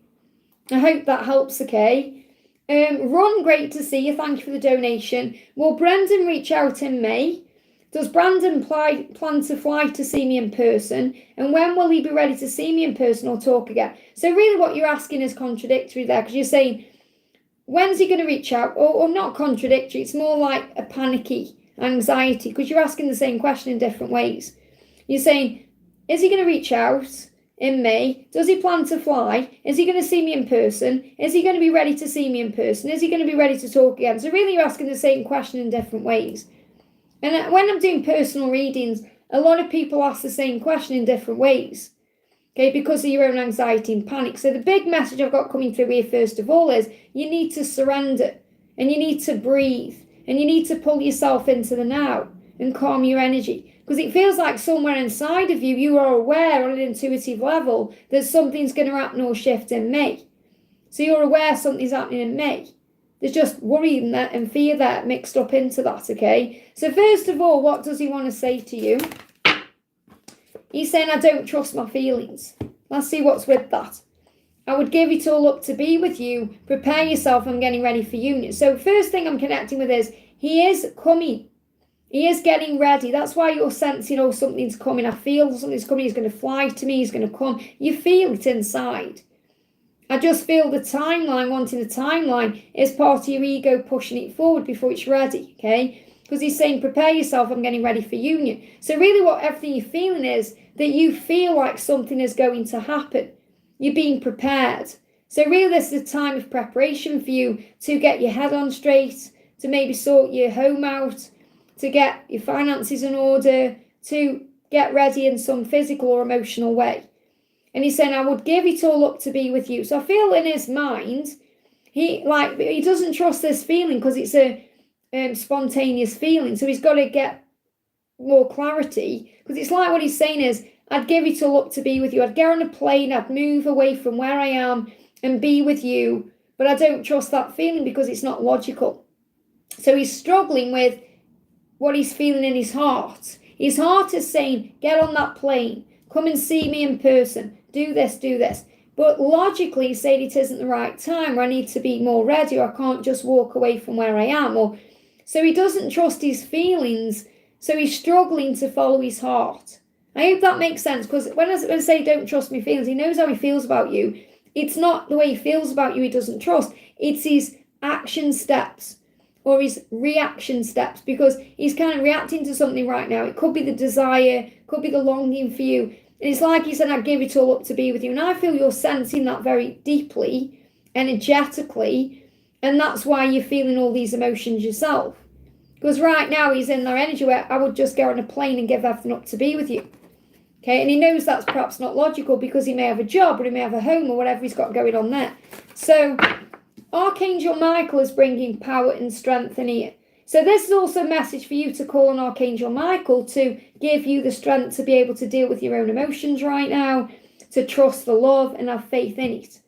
I hope that helps, okay? Ron, great to see you. Thank you for the donation. Will Brendan reach out in May? Does Brandon plan to fly to see me in person? And when will he be ready to see me in person or talk again? So really what you're asking is contradictory there, because you're saying, when's he going to reach out? Or not contradictory, it's more like a panicky anxiety, because you're asking the same question in different ways. You're saying, is he going to reach out in May? Does he plan to fly? Is he going to see me in person? Is he going to be ready to see me in person? Is he going to be ready to talk again? So really you're asking the same question in different ways. And when I'm doing personal readings, a lot of people ask the same question in different ways, okay, because of your own anxiety and panic. So the big message I've got coming through here, first of all, is you need to surrender, and you need to breathe, and you need to pull yourself into the now and calm your energy. Because it feels like somewhere inside of you, you are aware on an intuitive level that something's going to happen or shift in May. So you're aware something's happening in May. There's just worry and fear there mixed up into that, okay? So first of all, what does he want to say to you? He's saying, I don't trust my feelings. Let's see what's with that. I would give it all up to be with you. Prepare yourself. I'm getting ready for union. So first thing I'm connecting with is, he is coming. He is getting ready. That's why you're sensing, oh, something's coming. I feel something's coming. He's going to fly to me. He's going to come. You feel it inside. I just feel the timeline, wanting the timeline, is part of your ego pushing it forward before it's ready, okay? Because he's saying, prepare yourself, I'm getting ready for union. So really what everything you're feeling is that you feel like something is going to happen. You're being prepared. So really this is a time of preparation for you to get your head on straight, to maybe sort your home out, to get your finances in order, to get ready in some physical or emotional way. And he's saying, I would give it all up to be with you. So I feel in his mind, he doesn't trust this feeling because it's a spontaneous feeling. So he's got to get more clarity, because it's like what he's saying is, I'd give it all up to be with you. I'd get on a plane, I'd move away from where I am and be with you, but I don't trust that feeling because it's not logical. So he's struggling with what he's feeling in his heart. His heart is saying, get on that plane, come and see me in person, do this, do this. But logically he's saying it isn't the right time, or I need to be more ready, or I can't just walk away from where I am. So he doesn't trust his feelings. So he's struggling to follow his heart. I hope that makes sense, because when I say don't trust my feelings, he knows how he feels about you. It's not the way he feels about you he doesn't trust. It's his action steps or his reaction steps, because he's kind of reacting to something right now. It could be the desire, could be the longing for you. And it's like he said, I'd give it all up to be with you. And I feel you're sensing that very deeply, energetically, and that's why you're feeling all these emotions yourself. Because right now he's in their energy where I would just get on a plane and give everything up to be with you. Okay, and he knows that's perhaps not logical because he may have a job or he may have a home or whatever he's got going on there. So Archangel Michael is bringing power and strength in here. So this is also a message for you to call on Archangel Michael to give you the strength to be able to deal with your own emotions right now, to trust the love and have faith in it.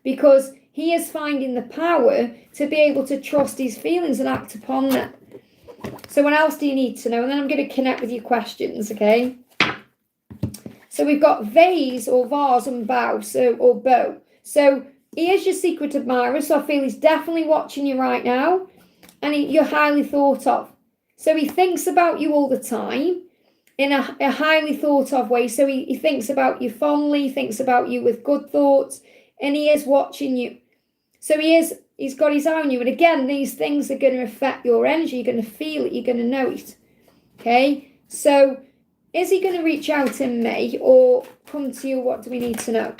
Because he is finding the power to be able to trust his feelings and act upon them. So what else do you need to know? And then I'm going to connect with your questions, okay? So we've got vase or vase and bow, or bow. So he is your secret admirer, so I feel he's definitely watching you right now, and you're highly thought of. So he thinks about you all the time in a highly thought of way. So he thinks about you fondly, thinks about you with good thoughts, and he is watching you. So he's got his eye on you. And again, these things are going to affect your energy. You're going to feel it. You're going to know it. Okay? So is he going to reach out in May or come to you? What do we need to know?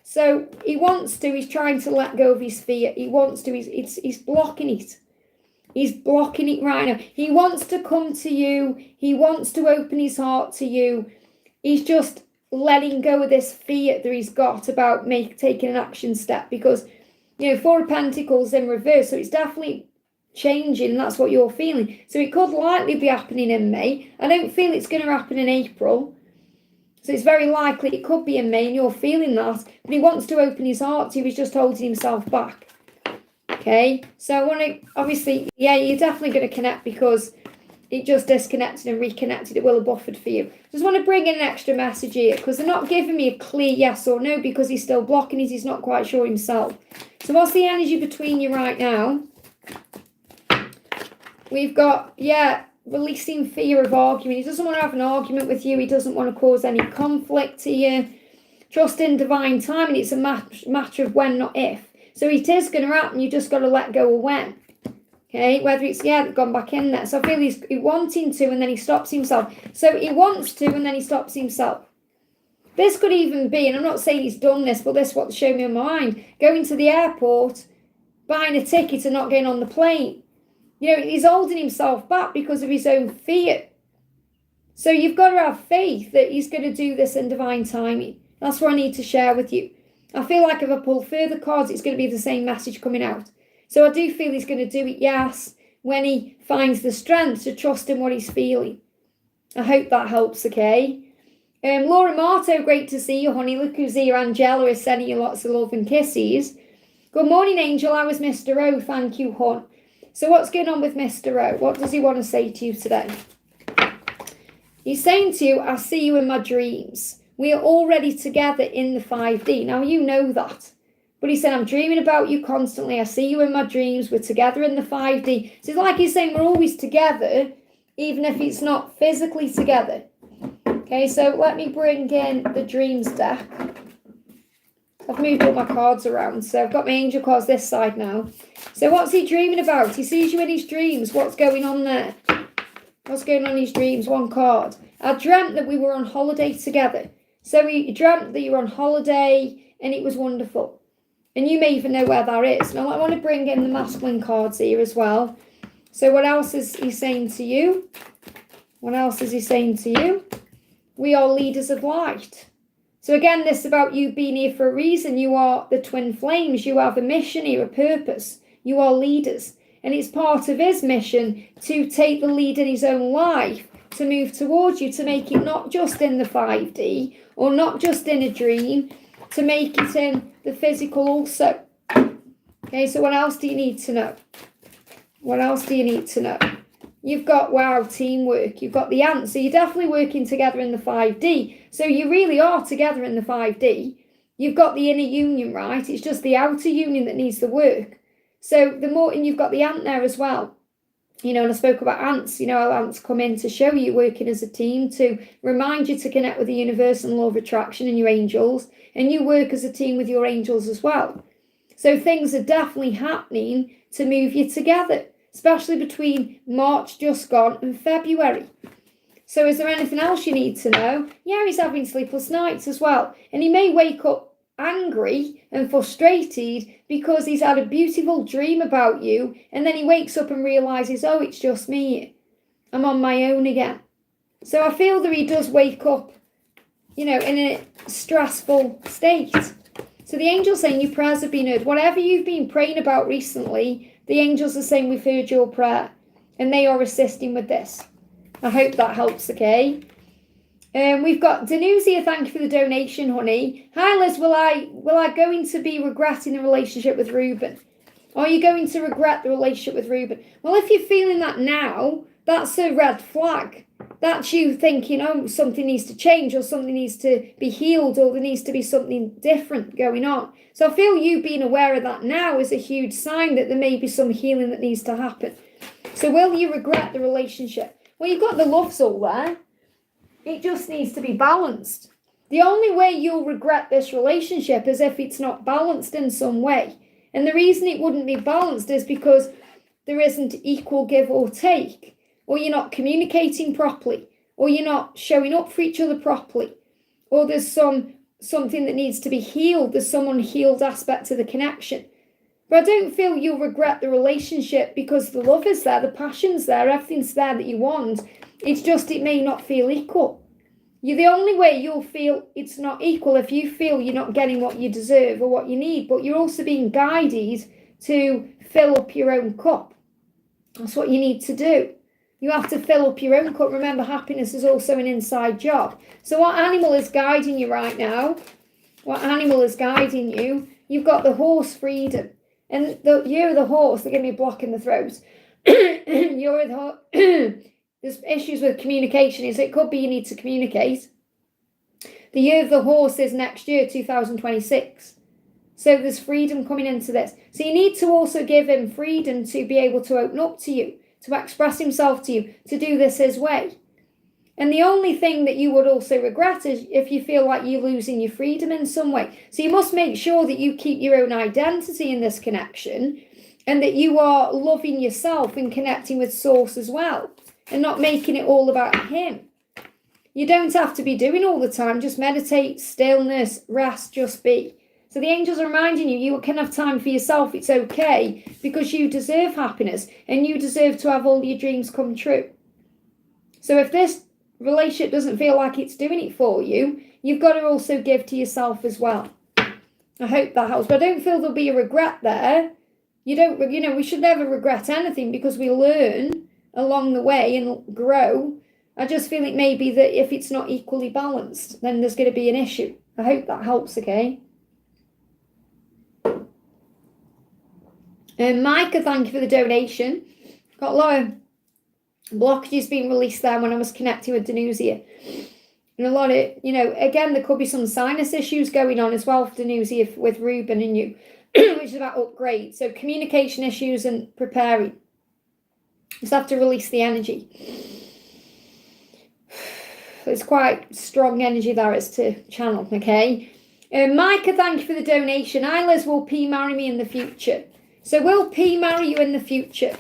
So he wants to. He's trying to let go of his fear. He wants to. He's blocking it. He's blocking it right now. He wants to come to you. He wants to open his heart to you. He's just letting go of this fear that he's got about taking an action step, because Four of Pentacles in reverse, so it's definitely changing, and that's what you're feeling. So it could likely be happening in May. I don't feel it's going to happen in April. So it's very likely it could be in May, and you're feeling that. But he wants to open his heart to you. He's just holding himself back. Okay? So I want to, obviously, you're definitely going to connect, because it just disconnected and reconnected. It will have buffered for you. Just want to bring in an extra message here, because they're not giving me a clear yes or no, because he's still blocking it. He's not quite sure himself. So what's the energy between you right now? We've got, releasing fear of argument. He doesn't want to have an argument with you. He doesn't want to cause any conflict to you. Trust in divine timing. It's a matter of when, not if. So it is going to happen. You just got to let go of when. Okay, whether it's, gone back in there. So I feel he's wanting to, and then he stops himself. So he wants to, and then he stops himself. This could even be, and I'm not saying he's done this, but this is what showed me in my mind, going to the airport, buying a ticket and not getting on the plane. He's holding himself back because of his own fear. So you've got to have faith that he's going to do this in divine timing. That's what I need to share with you. I feel like if I pull further cards, it's going to be the same message coming out. So I do feel he's going to do it, yes, when he finds the strength to trust in what he's feeling. I hope that helps, okay? Laura Marto, great to see you, honey. Look who's here. Angela is sending you lots of love and kisses. Good morning, Angel. How is Mr. O? Thank you, hon. So what's going on with Mr. O? What does he want to say to you today? He's saying to you, I see you in my dreams. We are already together in the 5D. Now, you know that. But he said, I'm dreaming about you constantly. I see you in my dreams. We're together in the 5D. So it's like he's saying we're always together, even if it's not physically together. Okay, so let me bring in the dreams deck. I've moved all my cards around, so I've got my angel cards this side now. So what's he dreaming about? He sees you in his dreams. What's going on there? What's going on in his dreams? One card. I dreamt that we were on holiday together. So he dreamt that you were on holiday and it was wonderful. And you may even know where that is. Now I want to bring in the masculine cards here as well. So what else is he saying to you? What else is he saying to you? We are leaders of light. So again, this is about you being here for a reason. You are the twin flames. You have a mission here, a purpose. You are leaders. And it's part of his mission to take the lead in his own life, to move towards you, to make it not just in the 5D or not just in a dream, to make it in the physical also. Okay, so what else do you need to know? What else do you need to know? You've got, wow, teamwork. You've got the ants. So you're definitely working together in the 5D. So you really are together in the 5D. You've got the inner union, right? It's just the outer union that needs the work. So the more, and you've got the ant there as well. You know, and I spoke about ants. You know, how ants come in to show you working as a team, to remind you to connect with the universe and law of attraction and your angels. And you work as a team with your angels as well. So things are definitely happening to move you together, especially between March just gone and February. So is there anything else you need to know? Yeah, he's having sleepless nights as well. And he may wake up angry and frustrated because he's had a beautiful dream about you. And then he wakes up and realises, oh, it's just me. I'm on my own again. So I feel that he does wake up, you know, in a stressful state. So the angels saying your prayers have been heard. Whatever you've been praying about recently, the angels are saying we've heard your prayer. And they are assisting with this. I hope that helps, okay? We've got Danusia, thank you for the donation, honey. Hi, Liz, will I going to be regretting the relationship with Ruben? Are you going to regret the relationship with Ruben? Well, if you're feeling that now, that's a red flag. That's you thinking, oh, something needs to change, or something needs to be healed, or there needs to be something different going on. So I feel you being aware of that now is a huge sign that there may be some healing that needs to happen. So will you regret the relationship? Well, you've got the love soul there. It just needs to be balanced. The only way you'll regret this relationship is if it's not balanced in some way. And the reason it wouldn't be balanced is because there isn't equal give or take, or you're not communicating properly, or you're not showing up for each other properly, or there's something that needs to be healed. There's some unhealed aspect to the connection. But I don't feel you'll regret the relationship because the love is there, the passion's there, everything's there that you want. It's just it may not feel equal. You're the only way you'll feel it's not equal if you feel you're not getting what you deserve or what you need, but you're also being guided to fill up your own cup. That's what you need to do. You have to fill up your own cup. Remember, happiness is also an inside job. So what animal is guiding you right now? What animal is guiding you? You've got the horse freedom. And you're the horse. They give me a block in the throat. You're the horse. There's issues with communication. It could be you need to communicate. The year of the horse is next year, 2026. So there's freedom coming into this. So you need to also give him freedom to be able to open up to you, to express himself to you, to do this his way. And the only thing that you would also regret is if you feel like you're losing your freedom in some way. So you must make sure that you keep your own identity in this connection, and that you are loving yourself and connecting with Source as well, and not making it all about him. You don't have to be doing all the time. Just meditate, stillness, rest, just be. So the angels are reminding you, you can have time for yourself. It's okay, because you deserve happiness and you deserve to have all your dreams come true. So if this relationship doesn't feel like it's doing it for you, you've got to also give to yourself as well. I hope that helps. But I don't feel there'll be a regret there. We should never regret anything because we learn along the way and grow. I just feel it may be that if it's not equally balanced, then there's going to be an issue. I hope that helps, okay? And Micah, thank you for the donation. Got a lot of blockages being released there when I was connecting with Danusia. And a lot of, again, there could be some sinus issues going on as well for Danusia with Ruben and you, which is about upgrade. So communication issues and preparing. Just have to release the energy. It's quite strong energy there is to channel, okay? Micah, thank you for the donation. Liz, will P marry me in the future? So will P marry you in the future?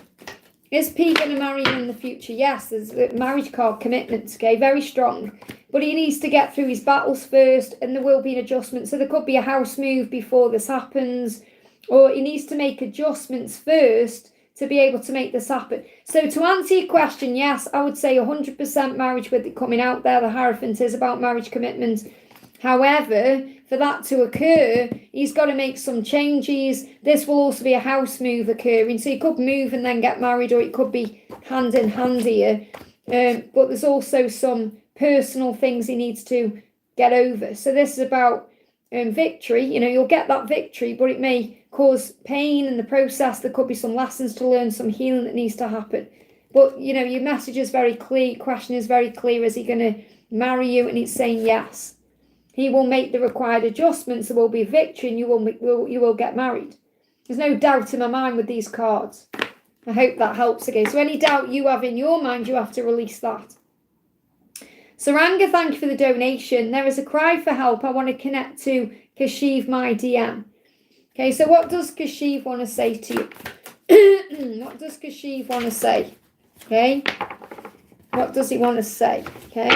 Is P going to marry you in the future? Yes, there's a marriage card, commitment, okay, very strong. But he needs to get through his battles first, and there will be an adjustment. So there could be a house move before this happens, or he needs to make adjustments first to be able to make this happen. So to answer your question, yes, I would say 100% marriage with it coming out there. The Hierophant is about marriage commitment. However, for that to occur, he's got to make some changes. This will also be a house move occurring. So he could move and then get married, or it could be hand in hand here. But there's also some personal things he needs to get over. So this is about victory. You'll get that victory, but it may cause pain in the process. There could be some lessons to learn, some healing that needs to happen. But, your message is very clear. Question is very clear. Is he going to marry you? And it's saying yes. He will make the required adjustments. There will be victory, and you will get married. There's no doubt in my mind with these cards. I hope that helps. Okay, so any doubt you have in your mind, you have to release that. Saranga, thank you for the donation. There is a cry for help. I want to connect to Kashiv, my DM. Okay, so what does Kashiv want to say to you? What does Kashiv want to say? Okay, what does he want to say? Okay,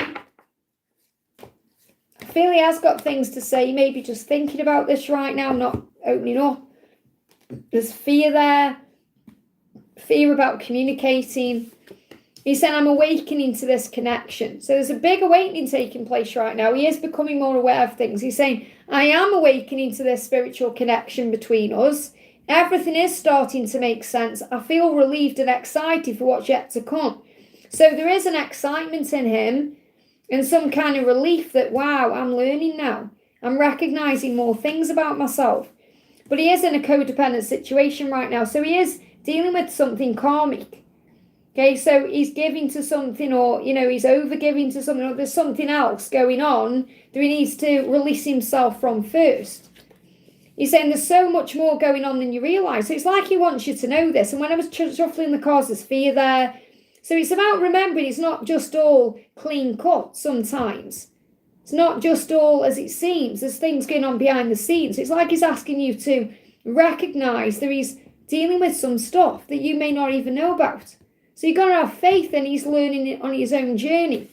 I feel he has got things to say. He may be just thinking about this right now, not opening up. There's fear there. Fear about communicating. He's saying, I'm awakening to this connection. So there's a big awakening taking place right now. He is becoming more aware of things. He's saying, I am awakening to this spiritual connection between us. Everything is starting to make sense. I feel relieved and excited for what's yet to come. So there is an excitement in him and some kind of relief that, wow, I'm learning now. I'm recognizing more things about myself. But he is in a codependent situation right now. So he is dealing with something karmic. Okay, so he's giving to something, or, he's over-giving to something, or there's something else going on that he needs to release himself from first. He's saying there's so much more going on than you realise. So it's like he wants you to know this. And when I was shuffling the cards, there's fear there. So it's about remembering it's not just all clean cut sometimes. It's not just all as it seems. There's things going on behind the scenes. It's like he's asking you to recognise that he's dealing with some stuff that you may not even know about. So you've got to have faith, and he's learning it on his own journey.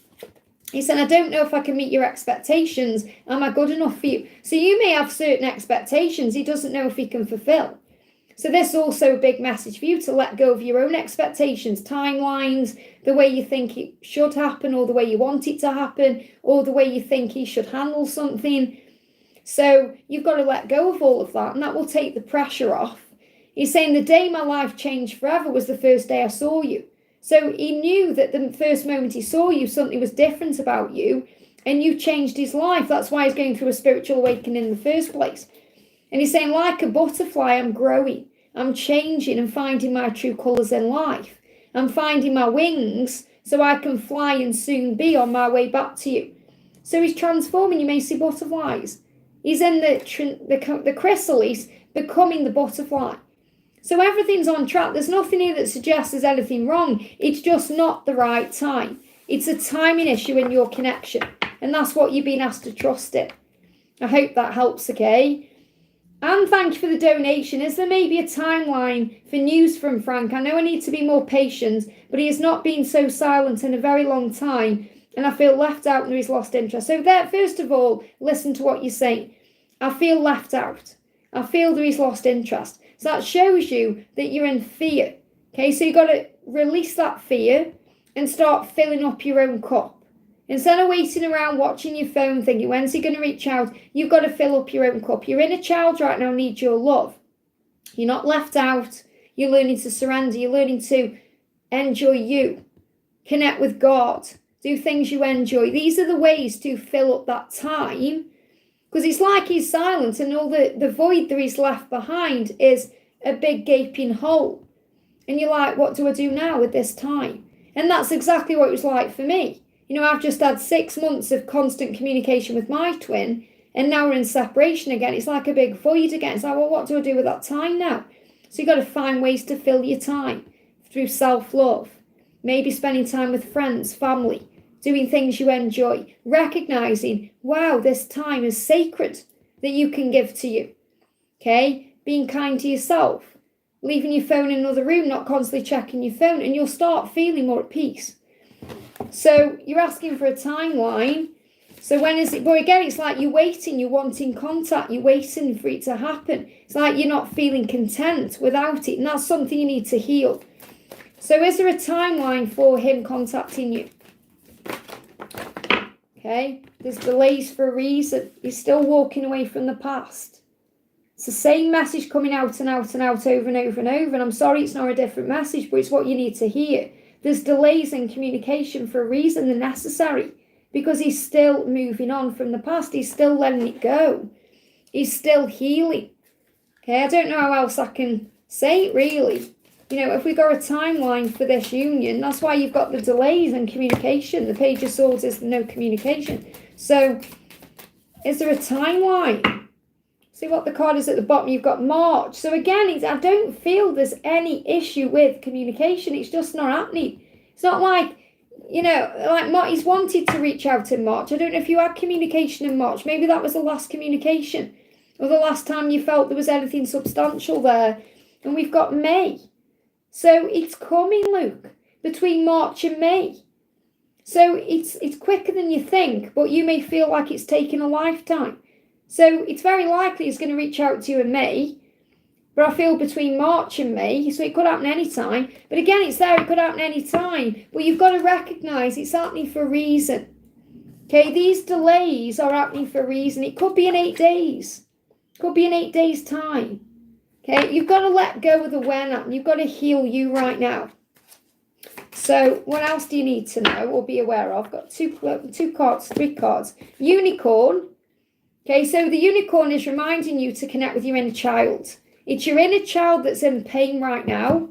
He said, I don't know if I can meet your expectations. Am I good enough for you? So you may have certain expectations he doesn't know if he can fulfill. So this is also a big message for you to let go of your own expectations, timelines, the way you think it should happen, or the way you want it to happen, or the way you think he should handle something. So you've got to let go of all of that, and that will take the pressure off. He's saying the day my life changed forever was the first day I saw you. So he knew that the first moment he saw you, something was different about you, and you changed his life. That's why he's going through a spiritual awakening in the first place. And he's saying, like a butterfly, I'm growing. I'm changing and finding my true colours in life. I'm finding my wings so I can fly and soon be on my way back to you. So he's transforming. You may see butterflies. He's in the chrysalis, becoming the butterfly. So everything's on track. There's nothing here that suggests there's anything wrong. It's just not the right time. It's a timing issue in your connection. And that's what you've been asked to trust in. I hope that helps, okay? And thank you for the donation. Is there maybe a timeline for news from Frank? I know I need to be more patient, but he has not been so silent in a very long time. And I feel left out and he's lost interest. So there, first of all, listen to what you're saying. I feel left out. I feel that he's lost interest. So that shows you that you're in fear. Okay, so you've got to release that fear and start filling up your own cup. Instead of waiting around watching your phone thinking, when's he going to reach out? You've got to fill up your own cup. Your inner child right now needs your love. You're not left out. You're learning to surrender. You're learning to enjoy you. Connect with God. Do things you enjoy. These are the ways to fill up that time. Because it's like he's silent and all the void that he's left behind is a big gaping hole. And you're like, what do I do now with this time? And that's exactly what it was like for me. I've just had 6 months of constant communication with my twin, and now we're in separation again. It's like a big void again. It's like, well, what do I do with that time now? So you've got to find ways to fill your time through self-love. Maybe spending time with friends, family. Doing things you enjoy, recognizing, wow, this time is sacred that you can give to you. Okay? Being kind to yourself, leaving your phone in another room, not constantly checking your phone, and you'll start feeling more at peace. So you're asking for a timeline. So when is it? But again, it's like you're waiting, you're wanting contact, you're waiting for it to happen. It's like you're not feeling content without it, and that's something you need to heal. So is there a timeline for him contacting you? Okay, there's delays for a reason. He's still walking away from the past. It's the same message coming out and out and out over and over and over. And I'm sorry it's not a different message, but it's what you need to hear. There's delays in communication for a reason. They're necessary because he's still moving on from the past. He's still letting it go. He's still healing. Okay, I don't know how else I can say it really. You know, if we got a timeline for this union, that's why you've got the delays in communication. The Page of Swords is no communication. So, is there a timeline? See what the card is at the bottom. You've got March. So again, I don't feel there's any issue with communication. It's just not happening. It's not like, you know, like he's wanted to reach out in March. I don't know if you had communication in March. Maybe that was the last communication. Or the last time you felt there was anything substantial there. And we've got May. So it's coming, Luke, between March and May. So it's quicker than you think, but you may feel like it's taken a lifetime. So it's very likely he's going to reach out to you in May, but I feel between March and May, so it could happen any time. But again, it's there, it could happen any time. But you've got to recognise it's happening for a reason. Okay, these delays are happening for a reason. It could be in 8 days. It could be in 8 days' time. Okay, you've got to let go of the when. You've got to heal you right now. So what else do you need to know or be aware of? I've got three cards. Unicorn. Okay, so the unicorn is reminding you to connect with your inner child. It's your inner child that's in pain right now.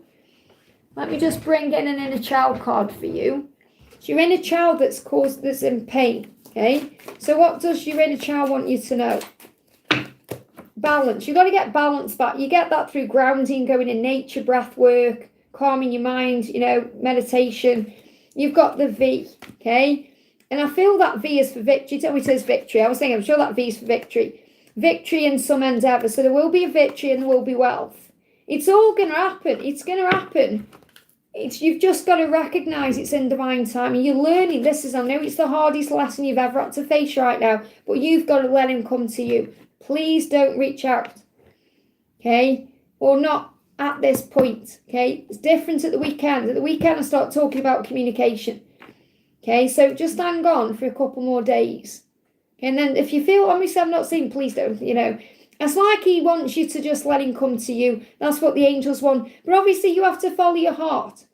Let me just bring in an inner child card for you. It's your inner child that's in pain. Okay, so what does your inner child want you to know? Balance. You've got to get balance back. You get that through grounding, going in nature, breath work, calming your mind, you know, meditation. You've got the V, okay? And I feel that V is for victory. Tell me it says victory. I was thinking, I'm sure that V is for victory. Victory in some endeavour. So there will be a victory and there will be wealth. It's all going to happen. It's going to happen. You've just got to recognise it's in divine time. And you're learning. I know it's the hardest lesson you've ever had to face right now. But you've got to let him come to you. Please don't reach out. Okay? Or not at this point. Okay? It's different at the weekend. At the weekend I start talking about communication. Okay, so just hang on for a couple more days. Okay, and then if you feel, obviously I'm not saying please don't, you know. It's like he wants you to just let him come to you. That's what the angels want. But obviously you have to follow your heart.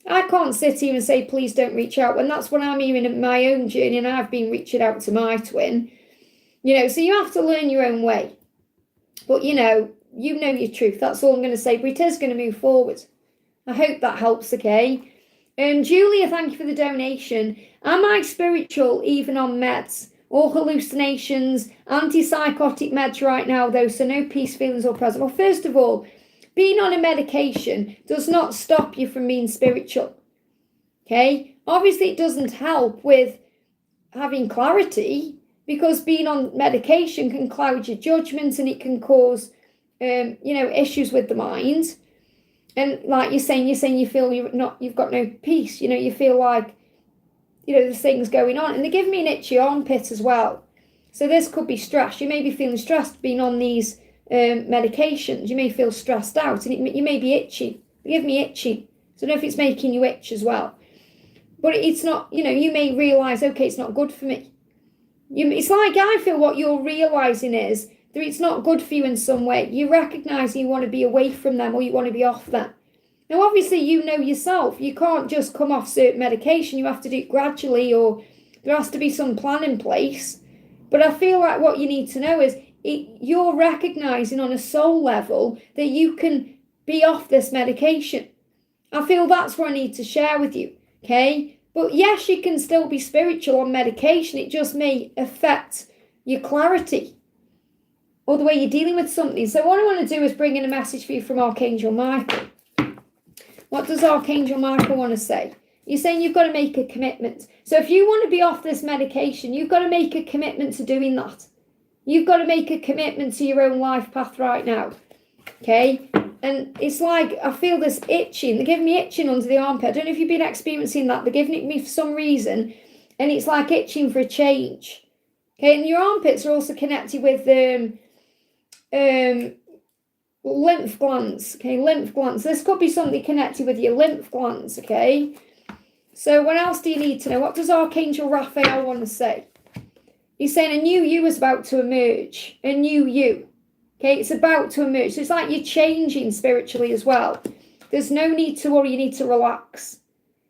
I can't sit here and say please don't reach out when that's what I'm hearing in my own journey and I've been reaching out to my twin. You know, so you have to learn your own way. But you know your truth. That's all I'm going to say. But it is going to move forward. I hope that helps, okay? Julia, thank you for the donation. Am I spiritual even on meds or hallucinations, antipsychotic meds right now though, so no peace, feelings or present? Well, first of all, being on a medication does not stop you from being spiritual. Okay? Obviously, it doesn't help with having clarity because being on medication can cloud your judgment and it can cause, issues with the mind. And like you're saying you feel you've got no peace. You know, you feel like, there's things going on. And they give me an itchy armpit as well. So this could be stress. You may be feeling stressed being on these medications. You may feel stressed out and you may be itchy. They give me itchy. So I don't know if it's making you itch as well. But it's not, you may realise, okay, it's not good for me. It's like I feel what you're realising is that it's not good for you in some way. You recognise you want to be away from them or you want to be off them. Now, obviously, you know yourself. You can't just come off certain medication. You have to do it gradually or there has to be some plan in place. But I feel like what you need to know is you're recognising on a soul level that you can be off this medication. I feel that's what I need to share with you, okay? But yes, you can still be spiritual on medication. It just may affect your clarity or the way you're dealing with something. So what I want to do is bring in a message for you from Archangel Michael. What does Archangel Michael want to say? You're saying you've got to make a commitment. So if you want to be off this medication, you've got to make a commitment to doing that. You've got to make a commitment to your own life path right now. Okay? And it's like, I feel this itching. They're giving me itching under the armpit. I don't know if you've been experiencing that. They're giving it me for some reason. And it's like itching for a change. Okay, and your armpits are also connected with lymph glands. Okay, lymph glands. This could be something connected with your lymph glands. Okay, so what else do you need to know? What does Archangel Raphael want to say? He's saying a new you is about to emerge. A new you. Okay, it's about to emerge. So it's like you're changing spiritually as well. There's no need to worry. You need to relax.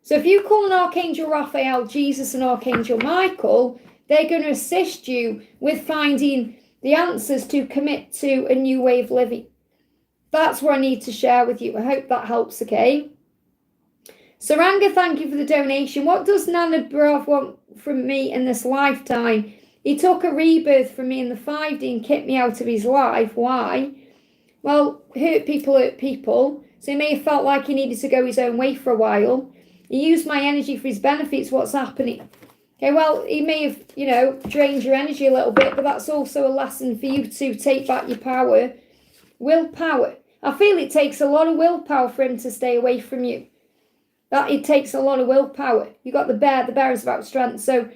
So if you call an Archangel Raphael, Jesus, and Archangel Michael, they're going to assist you with finding the answers to commit to a new way of living. That's what I need to share with you. I hope that helps, okay? Saranga, thank you for the donation. What does Nana Brav want from me in this lifetime? He took a rebirth from me in the 5D and kicked me out of his life. Why? Well, hurt people. So he may have felt like he needed to go his own way for a while. He used my energy for his benefits. What's happening? Okay, well, he may have, drained your energy a little bit, but that's also a lesson for you to take back your power. Willpower. I feel it takes a lot of willpower for him to stay away from you. That it takes a lot of willpower. You got the bear is about strength. So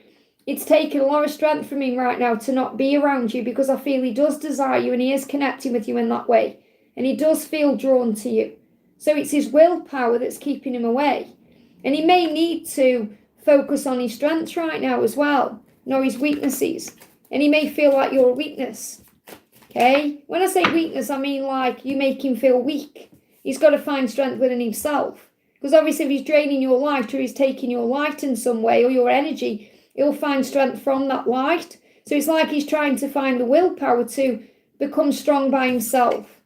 it's taken a lot of strength from him right now to not be around you, because I feel he does desire you and he is connecting with you in that way. And he does feel drawn to you. So it's his willpower that's keeping him away. And he may need to focus on his strengths right now as well, nor his weaknesses. And he may feel like you're a weakness. Okay? When I say weakness, I mean like you make him feel weak. He's got to find strength within himself. Because obviously if he's draining your light or he's taking your light in some way or your energy, he'll find strength from that light. So it's like he's trying to find the willpower to become strong by himself.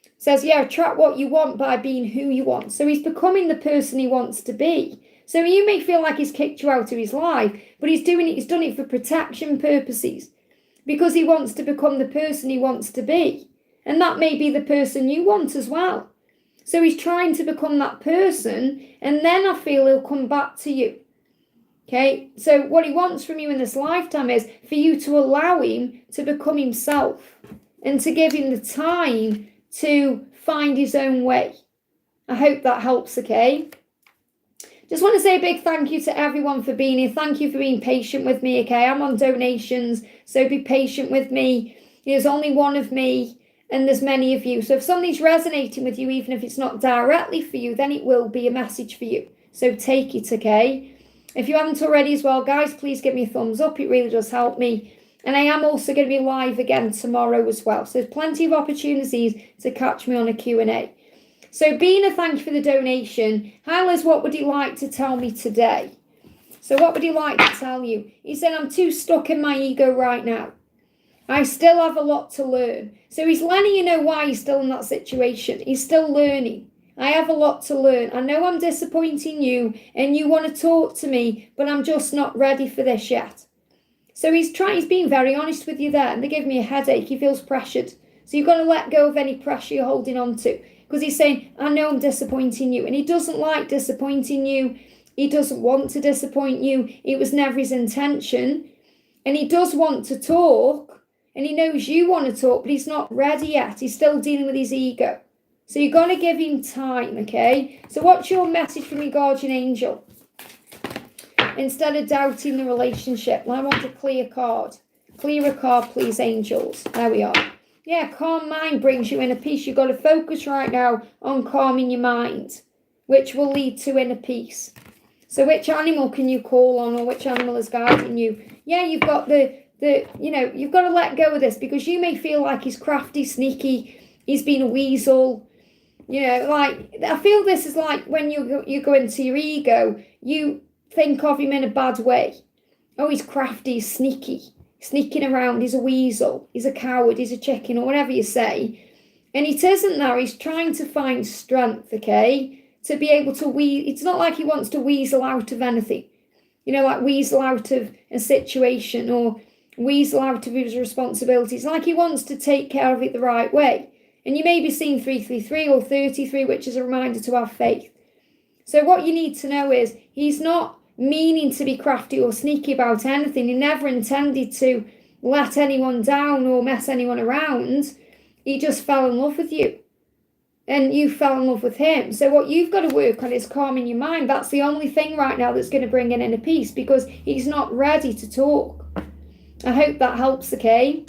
It says, yeah, attract what you want by being who you want. So he's becoming the person he wants to be. So you may feel like he's kicked you out of his life, but he's done it for protection purposes, because he wants to become the person he wants to be. And that may be the person you want as well. So he's trying to become that person, and then I feel he'll come back to you. Okay, so what he wants from you in this lifetime is for you to allow him to become himself and to give him the time to find his own way. I hope that helps, okay? Just want to say a big thank you to everyone for being here. Thank you for being patient with me, okay? I'm on donations, so be patient with me. There's only one of me, and there's many of you. So if something's resonating with you, even if it's not directly for you, then it will be a message for you. So take it, okay? If you haven't already as well, guys, please give me a thumbs up. It really does help me. And I am also going to be live again tomorrow as well. So there's plenty of opportunities to catch me on a Q&A. So Bina, thank you for the donation. Hi Liz, what would you like to tell me today? So what would he like to tell you? He said, I'm too stuck in my ego right now. I still have a lot to learn. So he's letting you know why he's still in that situation. He's still learning. I have a lot to learn. I know I'm disappointing you and you want to talk to me, but I'm just not ready for this yet. So he's being very honest with you there, and they give me a headache. He feels pressured. So you've got to let go of any pressure you're holding on to. Because he's saying, I know I'm disappointing you. And he doesn't like disappointing you. He doesn't want to disappoint you. It was never his intention. And he does want to talk. And he knows you want to talk, but he's not ready yet. He's still dealing with his ego. So you've got to give him time, okay? So what's your message from your guardian angel? Instead of doubting the relationship, I want a clear card. Clear a card, please, angels. There we are. Yeah, calm mind brings you inner peace. You've got to focus right now on calming your mind, which will lead to inner peace. So which animal can you call on, or which animal is guiding you? Yeah, you've got you've got to let go of this, because you may feel like he's crafty, sneaky, he's been a weasel. I feel this is like when you go into your ego, you think of him in a bad way. Oh, he's crafty, he's sneaking around, he's a weasel, he's a coward, he's a chicken, or whatever you say. And it isn't that. He's trying to find strength, okay, to be able to it's not like he wants to weasel out of anything, like weasel out of a situation or weasel out of his responsibilities. Like he wants to take care of it the right way. And you may be seeing 333 or 33, which is a reminder to have faith. So what you need to know is he's not meaning to be crafty or sneaky about anything. He never intended to let anyone down or mess anyone around. He just fell in love with you. And you fell in love with him. So what you've got to work on is calming your mind. That's the only thing right now that's going to bring in inner peace, because he's not ready to talk. I hope that helps, okay?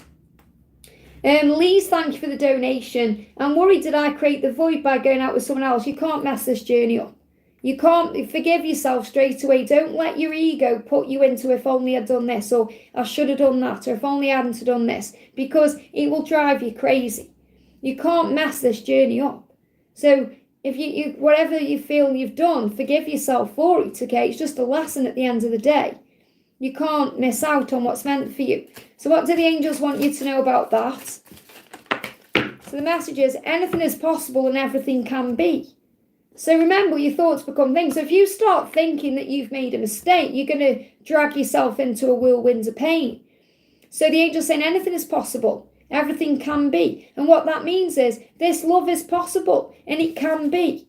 Lise, thank you for the donation. I'm worried, did I create the void by going out with someone else? You can't mess this journey up. You can't forgive yourself straight away. Don't let your ego put you into if only I'd done this, or I should have done that, or if only I hadn't done this, because it will drive you crazy. You can't mess this journey up. So if you whatever you feel you've done, forgive yourself for it, okay? It's just a lesson at the end of the day. You can't miss out on what's meant for you. So what do the angels want you to know about that? So the message is, anything is possible and everything can be. So remember, your thoughts become things. So if you start thinking that you've made a mistake, you're going to drag yourself into a whirlwind of pain. So the angel's saying anything is possible. Everything can be. And what that means is this love is possible and it can be.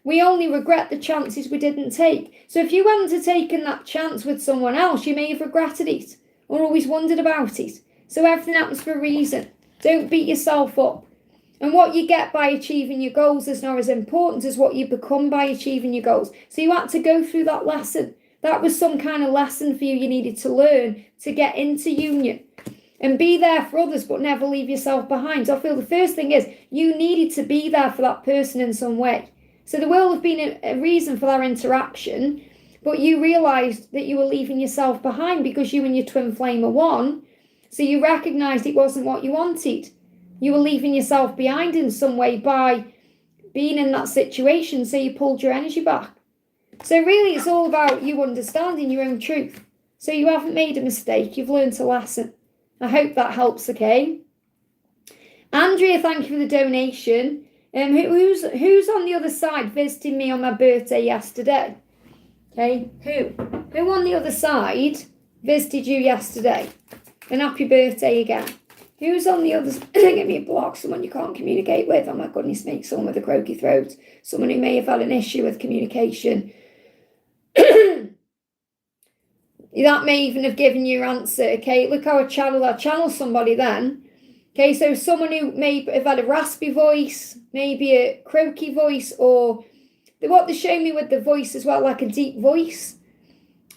We only regret the chances we didn't take. So if you hadn't taken that chance with someone else, you may have regretted it or always wondered about it. So everything happens for a reason. Don't beat yourself up. And what you get by achieving your goals is not as important as what you become by achieving your goals. So you had to go through that lesson. That was some kind of lesson for you needed to learn to get into union. And be there for others, but never leave yourself behind. So I feel the first thing is you needed to be there for that person in some way. So there will have been a reason for that interaction, but you realised that you were leaving yourself behind because you and your twin flame are one. So you recognised it wasn't what you wanted. You were leaving yourself behind in some way by being in that situation, so you pulled your energy back. So really it's all about you understanding your own truth. So you haven't made a mistake, you've learned a lesson. I hope that helps, okay? Andrea, thank you for the donation. Who's on the other side visiting me on my birthday yesterday? Okay, who on the other side visited you yesterday? And happy birthday again. Who's on the other side? Give me a block, someone you can't communicate with. Oh my goodness me, someone with a croaky throat. Someone who may have had an issue with communication. That may even have given you your answer, okay? Look how I channel somebody then. Okay, so someone who may have had a raspy voice, maybe a croaky voice, or what they show me with the voice as well, like a deep voice.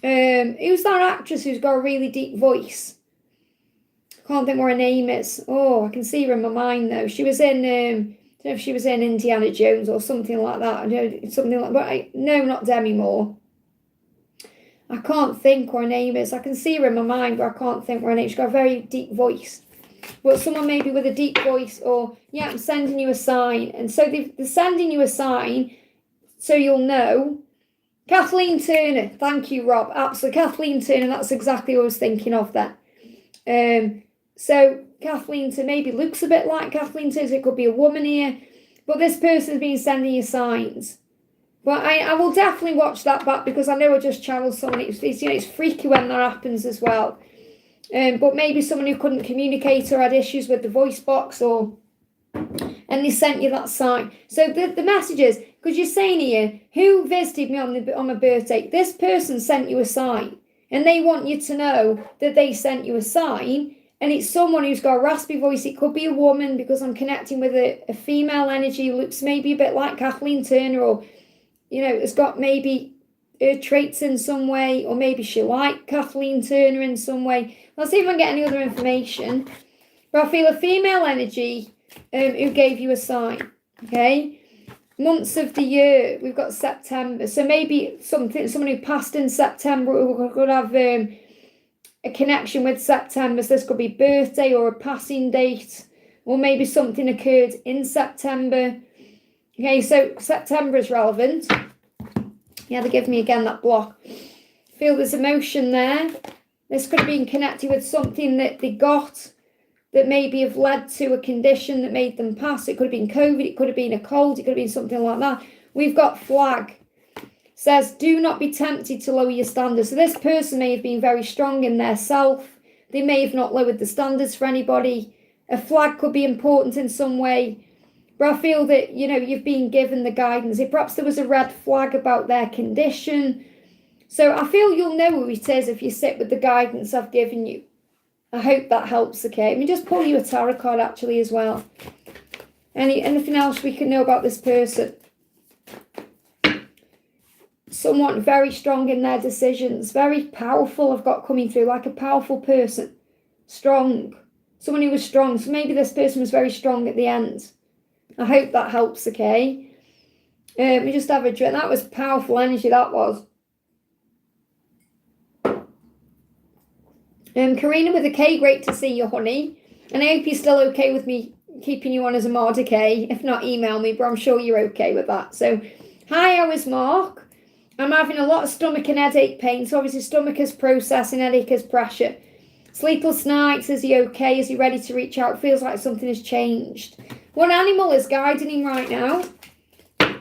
Who's that actress who's got a really deep voice? Can't think what her name is. Oh, I can see her in my mind though. She was in, I don't know if she was in Indiana Jones or something like that. I know something like, but no, not Demi Moore. I can't think what her name is. I can see her in my mind, but I can't think what her name is. She's got a very deep voice. But someone maybe with a deep voice, or, yeah, I'm sending you a sign. And so they're sending you a sign so you'll know. Kathleen Turner. Thank you, Rob. Absolutely. Kathleen Turner, that's exactly what I was thinking of there. So Kathleen Turner maybe looks a bit like Kathleen Turner. So it could be a woman here. But this person's been sending you signs. But I will definitely watch that back because I know I just channeled someone. It's freaky when that happens as well. But maybe someone who couldn't communicate or had issues with the voice box, and they sent you that sign. So the message is, because you're saying here, who visited me on my birthday? This person sent you a sign, and they want you to know that they sent you a sign. And it's someone who's got a raspy voice. It could be a woman because I'm connecting with a female energy who looks maybe a bit like Kathleen Turner, or has got maybe her traits in some way, or maybe she liked Kathleen Turner in some way. Let's see if I can get any other information. But I feel a female energy who gave you a sign, okay? Months of the year, we've got September. So maybe someone who passed in September who could have a connection with September. So this could be birthday or a passing date, or maybe something occurred in September. Okay, so September is relevant. Yeah, they give me again that block. Feel there's emotion there. This could have been connected with something that they got that maybe have led to a condition that made them pass. It could have been COVID, it could have been a cold, it could have been something like that. We've got flag. Says, do not be tempted to lower your standards. So this person may have been very strong in their self. They may have not lowered the standards for anybody. A flag could be important in some way. But I feel that, you've been given the guidance. If perhaps there was a red flag about their condition. So I feel you'll know who it is if you sit with the guidance I've given you. I hope that helps, okay? Let me just pull you a tarot card actually as well. Anything else we can know about this person? Someone very strong in their decisions. Very powerful I've got coming through, like a powerful person. strong. Someone who was strong. So maybe this person was very strong at the end. I hope that helps, okay? We just have a drink. That was powerful energy, that was. Karina with a K, great to see you, honey. And I hope you're still okay with me keeping you on as a mod, okay? If not, email me, but I'm sure you're okay with that. So, hi, how is Mark? I'm having a lot of stomach and headache pain. So obviously stomach is processing, headache is pressure. Sleepless nights, is he okay? Is he ready to reach out? Feels like something has changed. What animal is guiding him right now?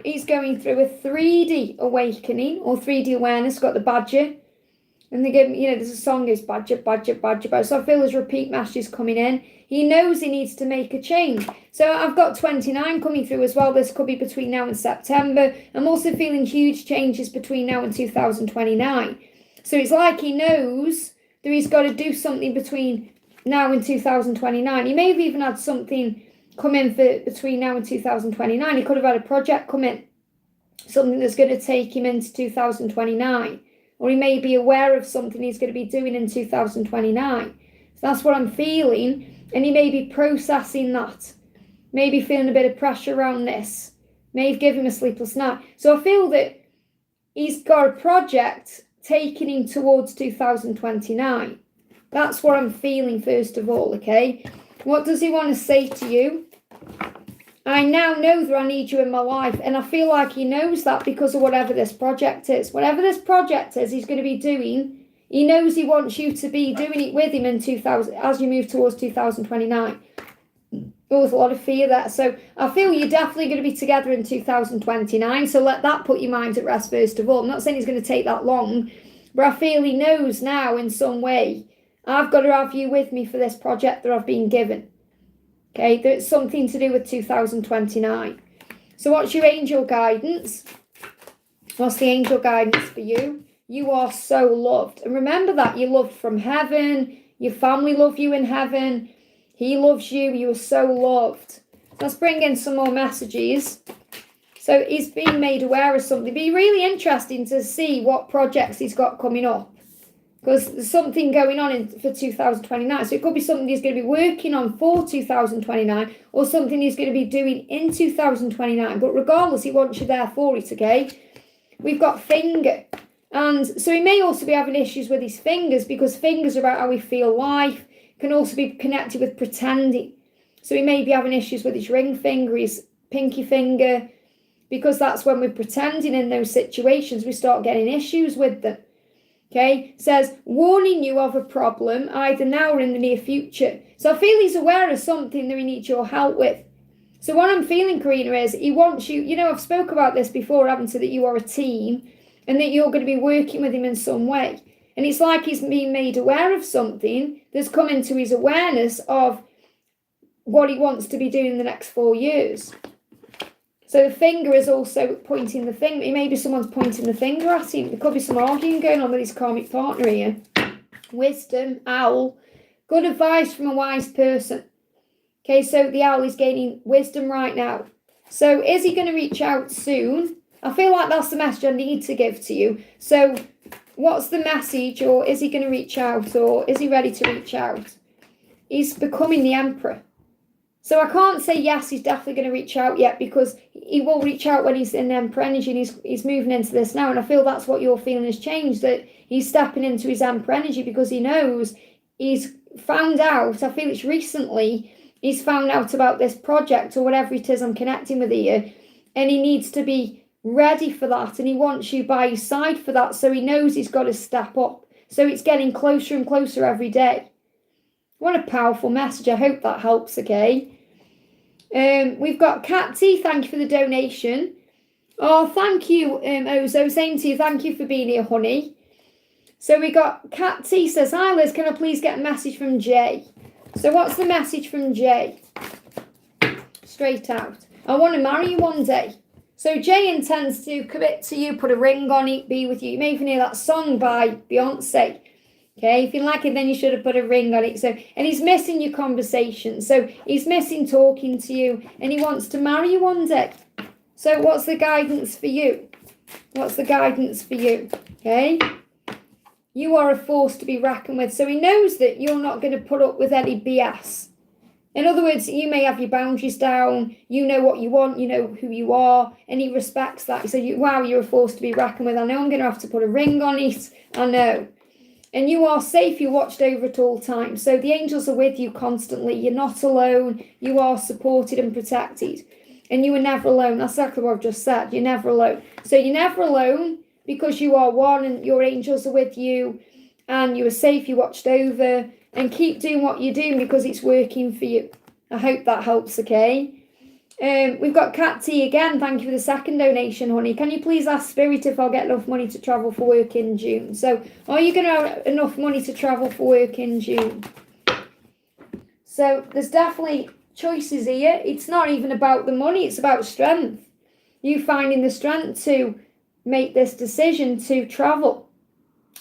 He's going through a 3D awakening or 3D awareness. Got the badger. And they give, there's a song, it's badger, badger, badger, badger. So I feel there's repeat messages coming in. He knows he needs to make a change. So I've got 29 coming through as well. This could be between now and September. I'm also feeling huge changes between now and 2029. So it's like he knows that he's got to do something between now and 2029. He may have even had something come in for between now and 2029. He could have had a project come in. Something that's going to take him into 2029. Or he may be aware of something he's going to be doing in 2029. So that's what I'm feeling. And he may be processing that. Maybe feeling a bit of pressure around this. May have given him a sleepless night. So I feel that he's got a project taking him towards 2029. That's what I'm feeling first of all, okay? What does he want to say to you? I now know that I need you in my life. And I feel like he knows that because of whatever this project is. Whatever this project is, he's going to be doing. He knows he wants you to be doing it with him in 2000 as you move towards 2029. Oh, there's a lot of fear there. So I feel you're definitely going to be together in 2029. So let that put your mind at rest first of all. I'm not saying it's going to take that long. But I feel he knows now in some way, I've got to have you with me for this project that I've been given. Okay, there's something to do with 2029. So what's your angel guidance? What's the angel guidance for you? You are so loved. And remember that you're loved from heaven. Your family love you in heaven. He loves you. You are so loved. Let's bring in some more messages. So he's being made aware of something. It'd be really interesting to see what projects he's got coming up. Because there's something going on for 2029. So it could be something he's going to be working on for 2029 or something he's going to be doing in 2029. But regardless, he wants you there for it, okay? We've got finger. And so he may also be having issues with his fingers because fingers are about how we feel life. Can also be connected with pretending. So he may be having issues with his ring finger, his pinky finger, because that's when we're pretending in those situations, we start getting issues with them. Okay, says, warning you of a problem, either now or in the near future. So I feel he's aware of something that he needs your help with. So what I'm feeling, Karina, is he wants you, I've spoke about this before, haven't I, that you are a team and that you're going to be working with him in some way. And it's like he's being made aware of something that's come into his awareness of what he wants to be doing in the next 4 years. So the finger is also pointing the finger. Maybe someone's pointing the finger at him. There could be some arguing going on with his karmic partner here. Wisdom, owl. Good advice from a wise person. Okay, so the owl is gaining wisdom right now. So is he going to reach out soon? I feel like that's the message I need to give to you. So what's the message? Or is he going to reach out? Or is he ready to reach out? He's becoming the emperor. So I can't say yes, he's definitely going to reach out yet because he will reach out when he's in Emperor energy and he's moving into this now. And I feel that's what your feeling has changed, that he's stepping into his Emperor energy because he knows he's found out, I feel it's recently, he's found out about this project or whatever it is I'm connecting with here. And he needs to be ready for that and he wants you by his side for that. So he knows he's got to step up. So it's getting closer and closer every day. What a powerful message. I hope that helps, okay? We've got Kat T, thank you for the donation. Oh, thank you, Ozo, same to you, thank you for being here, honey. So we got Kat T says, hi Liz, can I please get a message from Jay? So what's the message from Jay? Straight out. I want to marry you one day. So Jay intends to commit to you, put a ring on it, be with you. You may even hear that song by Beyonce. Okay, if you like it, then you should have put a ring on it. So, and he's missing your conversation. So he's missing talking to you and he wants to marry you one day. So what's the guidance for you? What's the guidance for you? Okay. You are a force to be reckoned with. So he knows that you're not going to put up with any BS. In other words, you may have your boundaries down, you know what you want, you know who you are, and he respects that. He said, wow, you're a force to be reckoned with. I know I'm going to have to put a ring on it. I know. And you are safe, you're watched over at all times. So the angels are with you constantly. You're not alone. You are supported and protected. And you are never alone. That's exactly what I've just said. You're never alone. So you're never alone because you are one and your angels are with you and you are safe, you're watched over. And keep doing what you're doing because it's working for you. I hope that helps, okay? We've got Cat T again. Thank you for the second donation, honey. Can you please ask Spirit if I'll get enough money to travel for work in June? So, are you going to have enough money to travel for work in June? So, there's definitely choices here. It's not even about the money. It's about strength. You finding the strength to make this decision to travel.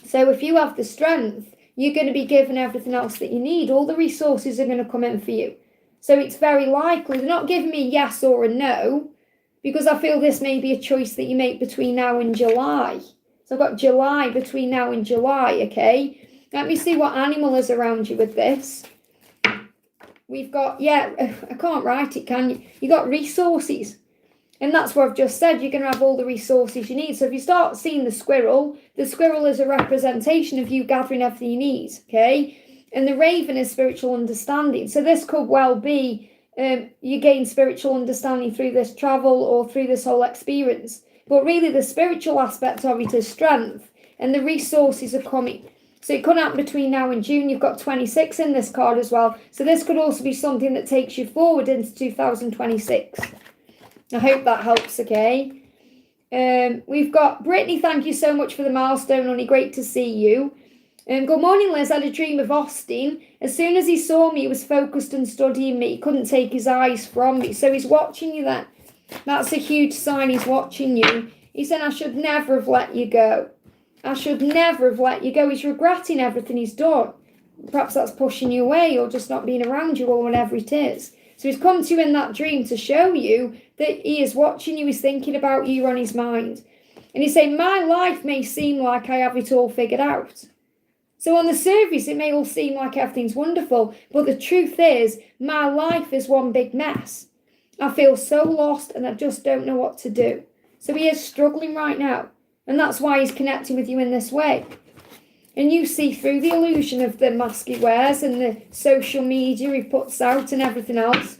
So, if you have the strength, you're going to be given everything else that you need. All the resources are going to come in for you. So it's very likely they're not giving me a yes or a no, because I feel this may be a choice that you make between now and July. So I've got July between now and July, okay? Let me see what animal is around you with this. We've got, I can't write it, can you? You got resources. And that's what I've just said. You're going to have all the resources you need. So if you start seeing the squirrel is a representation of you gathering everything you need, okay? And the raven is spiritual understanding. So this could well be you gain spiritual understanding through this travel or through this whole experience. But really the spiritual aspect of it is strength. And the resources are coming. So it could happen between now and June. You've got 26 in this card as well. So this could also be something that takes you forward into 2026. I hope that helps, okay? We've got Brittany, thank you so much for the milestone, honey. Great to see you. Good morning, Liz. I had a dream of Austin. As soon as he saw me, he was focused and studying me. He couldn't take his eyes from me. So he's watching you then. That's a huge sign he's watching you. He said, I should never have let you go. I should never have let you go. He's regretting everything he's done. Perhaps that's pushing you away or just not being around you or whatever it is. So he's come to you in that dream to show you that he is watching you, he's thinking about you, you're on his mind. And he's saying, my life may seem like I have it all figured out. So on the surface, it may all seem like everything's wonderful, but the truth is, my life is one big mess. I feel so lost and I just don't know what to do. So he is struggling right now. And that's why he's connecting with you in this way. And you see through the illusion of the mask he wears and the social media he puts out and everything else.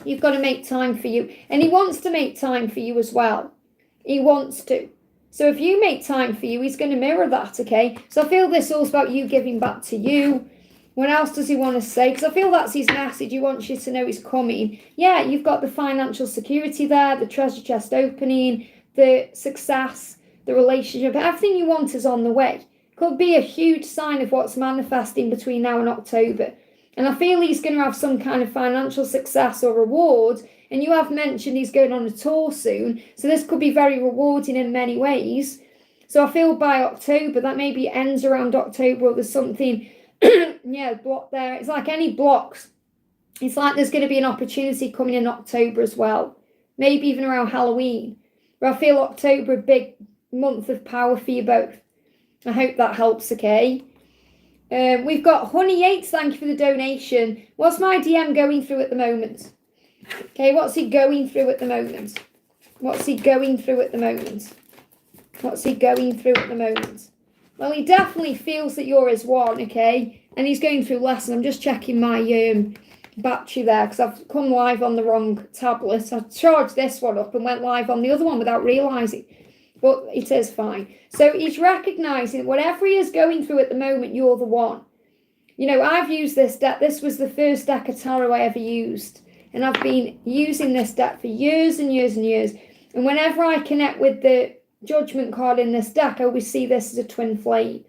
You've got to make time for you. And he wants to make time for you as well. He wants to. So if you make time for you, he's going to mirror that, okay? So I feel this all's about you giving back to you. What else does he want to say? Because I feel that's his message. He wants you to know he's coming. Yeah, you've got the financial security there, the treasure chest opening, the success, the relationship. Everything you want is on the way. Could be a huge sign of what's manifesting between now and October. And I feel he's going to have some kind of financial success or reward. And you have mentioned he's going on a tour soon. So this could be very rewarding in many ways. So I feel by October, that maybe ends around October or there's something, block there. It's like any blocks. It's like there's going to be an opportunity coming in October as well. Maybe even around Halloween. But I feel October, a big month of power for you both. I hope that helps, okay? We've got Honey Yates, thank you for the donation. What's my DM going through at the moment? Okay, what's he going through at the moment? What's he going through at the moment? What's he going through at the moment? Well, he definitely feels that you're his one, okay? And he's going through lessons. I'm just checking my battery there because I've come live on the wrong tablet. I charged this one up and went live on the other one without realising. But it is fine. So he's recognising whatever he is going through at the moment, you're the one. You know, I've used this deck. This was the first deck of tarot I ever used. And I've been using this deck for years and years and years. And whenever I connect with the judgment card in this deck, I always see this as a twin flame.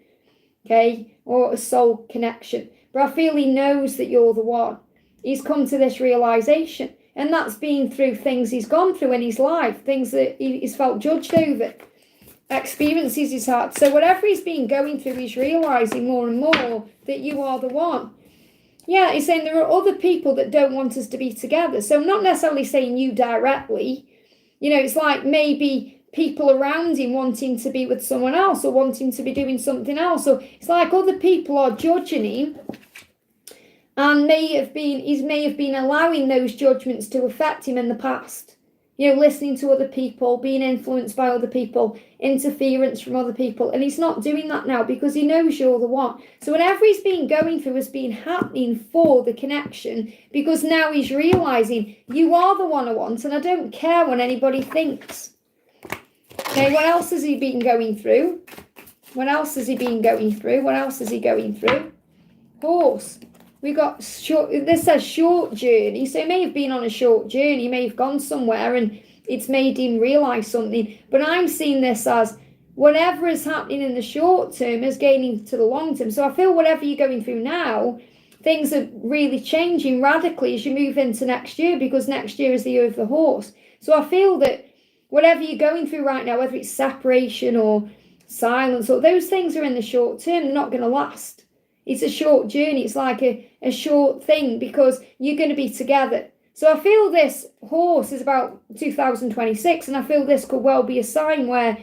Okay? Or a soul connection. But I feel he knows that you're the one. He's come to this realisation. And that's been through things he's gone through in his life, things that he's felt judged over, experiences he's had. So whatever he's been going through, he's realising more and more that you are the one. Yeah, he's saying there are other people that don't want us to be together. So I'm not necessarily saying you directly. You know, it's like maybe people around him wanting to be with someone else or wanting to be doing something else. So it's like other people are judging him, and he may have been allowing those judgments to affect him in the past. You know, listening to other people, being influenced by other people, interference from other people. And he's not doing that now because he knows you're the one. So whatever he's been going through has been happening for the connection, because now he's realizing you are the one I want and I don't care what anybody thinks. Okay, what else has he been going through? What else has he been going through? What else is he going through? Horse. We got short, this says short journey. So he may have been on a short journey, he may have gone somewhere and it's made him realise something. But I'm seeing this as whatever is happening in the short term is gaining to the long term. So I feel whatever you're going through now, things are really changing radically as you move into next year, because next year is the year of the horse. So I feel that whatever you're going through right now, whether it's separation or silence, or those things are in the short term, they're not going to last. It's a short journey. It's like a short thing because you're going to be together. So I feel this horse is about 2026, and I feel this could well be a sign where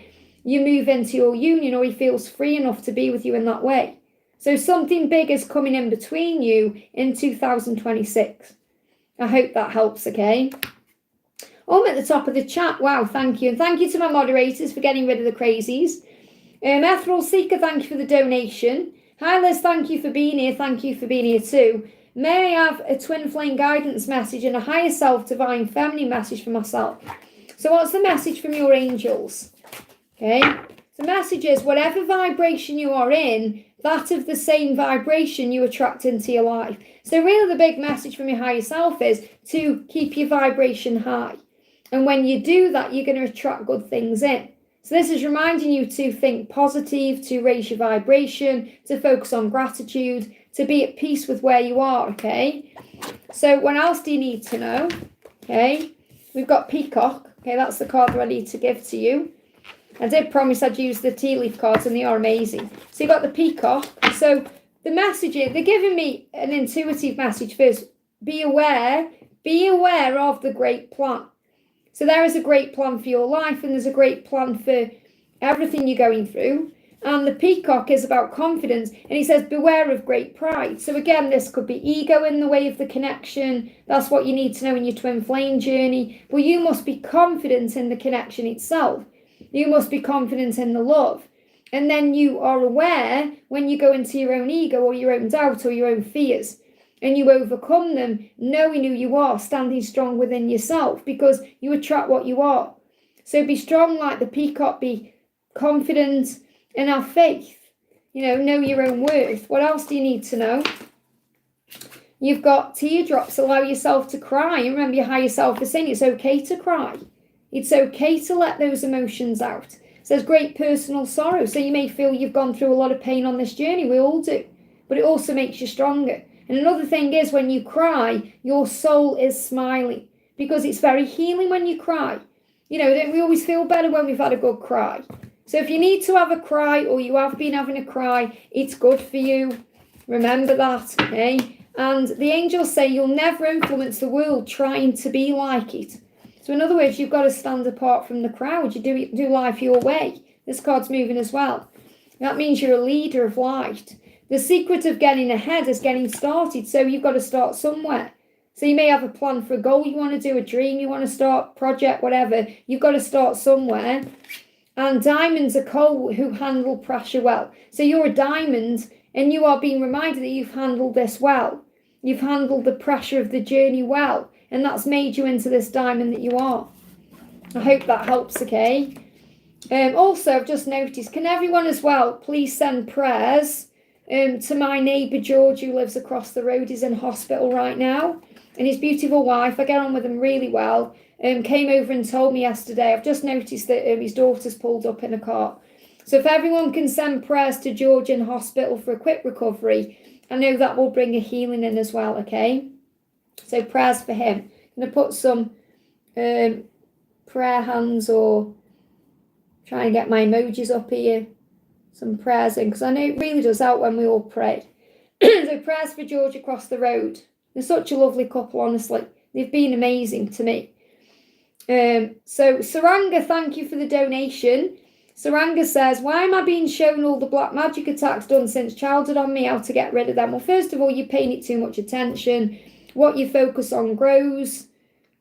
you move into your union, or he feels free enough to be with you in that way. So something big is coming in between you in 2026. I hope that helps, okay? I'm at the top of the chat. Wow, thank you. And thank you to my moderators for getting rid of the crazies. Ethereal Seeker, thank you for the donation. Hi Liz, thank you for being here. Thank you for being here too. May I have a twin flame guidance message and a higher self divine feminine message for myself? So what's the message from your angels? Okay. The message is whatever vibration you are in, that of the same vibration you attract into your life. So really the big message from your higher self is to keep your vibration high. And when you do that, you're going to attract good things in. So this is reminding you to think positive, to raise your vibration, to focus on gratitude, to be at peace with where you are, okay? So what else do you need to know? Okay, we've got Peacock. Okay, that's the card that I need to give to you. I did promise I'd use the tea leaf cards, and they are amazing. So you've got the Peacock. So the message is, they're giving me an intuitive message first. Be aware of the great plan. So there is a great plan for your life, and there's a great plan for everything you're going through. And the Peacock is about confidence, and he says beware of great pride. So again, this could be ego in the way of the connection. That's what you need to know in your twin flame journey. But you must be confident in the connection itself. You must be confident in the love. And then you are aware when you go into your own ego or your own doubt or your own fears, and you overcome them, knowing who you are, standing strong within yourself, because you attract what you are. So be strong like the peacock, be confident and have faith. Know your own worth. What else do you need to know? You've got teardrops. Allow yourself to cry. And remember, your higher self is saying it's okay to cry. It's okay to let those emotions out. So there's great personal sorrow. So you may feel you've gone through a lot of pain on this journey. We all do. But it also makes you stronger. And another thing is, when you cry, your soul is smiling, because it's very healing when you cry. Don't we always feel better when we've had a good cry? So if you need to have a cry, or you have been having a cry, it's good for you. Remember that, okay? And the angels say you'll never influence the world trying to be like it. So in other words, you've got to stand apart from the crowd. You do life your way. This card's moving as well. That means you're a leader of light. The secret of getting ahead is getting started. So you've got to start somewhere. So you may have a plan for a goal you want to do, a dream you want to start, project, whatever. You've got to start somewhere. And diamonds are coal who handle pressure well. So you're a diamond, and you are being reminded that you've handled this well. You've handled the pressure of the journey well. And that's made you into this diamond that you are. I hope that helps, okay? Also, I've just noticed, can everyone as well please send prayers to my neighbour George, who lives across the road. He's in hospital right now. And his beautiful wife, I get on with them really well, came over and told me yesterday. I've just noticed that his daughter's pulled up in a car. So if everyone can send prayers to George in hospital for a quick recovery, I know that will bring a healing in as well, okay? So prayers for him. I'm going to put some prayer hands, or try and get my emojis up here. Some prayers in, because I know it really does help when we all pray. So prayers for George across the road. They're such a lovely couple, honestly. They've been amazing to me. So Saranga, thank you for the donation. Saranga says, why am I being shown all the black magic attacks done since childhood on me, how to get rid of them? Well, first of all, you're paying it too much attention. What you focus on grows.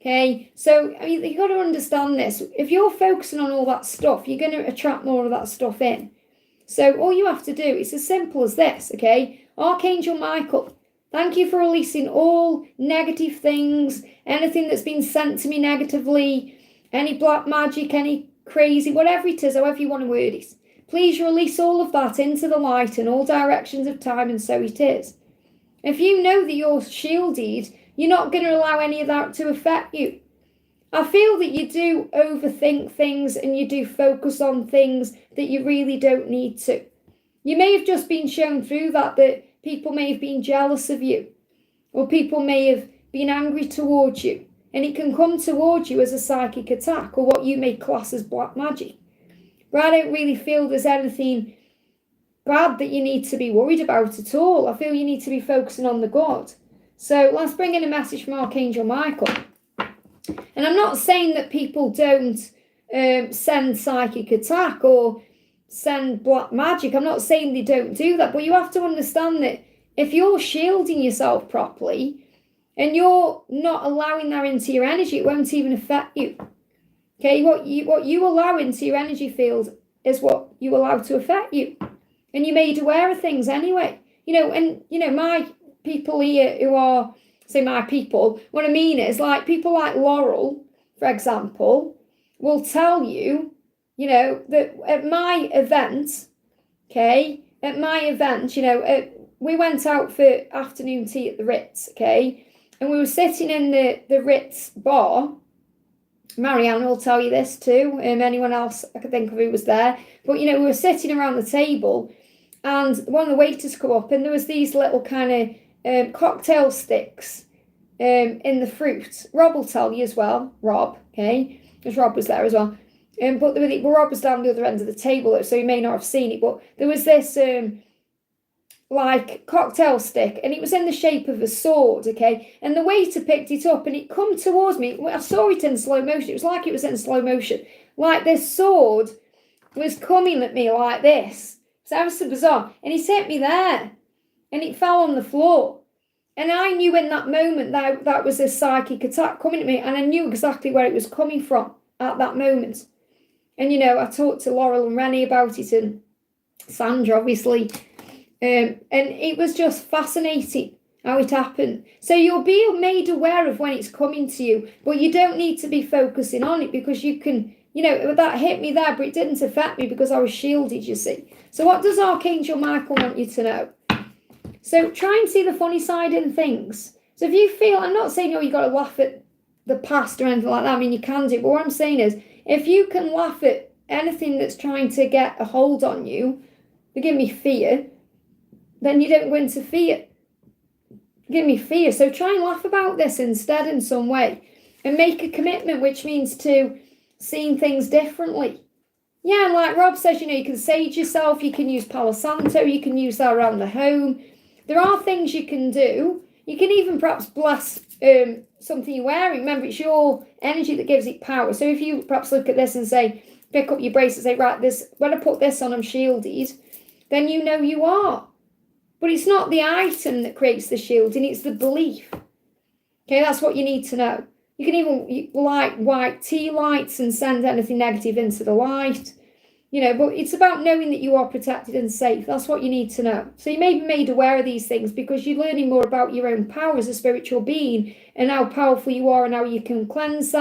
Okay, so I mean, you've got to understand this. If you're focusing on all that stuff, you're going to attract more of that stuff in. So all you have to do is as simple as this, okay? Archangel Michael, thank you for releasing all negative things, anything that's been sent to me negatively, any black magic, any crazy, whatever it is, however you want to word it. Please release all of that into the light in all directions of time, and so it is. If you know that you're shielded, you're not going to allow any of that to affect you. I feel that you do overthink things and you do focus on things that you really don't need to. You may have just been shown through that people may have been jealous of you, or people may have been angry towards you, and it can come towards you as a psychic attack or what you may class as black magic. But I don't really feel there's anything bad that you need to be worried about at all. I feel you need to be focusing on the good. So let's bring in a message from Archangel Michael. And I'm not saying that people don't send psychic attack or send black magic. I'm not saying they don't do that, but you have to understand that if you're shielding yourself properly and you're not allowing that into your energy, it won't even affect you. Okay, what you allow into your energy field is what you allow to affect you. And you're made aware of things anyway. My people here who are, say my people, what I mean is like people like Laurel, for example, will tell you, that at my event, we went out for afternoon tea at the Ritz, and we were sitting in the Ritz bar. Marianne will tell you this too, anyone else I could think of who was there. But, we were sitting around the table and one of the waiters come up and there was these little kind of cocktail sticks in the fruit. Rob will tell you as well, Rob, because Rob was there as well. But Rob was down the other end of the table, so you may not have seen it, but there was this like cocktail stick and it was in the shape of a sword, and the waiter picked it up and it come towards me. I saw it in slow motion. It was like it was in slow motion, like this sword was coming at me like this. So it was so bizarre, and it hit me there and it fell on the floor, and I knew in that moment that was a psychic attack coming at me, and I knew exactly where it was coming from at that moment. And I talked to Laurel and Rennie about it, and Sandra obviously. And it was just fascinating how it happened. So you'll be made aware of when it's coming to you, but you don't need to be focusing on it, because you can, that hit me there, but it didn't affect me because I was shielded, you see. So what does Archangel Michael want you to know? So try and see the funny side in things. So if you feel, I'm not saying, you got to laugh at the past or anything like that. I mean, you can do, but what I'm saying is, if you can laugh at anything that's trying to get a hold on you, to give me fear, then you don't go into fear. Give me fear. So try and laugh about this instead in some way, and make a commitment, which means to seeing things differently. Yeah, and like Rob says, you can sage yourself, you can use Palo Santo, you can use that around the home. There are things you can do. You can even perhaps bless something you're wearing. Remember, it's your energy that gives it power. So if you perhaps look at this and say, pick up your bracelet, say, right, when I put this on, I'm shielded, then you know you are. But it's not the item that creates the shielding, it's the belief. That's what you need to know. You can even light white tea lights and send anything negative into the light. But it's about knowing that you are protected and safe. That's what you need to know. So you may be made aware of these things because you're learning more about your own power as a spiritual being and how powerful you are and how you can cleanse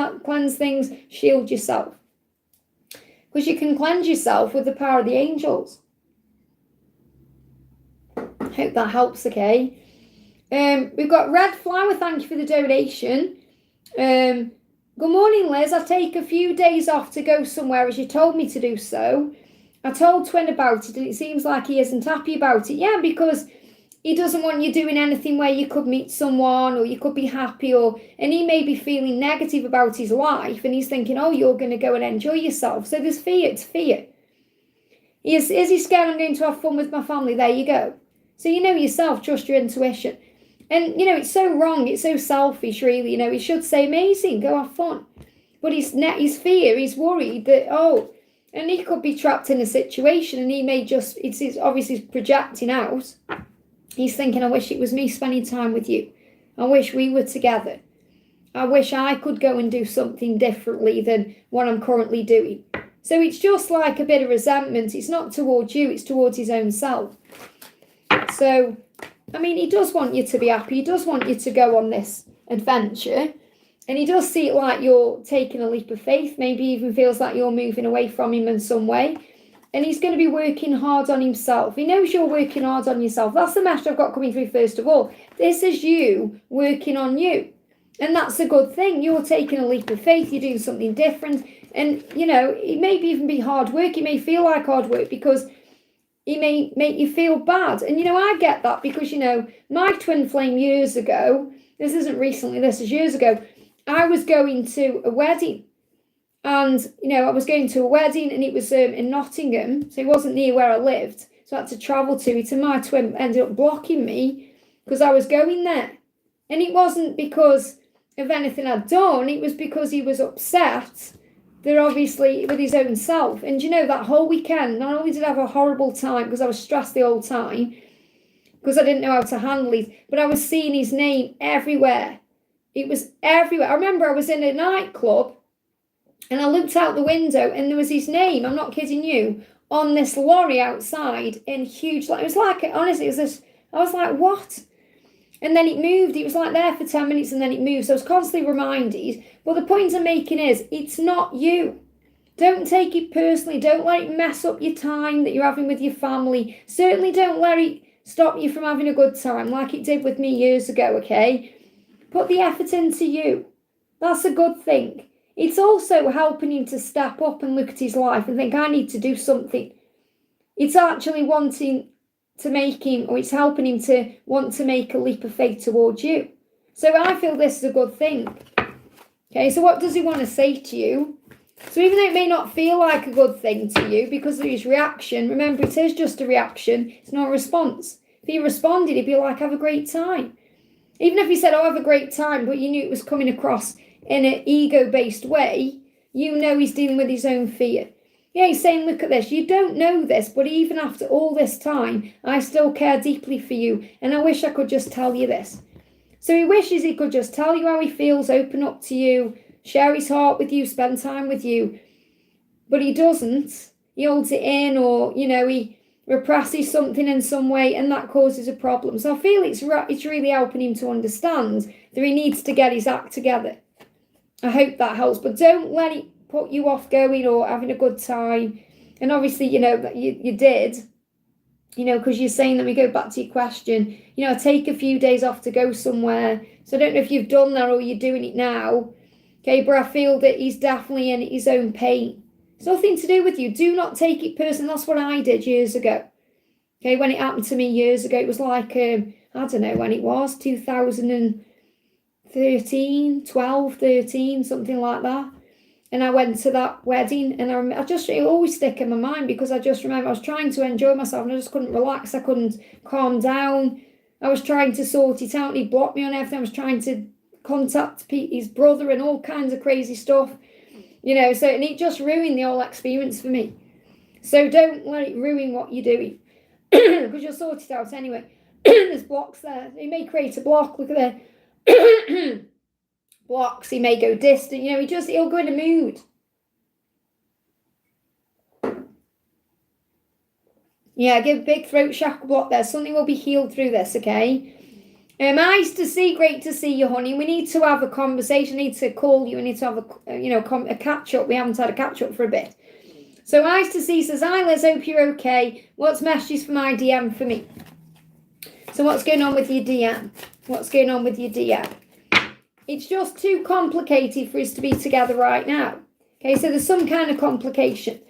things, shield yourself. Because you can cleanse yourself with the power of the angels. Hope that helps, We've got Red Flower, thank you for the donation. Good morning, Liz. I take a few days off to go somewhere as you told me to do so. I told Twin about it and it seems like he isn't happy about it. Yeah, because he doesn't want you doing anything where you could meet someone or you could be happy, and he may be feeling negative about his life and he's thinking, oh, you're going to go and enjoy yourself. So there's fear, it's fear. Is he scared I'm going to have fun with my family? There you go. So yourself, trust your intuition. And, it's so wrong, it's so selfish, really. You should say, amazing, go have fun. But his fear, he's worried that, and he could be trapped in a situation, and he may just, it's obviously projecting out. He's thinking, I wish it was me spending time with you. I wish we were together. I wish I could go and do something differently than what I'm currently doing. So it's just like a bit of resentment. It's not towards you, it's towards his own self. So, I mean, he does want you to be happy. He does want you to go on this adventure. And he does see it like you're taking a leap of faith. Maybe even feels like you're moving away from him in some way. And he's going to be working hard on himself. He knows you're working hard on yourself. That's the message I've got coming through first of all. This is you working on you. And that's a good thing. You're taking a leap of faith. You're doing something different. And, it may even be hard work. It may feel like hard work because it may make you feel bad. And, I get that because, my twin flame years ago, this isn't recently, this is years ago, I was going to a wedding. And, I was going to a wedding and it was in Nottingham. So it wasn't near where I lived. So I had to travel to it. And my twin ended up blocking me because I was going there. And it wasn't because of anything I'd done. It was because he was upset. They're obviously with his own self. And that whole weekend, not only did I have a horrible time because I was stressed the whole time, because I didn't know how to handle it, but I was seeing his name everywhere. It was everywhere. I remember I was in a nightclub and I looked out the window and there was his name, I'm not kidding you, on this lorry outside in huge, it was like, honestly, it was this, I was like, what? And then it moved. It was like there for 10 minutes and then it moved. So I was constantly reminded. But the point I'm making is, it's not you. Don't take it personally. Don't let it mess up your time that you're having with your family. Certainly don't let it stop you from having a good time like it did with me years ago, okay? Put the effort into you. That's a good thing. It's also helping him to step up and look at his life and think, I need to do something. It's actually wanting to make him, or it's helping him to want to make a leap of faith towards you. So I feel this is a good thing. Okay, so what does he want to say to you? So even though it may not feel like a good thing to you because of his reaction, remember it is just a reaction, it's not a response. If he responded, he'd be like, have a great time. Even if he said, have a great time, but you knew it was coming across in an ego-based way, he's dealing with his own fear. Yeah, he's saying, look at this. You don't know this, but even after all this time, I still care deeply for you. And I wish I could just tell you this. So he wishes he could just tell you how he feels, open up to you, share his heart with you, spend time with you. But he doesn't. He holds it in, or, he represses something in some way, and that causes a problem. So I feel it's really helping him to understand that he needs to get his act together. I hope that helps. But don't let it put you off going or having a good time. And obviously, you did, because you're saying, let me go back to your question, take a few days off to go somewhere. So I don't know if you've done that or you're doing it now. Okay, but I feel that he's definitely in his own pain. It's nothing to do with you. Do not take it personally. That's what I did years ago. Okay, when it happened to me years ago, it was like, I don't know when it was, 2013, 12, 13, something like that. And I went to that wedding, and it always stick in my mind because I just remember I was trying to enjoy myself and I just couldn't relax. I couldn't calm down. I was trying to sort it out and he blocked me on everything. I was trying to contact his brother and all kinds of crazy stuff, so, and it just ruined the whole experience for me. So don't let it ruin what you're doing because you'll sort it out anyway. There's blocks there. He may create a block. Look at that. Blocks, he may go distant, he'll go in a mood. Yeah, give big throat chakra block there. Something will be healed through this, okay? Eyes to see, great to see you, honey. We need to have a conversation. I need to call you. We need to have a catch up. We haven't had a catch up for a bit. So Eyes to see says, hi Liz, hope you're okay. What's messages for my DM for me? So what's going on with your DM? What's going on with your DM? It's just too complicated for us to be together right now. Okay, so there's some kind of complication.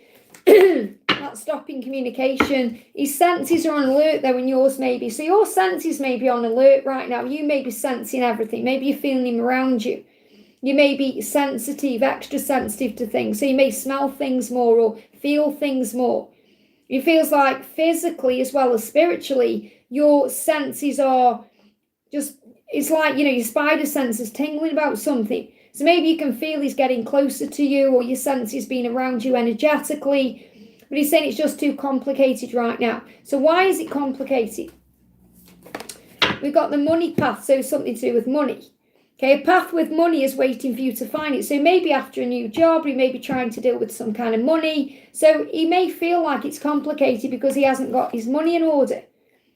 That's stopping communication. His senses are on alert though, and yours may be. So your senses may be on alert right now. You may be sensing everything. Maybe you're feeling him around you. You may be sensitive, extra sensitive to things. So you may smell things more or feel things more. It feels like physically as well as spiritually, your senses are just, it's like, your spider sense is tingling about something. So maybe you can feel he's getting closer to you, or you sense he's been around you energetically, but he's saying it's just too complicated right now. So why is it complicated? We've got the money path, so something to do with money. Okay, a path with money is waiting for you to find it. So maybe after a new job, he may be trying to deal with some kind of money. So he may feel like it's complicated because he hasn't got his money in order.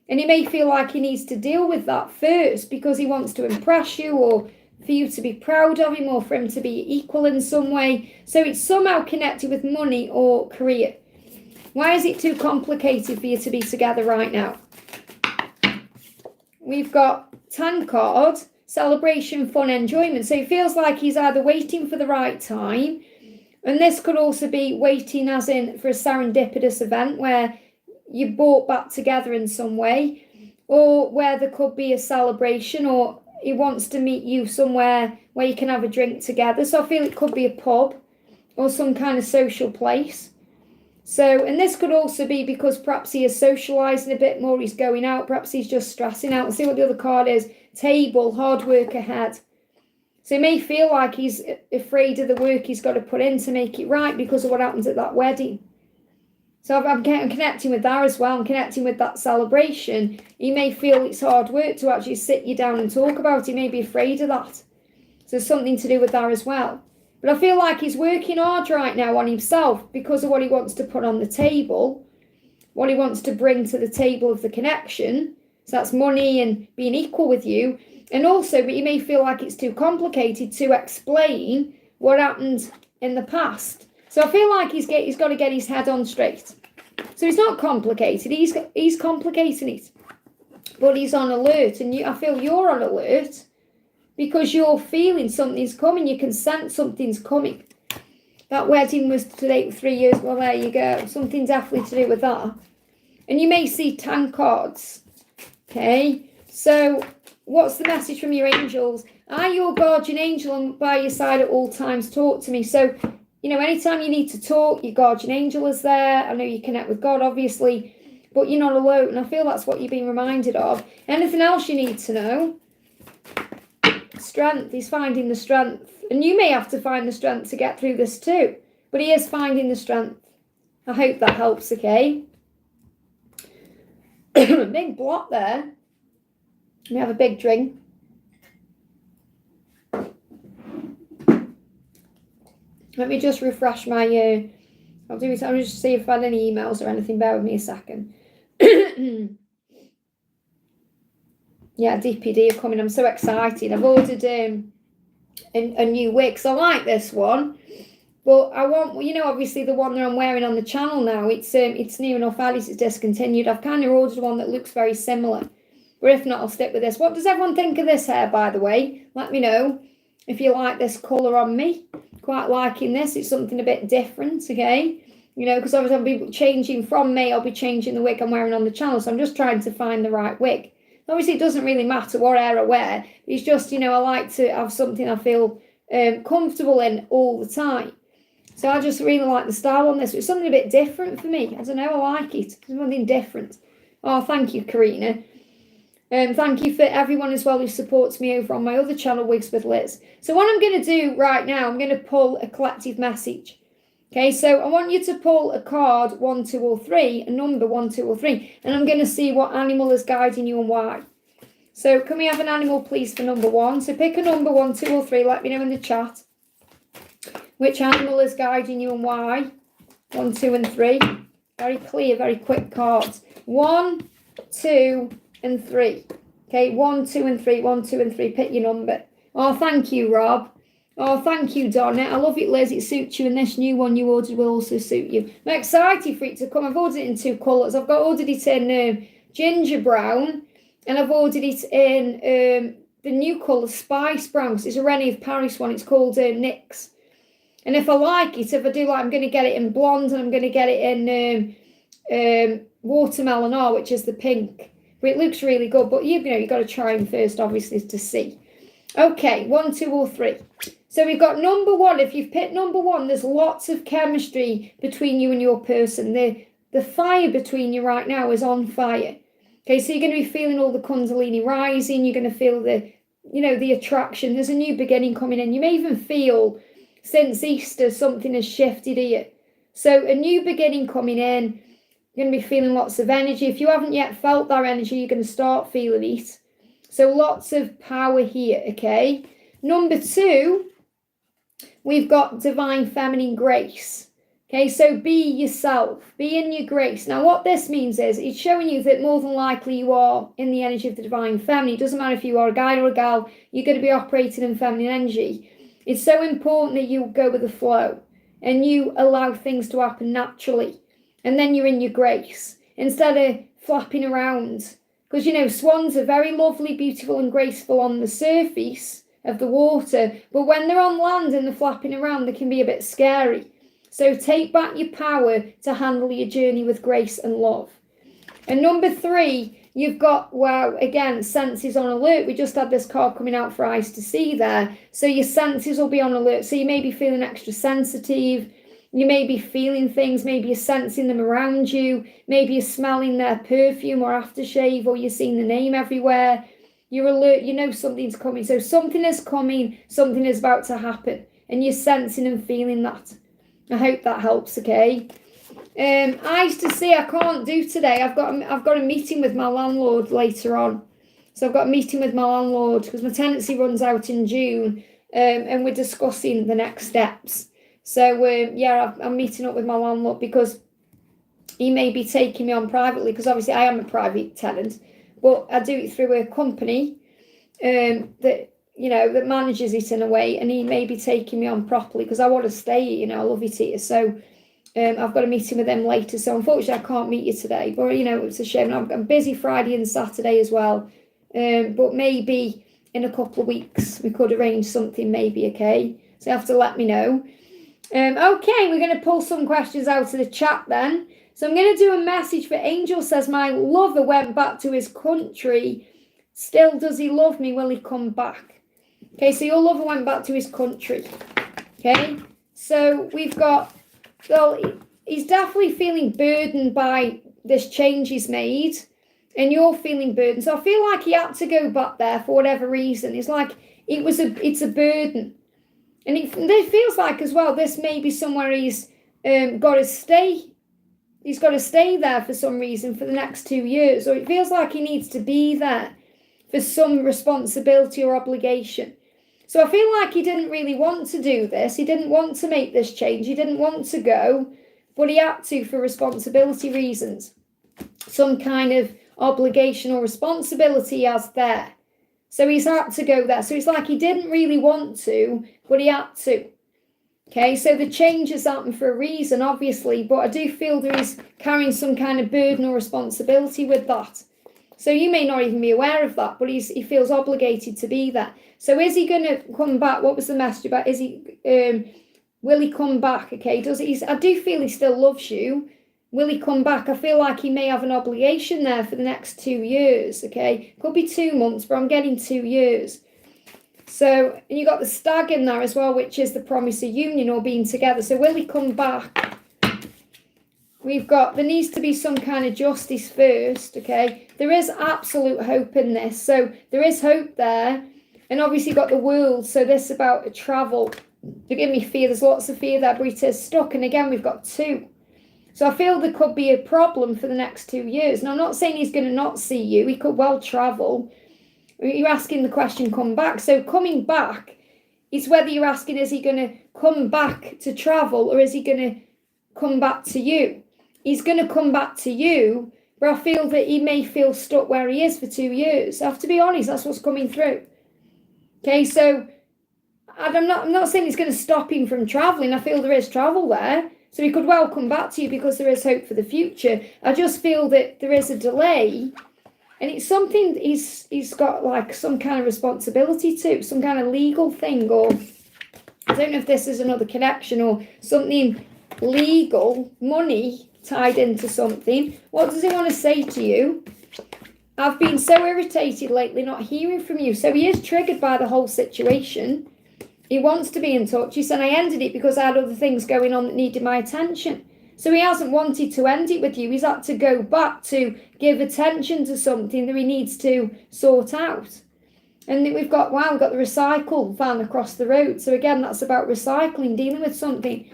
And he may feel like he needs to deal with that first because he wants to impress you, or for you to be proud of him, or for him to be equal in some way. So it's somehow connected with money or career. Why is it too complicated for you to be together right now? We've got 10 card, celebration, fun, enjoyment. So it feels like he's either waiting for the right time, and this could also be waiting as in for a serendipitous event where you brought back together in some way, or where there could be a celebration, or he wants to meet you somewhere where you can have a drink together. So I feel it could be a pub or some kind of social place. So, and this could also be because perhaps he is socialising a bit more, he's going out, perhaps he's just stressing out. Let's see what the other card is. Table, hard work ahead. So he may feel like he's afraid of the work he's got to put in to make it right because of what happens at that wedding. So I'm connecting with that as well. I'm connecting with that celebration. He may feel it's hard work to actually sit you down and talk about. He may be afraid of that. So there's something to do with that as well. But I feel like he's working hard right now on himself because of what he wants to put on the table, what he wants to bring to the table of the connection. So that's money and being equal with you. And also, but he may feel like it's too complicated to explain what happened in the past. So I feel like he's got to get his head on straight. So it's not complicated. He's complicating it. But he's on alert. And I feel you're on alert because you're feeling something's coming. You can sense something's coming. That wedding was today 3 years. Well, there you go. Something definitely to do with that. And you may see 10 cards. Okay. So what's the message from your angels? Are your guardian angel and by your side at all times? Talk to me. So, you know, anytime you need to talk, your guardian angel is there. I know you connect with God, obviously, but you're not alone. And I feel that's what you're being reminded of. Anything else you need to know? Strength. He's finding the strength. And you may have to find the strength to get through this too. But he is finding the strength. I hope that helps, okay? Big block there. Let me have a big drink. Let me just refresh my... I'll just see if I've had any emails or anything. Bear with me a second. Yeah, DPD are coming. I'm so excited. I've ordered a new wig. So I like this one. But I want, you know, obviously the one that I'm wearing on the channel now, it's near enough out. It's discontinued. I've kind of ordered one that looks very similar. But if not, I'll stick with this. What does everyone think of this hair, by the way? Let me know if you like this colour on me. Quite liking this. It's something a bit different, okay? You know, because obviously I'll be changing from May. I'll be changing the wig I'm wearing on the channel. So I'm just trying to find the right wig. Obviously, it doesn't really matter what hair I wear. It's just, you know, I like to have something I feel comfortable in all the time. So I just really like the style on this. It's something a bit different for me. I don't know. I like it. It's something different. Oh, thank you, Karina. Thank you for everyone as well who supports me over on my other channel, Wigs with Liz. So what I'm going to do right now, I'm going to pull a collective message. Okay, so I want you to pull a card 1, 2, or 3, a number 1, 2, or 3, and I'm going to see what animal is guiding you and why. So can we have an animal, please, for number 1? So pick a number 1, 2, or 3. Let me know in the chat which animal is guiding you and why. 1, 2, and 3. Very clear, very quick cards. 1, 2, and 3. Okay, 1, 2, and 3. 1, 2, and 3. Pick your number. Oh, thank you, Rob. Oh, thank you, Donna. I love it, Liz. It suits you, and this new one you ordered will also suit you. I'm excited for it to come. I've ordered it in 2 colours. I've ordered it in ginger brown, and I've ordered it in the new colour, spice brown. It's a Rennie of Paris one. It's called NYX. And if I like it, if I do like, I'm going to get it in blonde, and I'm going to get it in watermelon R, which is the pink. But it looks really good. But you know, you've got to try them first, obviously, to see. Okay, 1, 2, or 3. So we've got number 1. If you've picked number 1, there's lots of chemistry between you and your person. The fire between you right now is on fire. Okay, so you're going to be feeling all the Kundalini rising. You're going to feel the attraction. There's a new beginning coming in. You may even feel since Easter something has shifted here. So a new beginning coming in. You're going to be feeling lots of energy. If you haven't yet felt that energy, you're going to start feeling it. So lots of power here, okay? Number 2, we've got divine feminine grace. Okay, so be yourself. Be in your grace. Now, what this means is it's showing you that more than likely you are in the energy of the divine feminine. It doesn't matter if you are a guy or a gal, you're going to be operating in feminine energy. It's so important that you go with the flow and you allow things to happen naturally. And then you're in your grace instead of flapping around. Because, swans are very lovely, beautiful and graceful on the surface of the water. But when they're on land and they're flapping around, they can be a bit scary. So take back your power to handle your journey with grace and love. And number 3, you've got, wow, again, senses on alert. We just had this card coming out for eyes to see there. So your senses will be on alert. So you may be feeling extra sensitive. You may be feeling things. Maybe you're sensing them around you. Maybe you're smelling their perfume or aftershave, or you're seeing the name everywhere. You're alert. You know something's coming. So something is coming. Something is about to happen. And you're sensing and feeling that. I hope that helps, okay? Eyes to see, I can't do today. I've got a meeting with my landlord later on. So I've got a meeting with my landlord because my tenancy runs out in June, and we're discussing the next steps. So, I'm meeting up with my landlord because he may be taking me on privately, because obviously I am a private tenant, but I do it through a company that manages it in a way, and he may be taking me on properly because I want to stay, I love it here. So I've got a meeting with them later. So unfortunately I can't meet you today, but it's a shame. I'm busy Friday and Saturday as well. But maybe in a couple of weeks we could arrange something maybe, okay? So you have to let me know. Okay, we're going to pull some questions out of the chat then. So I'm going to do a message for Angel. Says, my lover went back to his country. Still, does he love me? Will he come back? Okay, so your lover went back to his country. Okay, so we've got, well, he's definitely feeling burdened by this change he's made, and you're feeling burdened. So I feel like he had to go back there for whatever reason. It's like it's a burden. And it feels like as well, this may be somewhere he's got to stay. He's got to stay there for some reason for the next 2 years. Or it feels like he needs to be there for some responsibility or obligation. So I feel like he didn't really want to do this. He didn't want to make this change. He didn't want to go, but he had to for responsibility reasons. Some kind of obligation or responsibility he has there. So he's had to go there. So it's like he didn't really want to, but he had to. Okay, so the change has happened for a reason, obviously, but I do feel that he's carrying some kind of burden or responsibility with that. So you may not even be aware of that, but he feels obligated to be there. So is he going to come back? What was the message about? Will he come back? Okay, I do feel he still loves you. Will he come back? I feel like he may have an obligation there for the next 2 years, okay? Could be 2 months, but I'm getting 2 years. So, and you got the stag in there as well, which is the promise of union or being together. So will he come back? We've got, there needs to be some kind of justice first, okay? There is absolute hope in this. So there is hope there. And obviously you've got the world. So this is about travel. Forgive me, fear. There's lots of fear there, but it is stuck. And again, we've got 2. So I feel there could be a problem for the next 2 years. Now, I'm not saying he's going to not see you. He could well travel. You're asking the question, come back. So coming back is whether you're asking, is he going to come back to travel or is he going to come back to you? He's going to come back to you, but I feel that he may feel stuck where he is for 2 years. I have to be honest, that's what's coming through. Okay, so I'm not saying it's going to stop him from travelling. I feel there is travel there. So he could well come back to you because there is hope for the future. I just feel that there is a delay, and it's something he's got like some kind of responsibility to, some kind of legal thing, or I don't know if this is another connection or something legal, money tied into something. What does he want to say to you? I've been so irritated lately not hearing from you. So he is triggered by the whole situation. He wants to be in touch. He said, I ended it because I had other things going on that needed my attention. So he hasn't wanted to end it with you. He's had to go back to give attention to something that he needs to sort out. And we've got the recycle van across the road. So again, that's about recycling, dealing with something.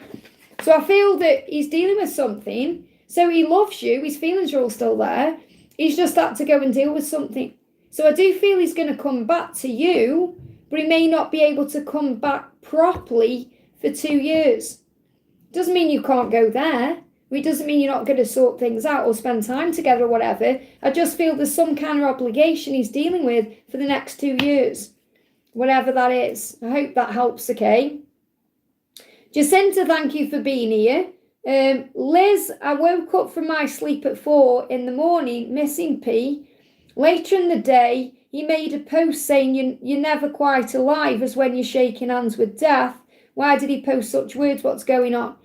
So I feel that he's dealing with something. So he loves you. His feelings are all still there. He's just had to go and deal with something. So I do feel he's going to come back to you, but he may not be able to come back properly for 2 years. Doesn't mean you can't go there. It doesn't mean you're not going to sort things out or spend time together or whatever. I just feel there's some kind of obligation he's dealing with for the next 2 years. Whatever that is. I hope that helps, okay? Jacinta, thank you for being here. Liz, I woke up from my sleep at 4 in the morning, missing P. Later in the day, he made a post saying you're never quite alive as when you're shaking hands with death. Why did he post such words? What's going on?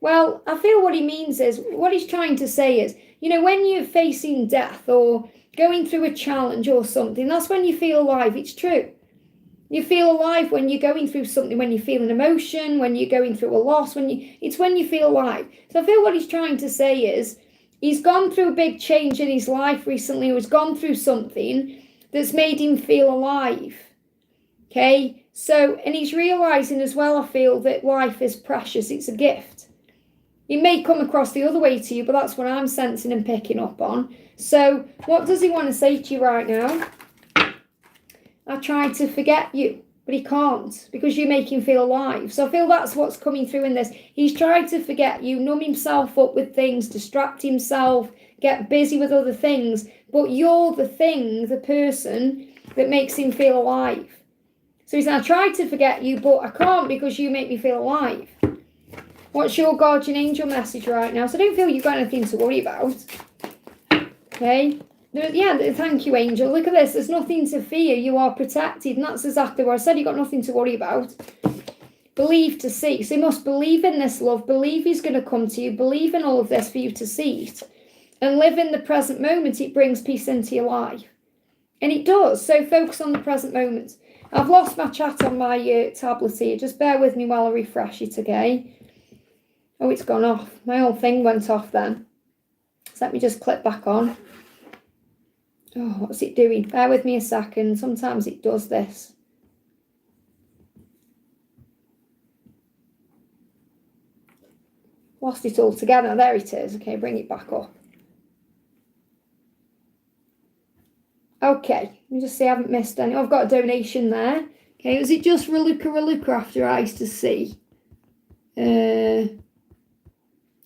Well, I feel what he means is, what he's trying to say is, when you're facing death or going through a challenge or something, that's when you feel alive. It's true. You feel alive when you're going through something, when you feel an emotion, when you're going through a loss, it's when you feel alive. So I feel what he's trying to say is, he's gone through a big change in his life recently, or he's gone through something that's made him feel alive. Okay? So, and he's realising as well, I feel, that life is precious. It's a gift. It may come across the other way to you, but that's what I'm sensing and picking up on. So, what does he want to say to you right now? I tried to forget you, but he can't, because you make him feel alive. So I feel that's what's coming through in this. He's tried to forget you, numb himself up with things, distract himself, get busy with other things, but you're the thing, the person that makes him feel alive. So he's now tried to forget you, but I can't because you make me feel alive. What's your guardian angel message right now? So I don't feel you've got anything to worry about. Okay? Yeah, thank you, angel. Look at this. There's nothing to fear. You are protected. And that's exactly what I said. You've got nothing to worry about. Believe to see. So you must believe in this love. Believe he's going to come to you. Believe in all of this for you to see it. And live in the present moment. It brings peace into your life. And it does. So focus on the present moment. I've lost my chat on my tablet here. Just bear with me while I refresh it, okay? Oh, it's gone off. My whole thing went off then. So let me just click back on. Oh, what's it doing? Bear with me a second. Sometimes it does this. Lost it all together. There it is. Okay, bring it back up. Okay, let me just see I haven't missed any. Oh, I've got a donation there. Okay, was it just Reluca after Eyes to See?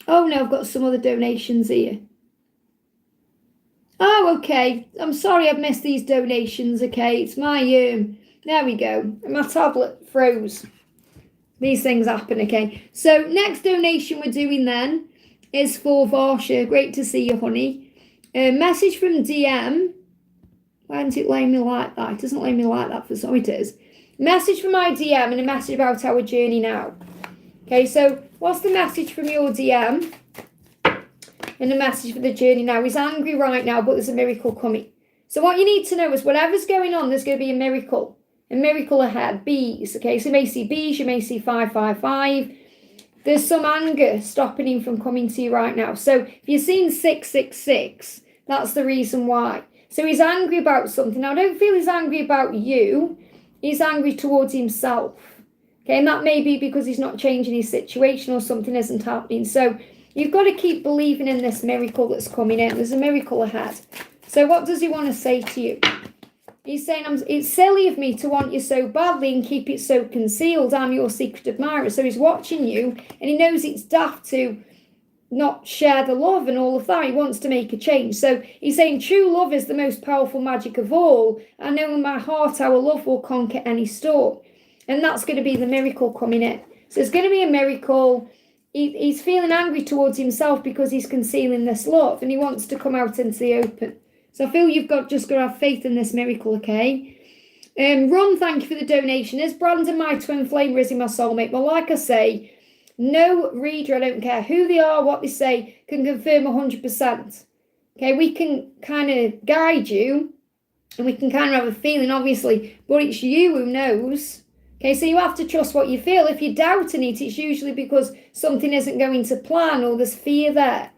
Oh no, I've got some other donations here. Oh, okay. I'm sorry I've missed these donations, okay? It's my, there we go. My tablet froze. These things happen, okay? So, next donation we're doing then is for Varsha. Great to see you, honey. Message from DM. Why doesn't it lay me like that? It doesn't lay me like that for some it is. Message from my DM and a message about our journey now. Okay, so what's the message from your DM? And a message for the journey now. He's angry right now, but there's a miracle coming. So what you need to know is whatever's going on, there's going to be a miracle ahead. Bees, okay? So you may see bees, you may see 555. There's some anger stopping him from coming to you right now. So if you're seeing 666, that's the reason why. So he's angry about something. Now, I don't feel he's angry about you. He's angry towards himself. Okay, and that may be because he's not changing his situation or something isn't happening. So you've got to keep believing in this miracle that's coming in. There's a miracle ahead. So what does he want to say to you? He's saying, it's silly of me to want you so badly and keep it so concealed. I'm your secret admirer. So he's watching you and he knows it's daft to not share the love and all of that. He wants to make a change. So he's saying true love is the most powerful magic of all. I know in my heart our love will conquer any storm. And that's going to be the miracle coming in. So it's going to be a miracle. He's feeling angry towards himself because he's concealing this love and he wants to come out into the open. So I feel you've just got to have faith in this miracle, okay? Ron, thank you for the donation. Is Brandon my twin flame or is he my soulmate? Well, like I say, no reader, I don't care who they are, what they say, can confirm 100%. Okay, we can kind of guide you and we can kind of have a feeling, obviously, but it's you who knows. Okay, so you have to trust what you feel. If you're doubting it, it's usually because something isn't going to plan or there's fear there.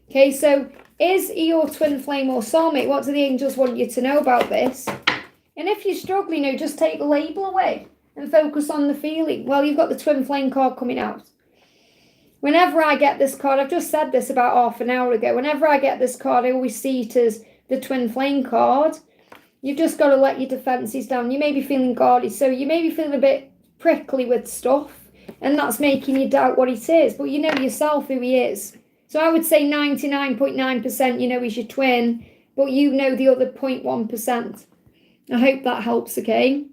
Okay, so is he your twin flame or soulmate? What do the angels want you to know about this? And if you're struggling, just take the label away and focus on the feeling. Well, you've got the twin flame card coming out. Whenever I get this card, I've just said this about half an hour ago, whenever I get this card, I always see it as the twin flame card. You've just got to let your defences down. You may be feeling guarded, so you may be feeling a bit prickly with stuff, and that's making you doubt what it is, but you know yourself who he is. So I would say 99.9% he's your twin, but you know the other 0.1%. I hope that helps, okay?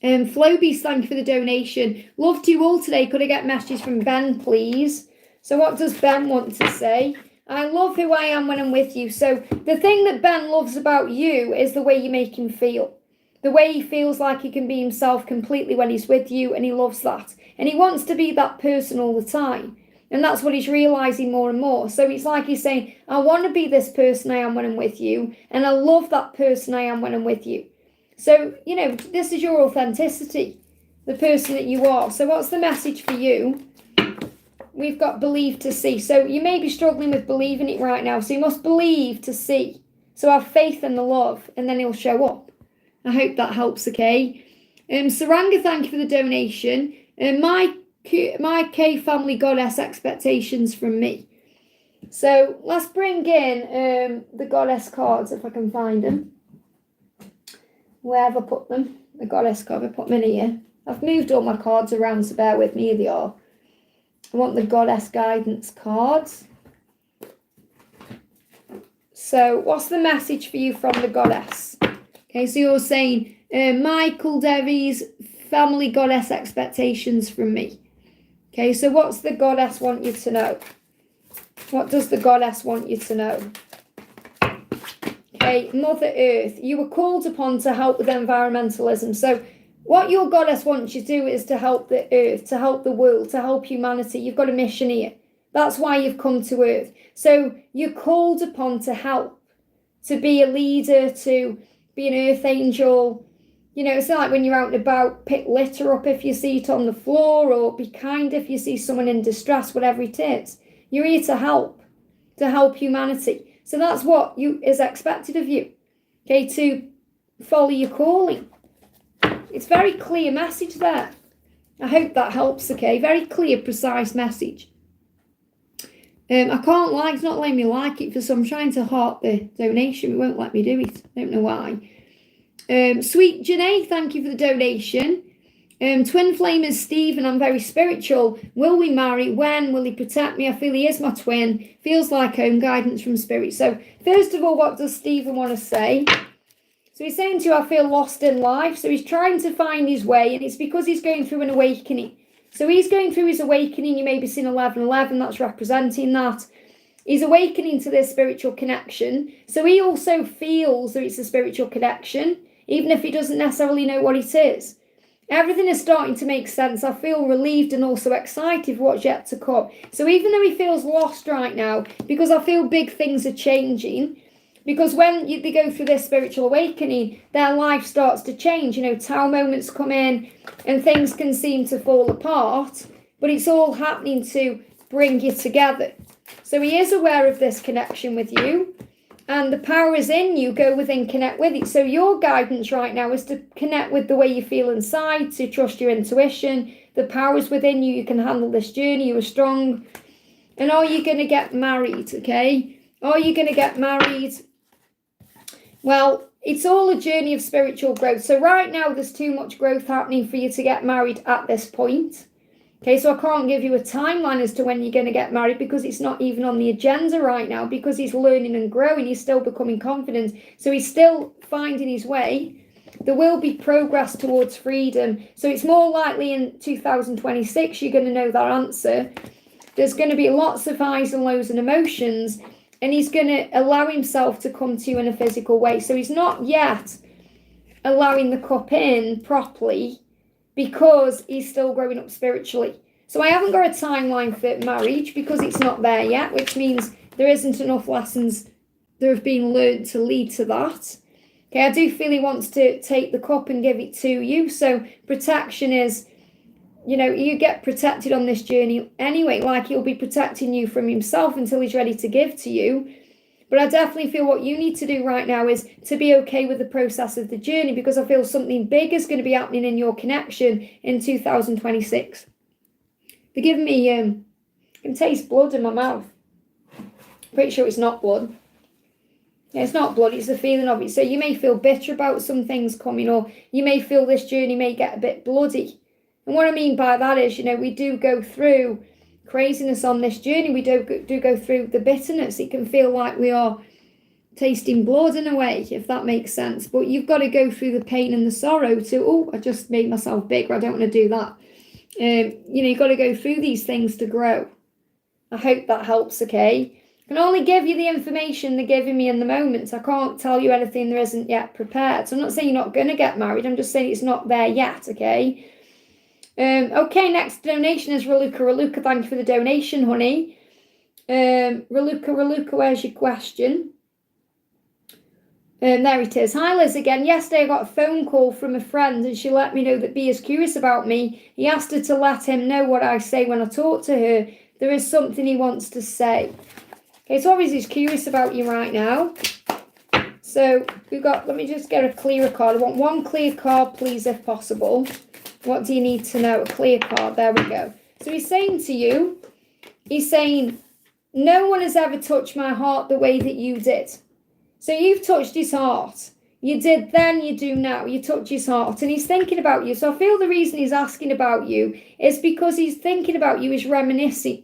Flowbeast, thank you for the donation. Love to you all today. Could I get messages from Ben, please? So what does Ben want to say? I love who I am when I'm with you. So the thing that Ben loves about you is the way you make him feel. The way he feels like he can be himself completely when he's with you, and he loves that. And he wants to be that person all the time. And that's what he's realising more and more. So it's like he's saying, I want to be this person I am when I'm with you, and I love that person I am when I'm with you. So, this is your authenticity, the person that you are. So what's the message for you? We've got believe to see. So you may be struggling with believing it right now. So you must believe to see. So have faith in the love, and then he'll show up. I hope that helps, okay? Saranga, thank you for the donation. My K family goddess expectations from me. So let's bring in the goddess cards, if I can find them. Where have I put them? The goddess card, I put them in here. I've moved all my cards around, so bear with me. Here they are. I want the goddess guidance cards. So what's the message for you from the goddess? Okay, so you're saying, Michael Devi's family goddess expectations from me. Okay, so what's the goddess want you to know? What does the goddess want you to know? Okay, Mother Earth, you were called upon to help with environmentalism. So what your goddess wants you to do is to help the earth, to help the world, to help humanity. You've got a mission here. That's why you've come to earth. So you're called upon to help, to be a leader, to be an earth angel. It's like when you're out and about, pick litter up if you see it on the floor, or be kind if you see someone in distress, whatever it is. You're here to help humanity. So that's what is expected of you, okay, to follow your calling. It's very clear message there. I hope that helps, okay? Very clear, precise message. I can't like, it's not letting me like it, so I'm trying to heart the donation. It won't let me do it. I don't know why. Sweet Janae, thank you for the donation. Twin flame is Stephen, I'm very spiritual. Will we marry? When? Will he protect me? I feel he is my twin. Feels like home, guidance from spirit. So first of all, what does Stephen want to say? So he's saying to you, I feel lost in life. So he's trying to find his way, and it's because he's going through an awakening. So he's going through his awakening. You may be seeing 1111, that's representing that. He's awakening to this spiritual connection. So he also feels that it's a spiritual connection, even if he doesn't necessarily know what it is. Everything is starting to make sense. I feel relieved and also excited for what's yet to come. So even though he feels lost right now, because I feel big things are changing, because when they go through this spiritual awakening, their life starts to change. Tower moments come in and things can seem to fall apart, but it's all happening to bring you together. So he is aware of this connection with you, and the power is in you. Go within, connect with it. So your guidance right now is to connect with the way you feel inside, to trust your intuition. The power is within you. You can handle this journey. You are strong. And are you going to get married, okay? Are you going to get married? Well, it's all a journey of spiritual growth. So right now, there's too much growth happening for you to get married at this point. Okay, so I can't give you a timeline as to when you're going to get married, because it's not even on the agenda right now, because he's learning and growing. He's still becoming confident. So he's still finding his way. There will be progress towards freedom. So it's more likely in 2026 you're going to know that answer. There's going to be lots of highs and lows and emotions, and he's going to allow himself to come to you in a physical way. So he's not yet allowing the cup in properly, because he's still growing up spiritually. So I haven't got a timeline for marriage, because it's not there yet, which means there isn't enough lessons that have been learned to lead to that. Okay, I do feel he wants to take the cup and give it to you. So protection is, you get protected on this journey anyway, like he'll be protecting you from himself until he's ready to give to you. But I definitely feel what you need to do right now is to be okay with the process of the journey, because I feel something big is going to be happening in your connection in 2026. Forgive me, I can taste blood in my mouth. Pretty sure it's not blood. Yeah, it's not blood, it's the feeling of it. So you may feel bitter about some things coming, or you may feel this journey may get a bit bloody. And what I mean by that is, we do go through craziness on this journey. We do go through the bitterness. It can feel like we are tasting blood in a way, if that makes sense. But you've got to go through the pain and the sorrow to, I just made myself bigger, I don't want to do that. You've got to go through these things to grow. I hope that helps, okay? I can only give you the information they're giving me in the moment. I can't tell you anything there isn't yet prepared. So I'm not saying you're not going to get married. I'm just saying it's not there yet, okay? Okay, next donation is Raluca. Raluca, thank you for the donation, honey. Raluca, where's your question? There it is. Hi, Liz again. Yesterday I got a phone call from a friend and she let me know that B is curious about me. He asked her to let him know what I say when I talk to her. There is something he wants to say. Okay, so obviously he's curious about you right now. So we've got, let me just get a clearer card. I want one clear card, please, if possible. What do you need to know? A clear card. There we go. So he's saying to you, he's saying, no one has ever touched my heart the way that you did. So you've touched his heart. You did then, you do now. You touch his heart. And he's thinking about you. So I feel the reason he's asking about you is because he's thinking about you, he's reminiscing.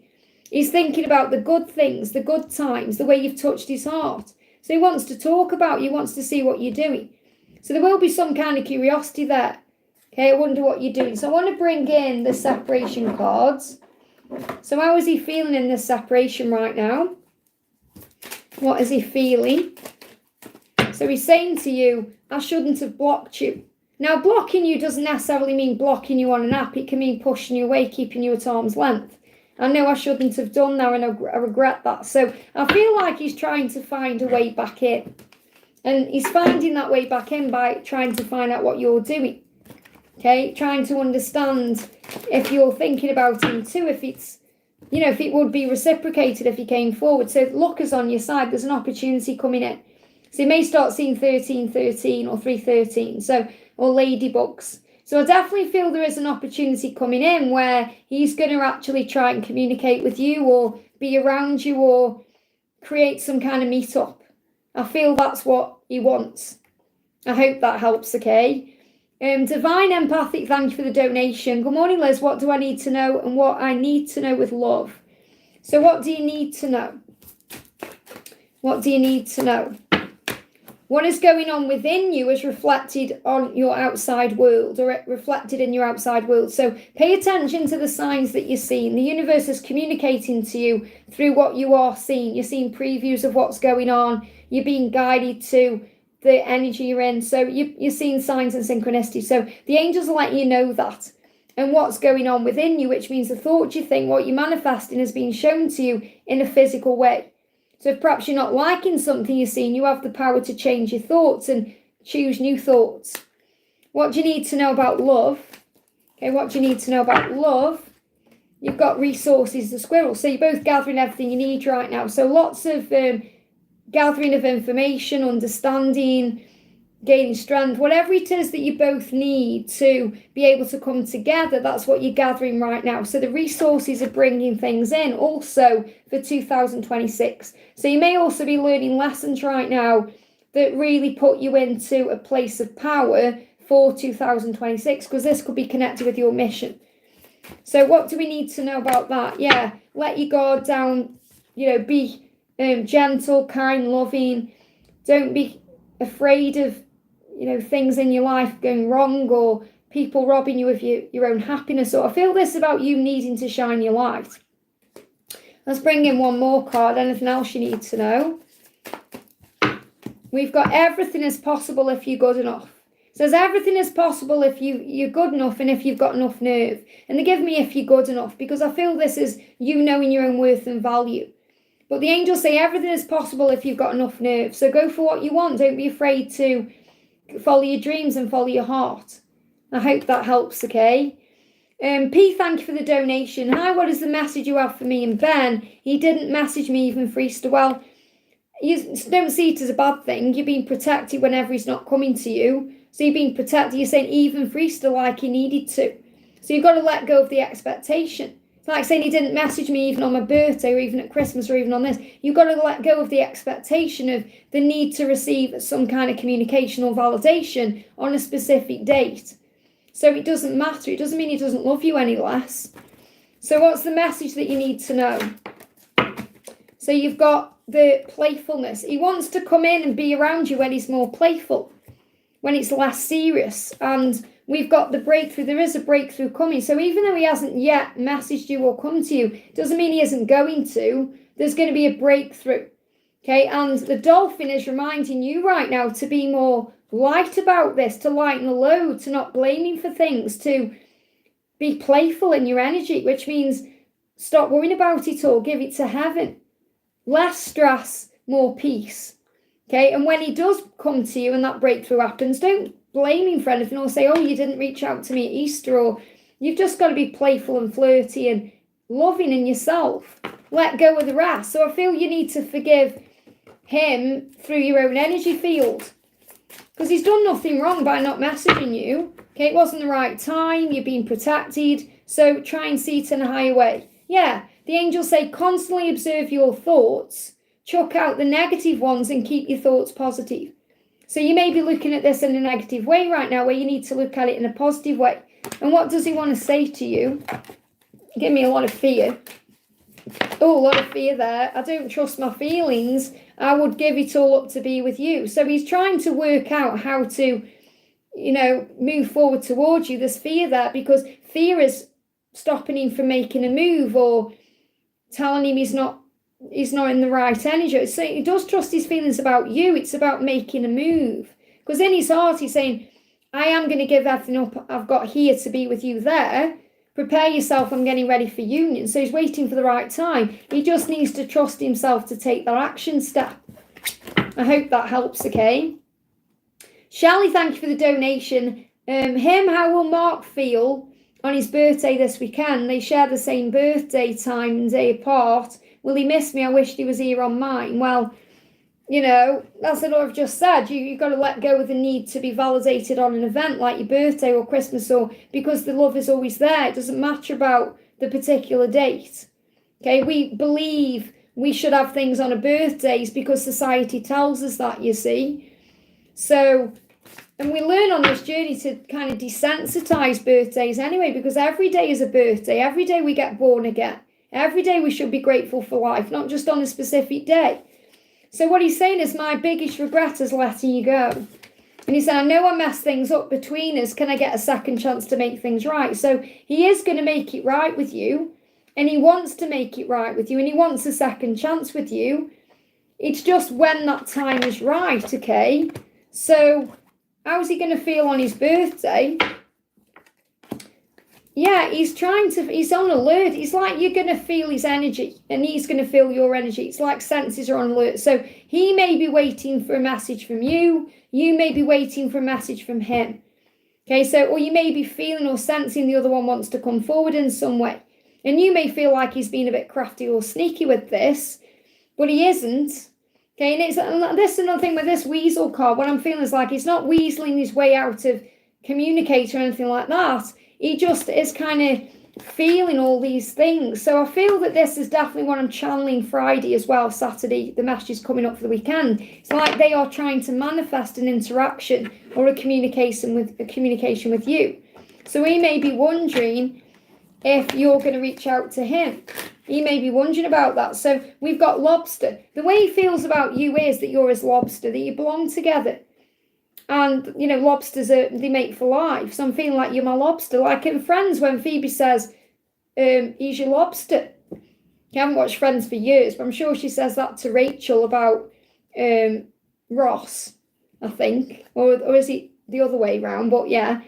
He's thinking about the good things, the good times, the way you've touched his heart. So he wants to talk about you, wants to see what you're doing. So there will be some kind of curiosity there. Okay, I wonder what you're doing. So I want to bring in the separation cards. So how is he feeling in this separation right now? What is he feeling? So he's saying to you, I shouldn't have blocked you. Now, blocking you doesn't necessarily mean blocking you on an app. It can mean pushing you away, keeping you at arm's length. I know I shouldn't have done that, and I regret that. So I feel like he's trying to find a way back in. And he's finding that way back in by trying to find out what you're doing. Okay, trying to understand if you're thinking about him too, if it's, if it would be reciprocated if he came forward. So if luck is on your side, there's an opportunity coming in. So you may start seeing 1313 or 313, or ladybugs. So I definitely feel there is an opportunity coming in where he's going to actually try and communicate with you or be around you or create some kind of meet-up. I feel that's what he wants. I hope that helps, okay? Divine Empathic, thank you for the donation. Good morning, Liz. What do I need to know and what I need to know with love? So what do you need to know? What do you need to know? What is going on within you is reflected on your outside world, or reflected in your outside world. So pay attention to the signs that you're seeing. The universe is communicating to you through what you are seeing. You're seeing previews of what's going on. You're being guided to the energy you're in. So you're seeing signs and synchronicity. So the angels will let you know that. And what's going on within you, which means the thoughts you think, what you're manifesting has been shown to you in a physical way. So if perhaps you're not liking something you're seeing, you have the power to change your thoughts and choose new thoughts. What do you need to know about love? Okay, what do you need to know about love? You've got resources, the squirrel. So you're both gathering everything you need right now. So lots of gathering of information, understanding, gaining strength, whatever it is that you both need to be able to come together, that's what you're gathering right now. So the resources are bringing things in also for 2026. So you may also be learning lessons right now that really put you into a place of power for 2026, because this could be connected with your mission. So what do we need to know about that? Yeah, let your guard down, be gentle, kind, loving. Don't be afraid of things in your life going wrong or people robbing you of your own happiness. So I feel this about you needing to shine your light. Let's bring in one more card. Anything else you need to know? We've got everything is possible if you're good enough. It says everything is possible if you're good enough and if you've got enough nerve. And they give me if you're good enough, because I feel this is you knowing your own worth and value. But the angels say everything is possible if you've got enough nerve. So go for what you want. Don't be afraid to follow your dreams and follow your heart. I hope that helps, okay? P, thank you for the donation. Hi, what is the message you have for me and Ben? He didn't message me even for Easter. Well, you don't see it as a bad thing. You're being protected whenever he's not coming to you. So you're being protected. You're saying even for Easter like he needed to. So you've got to let go of the expectation. It's like saying he didn't message me even on my birthday or even at Christmas or even on this. You've got to let go of the expectation of the need to receive some kind of communication or validation on a specific date. So it doesn't matter. It doesn't mean he doesn't love you any less. So what's the message that you need to know? So you've got the playfulness. He wants to come in and be around you when he's more playful, when it's less serious. And we've got the breakthrough. There is a breakthrough coming. So even though he hasn't yet messaged you or come to you, doesn't mean he isn't going to. There's going to be a breakthrough. Okay, and the dolphin is reminding you right now to be more light about this, to lighten the load, to not blaming for things, to be playful in your energy, which means stop worrying about it all, give it to heaven. Less stress, more peace. Okay, and when he does come to you and that breakthrough happens, don't blame him for anything or say, oh, you didn't reach out to me at Easter, or you've just got to be playful and flirty and loving in yourself. Let go of the rest. So I feel you need to forgive him through your own energy field, because he's done nothing wrong by not messaging you. Okay, it wasn't the right time, you're being protected, so try and see it in a higher way. Yeah, the angels say constantly observe your thoughts, chuck out the negative ones and keep your thoughts positive. So you may be looking at this in a negative way right now, where you need to look at it in a positive way. And what does he want to say to you? Give me a lot of fear. Oh, a lot of fear there. I don't trust my feelings. I would give it all up to be with you. So he's trying to work out how to, move forward towards you. There's fear there because fear is stopping him from making a move or telling him he's not in the right energy. So he does trust his feelings about you. It's about making a move. Because in his heart, he's saying, I am going to give everything up I've got here to be with you there. Prepare yourself, I'm getting ready for union. So he's waiting for the right time. He just needs to trust himself to take that action step. I hope that helps, okay? Shelley, thank you for the donation. How will Mark feel on his birthday this weekend? They share the same birthday time and day apart. Will he miss me? I wished he was here on mine. Well, that's what I've just said. You've got to let go of the need to be validated on an event like your birthday or Christmas, or because the love is always there. It doesn't matter about the particular date. Okay, we believe we should have things on our birthdays because society tells us that, you see. So, and we learn on this journey to kind of desensitize birthdays anyway, because every day is a birthday. Every day we get born again. Every day we should be grateful for life, not just on a specific day. So what he's saying is, my biggest regret is letting you go. And he said, I know I messed things up between us. Can I get a second chance to make things right? So he is going to make it right with you. And he wants to make it right with you. And he wants a second chance with you. It's just when that time is right, okay? So how's he going to feel on his birthday? Yeah, he's on alert. It's like you're going to feel his energy and he's going to feel your energy. It's like senses are on alert. So he may be waiting for a message from you. You may be waiting for a message from him. Okay, so, or you may be feeling or sensing the other one wants to come forward in some way. And you may feel like he's been a bit crafty or sneaky with this, but he isn't. Okay, and this is another thing with this weasel card. What I'm feeling is like he's not weaseling his way out of communicator or anything like that. He just is kind of feeling all these things. So I feel that this is definitely what I'm channeling Friday as well, Saturday. The message is coming up for the weekend. It's like they are trying to manifest an interaction or a communication with you. So he may be wondering if you're going to reach out to him. He may be wondering about that. So we've got lobster. The way he feels about you is that you're his lobster, that you belong together. And, lobsters, they mate for life. So I'm feeling like you're my lobster. Like in Friends, when Phoebe says, he's your lobster. I haven't watched Friends for years, but I'm sure she says that to Rachel about Ross, I think. Or is it the other way round? But yeah.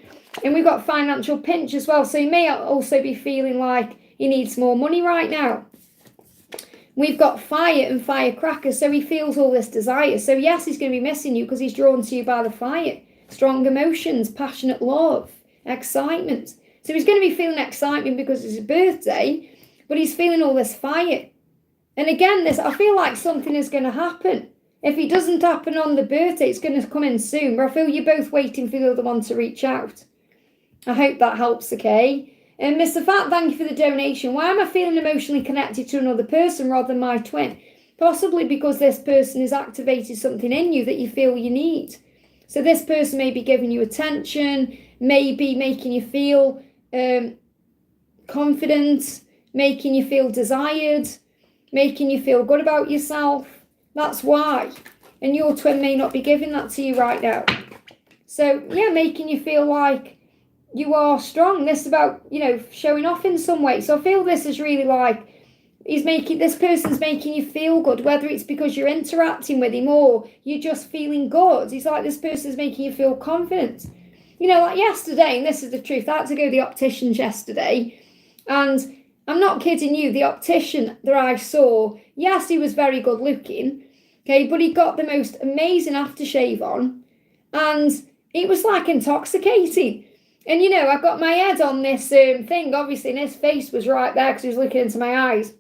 And we've got financial pinch as well. So he may also be feeling like he needs more money right now. We've got fire and firecrackers, so he feels all this desire. So yes, he's going to be missing you because he's drawn to you by the fire. Strong emotions, passionate love, excitement. So he's going to be feeling excitement because it's his birthday, but he's feeling all this fire. And again, I feel like something is going to happen. If it doesn't happen on the birthday, it's going to come in soon. But I feel you're both waiting for the other one to reach out. I hope that helps, okay? And Mr. Fat, thank you for the donation. Why am I feeling emotionally connected to another person rather than my twin? Possibly because this person has activated something in you that you feel you need. So this person may be giving you attention, maybe making you feel confident, making you feel desired, making you feel good about yourself. That's why. And your twin may not be giving that to you right now. So, yeah, making you feel like you are strong. This is about, you know, showing off in some way. So I feel this is really like, this person's making you feel good, whether it's because you're interacting with him or you're just feeling good. It's like this person's making you feel confident. You know, like yesterday, and this is the truth, I had to go to the opticians yesterday, and I'm not kidding you, the optician that I saw, yes, he was very good looking, okay, but he got the most amazing aftershave on, and it was like intoxicating. And, you know, I got my head on this thing, obviously, and his face was right there because he was looking into my eyes.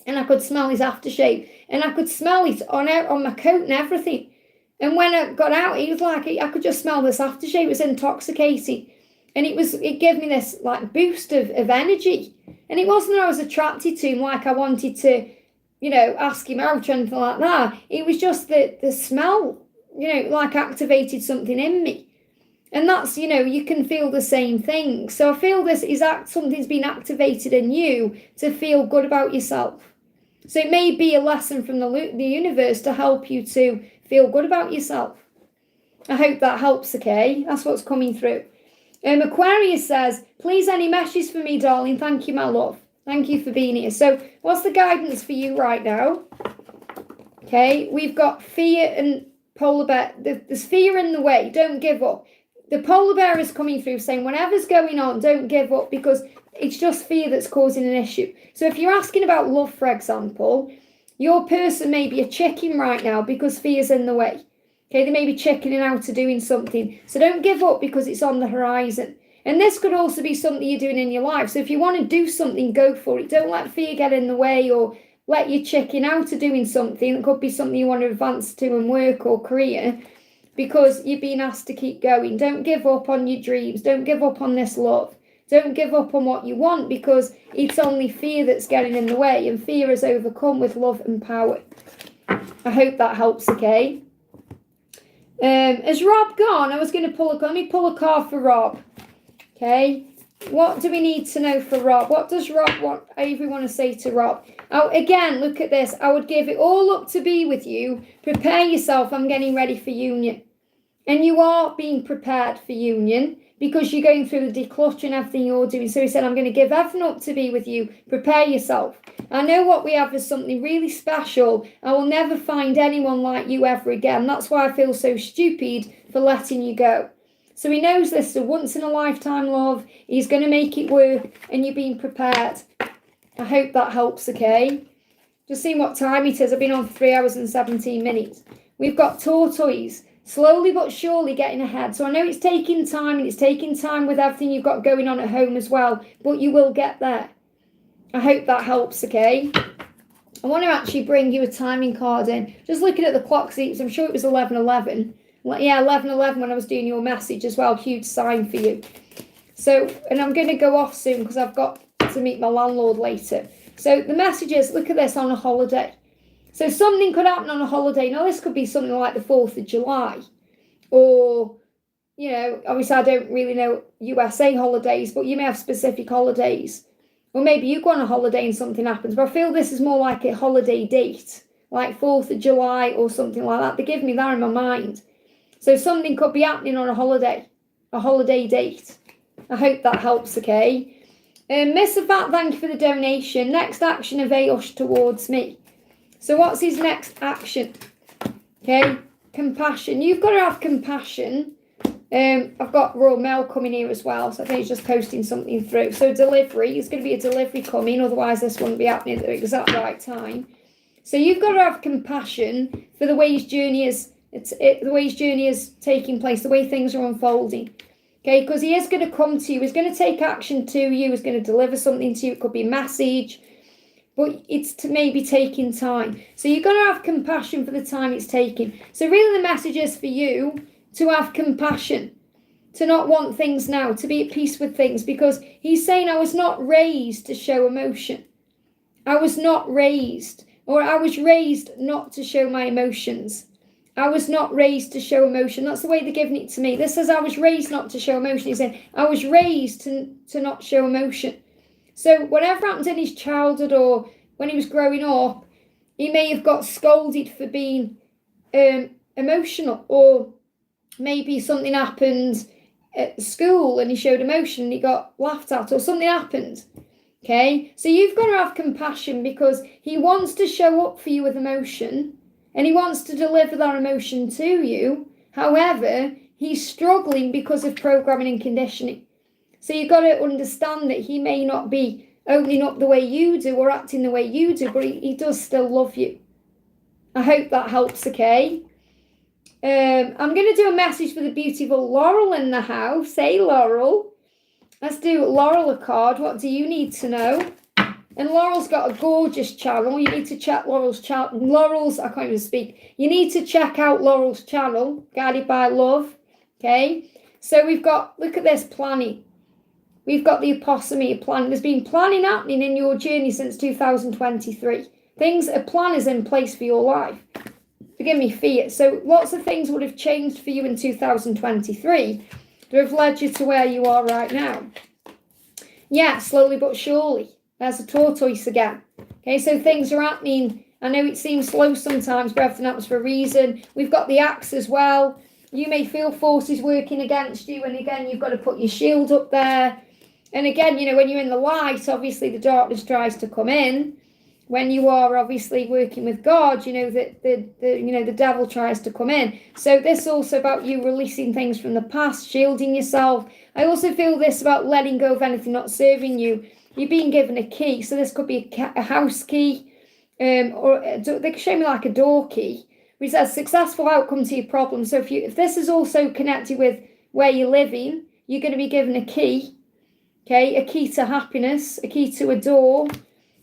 And I could smell his aftershave. And I could smell it on my coat and everything. And when I got out, he was like, I could just smell this aftershave. It was intoxicating. And it gave me this, like, boost of energy. And it wasn't that I was attracted to him, like I wanted to, you know, ask him out or anything like that. It was just the smell, you know, like activated something in me. And that's, you know, you can feel the same thing. So I feel this is something's been activated in you to feel good about yourself. So it may be a lesson from the universe to help you to feel good about yourself. I hope that helps, okay? That's what's coming through. Aquarius says, please any messages for me, darling. Thank you, my love. Thank you for being here. So what's the guidance for you right now? Okay, we've got fear and polar bear. There's fear in the way. Don't give up. The polar bear is coming through saying whatever's going on, don't give up because it's just fear that's causing an issue. So if you're asking about love, for example, your person may be a chicken right now because fear's in the way. Okay, they may be chickening out to doing something. So don't give up because it's on the horizon. And this could also be something you're doing in your life. So if you want to do something, go for it. Don't let fear get in the way or let you chicken out to doing something. It could be something you want to advance to in work or career, because you're being asked to keep going. Don't give up on your dreams. Don't give up on this love. Don't give up on what you want because it's only fear that's getting in the way, and fear is overcome with love and power. I hope that helps, okay? Has Rob gone? I was going to let me pull a card for Rob. Okay? What do we need to know for Rob? What does Rob want? Avery want to say to Rob? Oh, again, look at this. I would give it all up to be with you. Prepare yourself. I'm getting ready for union. And you are being prepared for union because you're going through the decluttering, everything you're doing. So he said, I'm going to give everything up to be with you. Prepare yourself. I know what we have is something really special. I will never find anyone like you ever again. That's why I feel so stupid for letting you go. So he knows this is a once in a lifetime love. He's going to make it work and you're being prepared. I hope that helps, okay? Just seeing what time it is. I've been on for 3 hours and 17 minutes. We've got tortoise. Slowly but surely getting ahead. So I know it's taking time, and it's taking time with everything you've got going on at home as well, but you will get there. I hope that helps, okay? I want to actually bring you a timing card in. Just looking at the clock, I'm sure it was 11:11. Yeah, 11:11 when I was doing your message as well. Huge sign for you. So, and I'm going to go off soon because I've got to meet my landlord later. So the message is, look at this, on a holiday. So something could happen on a holiday. Now, this could be something like the 4th of July. Or, you know, obviously I don't really know USA holidays, but you may have specific holidays. Or maybe you go on a holiday and something happens. But I feel this is more like a holiday date, like 4th of July or something like that. They give me that in my mind. So something could be happening on a holiday date. I hope that helps, okay? Mr. Fat, thank you for the donation. Next action of Aosh towards me. So what's his next action? Okay, compassion. You've got to have compassion. I've got Royal Mail coming here as well, so I think he's just posting something through. So delivery, there's going to be a delivery coming, otherwise this wouldn't be happening at the exact right time. So you've got to have compassion for the way his journey is, the way his journey is taking place, the way things are unfolding. Okay, because he is going to come to you, he's going to take action to you, he's going to deliver something to you. It could be a message. but it's to maybe taking time. So you're going to have compassion for the time it's taking. So really the message is for you to have compassion, to not want things now, to be at peace with things, because he's saying, I was not raised to show emotion. I was not raised, or I was raised not to show my emotions. I was not raised to show emotion. That's the way they're giving it to me. This says I was raised not to show emotion. He's saying I was raised to not show emotion. So whatever happened in his childhood or when he was growing up, he may have got scolded for being emotional, or maybe something happened at school and he showed emotion and he got laughed at, or something happened. Okay, so you've got to have compassion because he wants to show up for you with emotion and he wants to deliver that emotion to you. However, he's struggling because of programming and conditioning. So you've got to understand that he may not be opening up the way you do or acting the way you do, but he does still love you. I hope that helps, okay? I'm going to do a message for the beautiful Laurel in the house. Hey, Laurel. Let's do Laurel a card. What do you need to know? And Laurel's got a gorgeous channel. You need to check Laurel's channel. I can't even speak. You need to check out Laurel's channel, Guided by Love. Okay? So we've got, look at this planning. We've got the opossum planning. There's been planning happening in your journey since 2023. A plan is in place for your life. Forgive me, fear. So lots of things would have changed for you in 2023 to have led you to where you are right now. Yeah, slowly but surely. There's a tortoise again. Okay, so things are happening. I know it seems slow sometimes, but everything happens for a reason. We've got the axe as well. You may feel forces working against you, and again, you've got to put your shield up there. And again, you know, when you're in the light, obviously the darkness tries to come in. When you are obviously working with God, you know that the devil tries to come in. So this is also about you releasing things from the past, shielding yourself. I also feel this about letting go of anything not serving you. You're being given a key, so this could be a house key, or they could show me like a door key, which says successful outcome to your problem. So if this is also connected with where you're living, you're going to be given a key, okay, a key to happiness, a key to a door,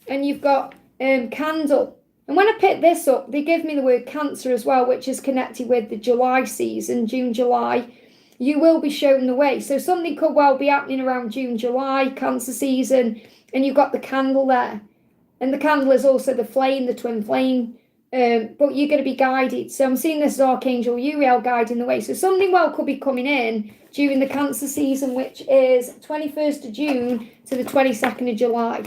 and you've got candle. And when I picked this up, they give me the word Cancer as well, which is connected with the July season, June, July. You will be shown the way. So something could well be happening around June, July, Cancer season, and you've got the candle there. And the candle is also the flame, the twin flame, but you're going to be guided. So I'm seeing this as Archangel Uriel guiding the way. So something well could be coming in during the Cancer season, which is 21st of June to the 22nd of July.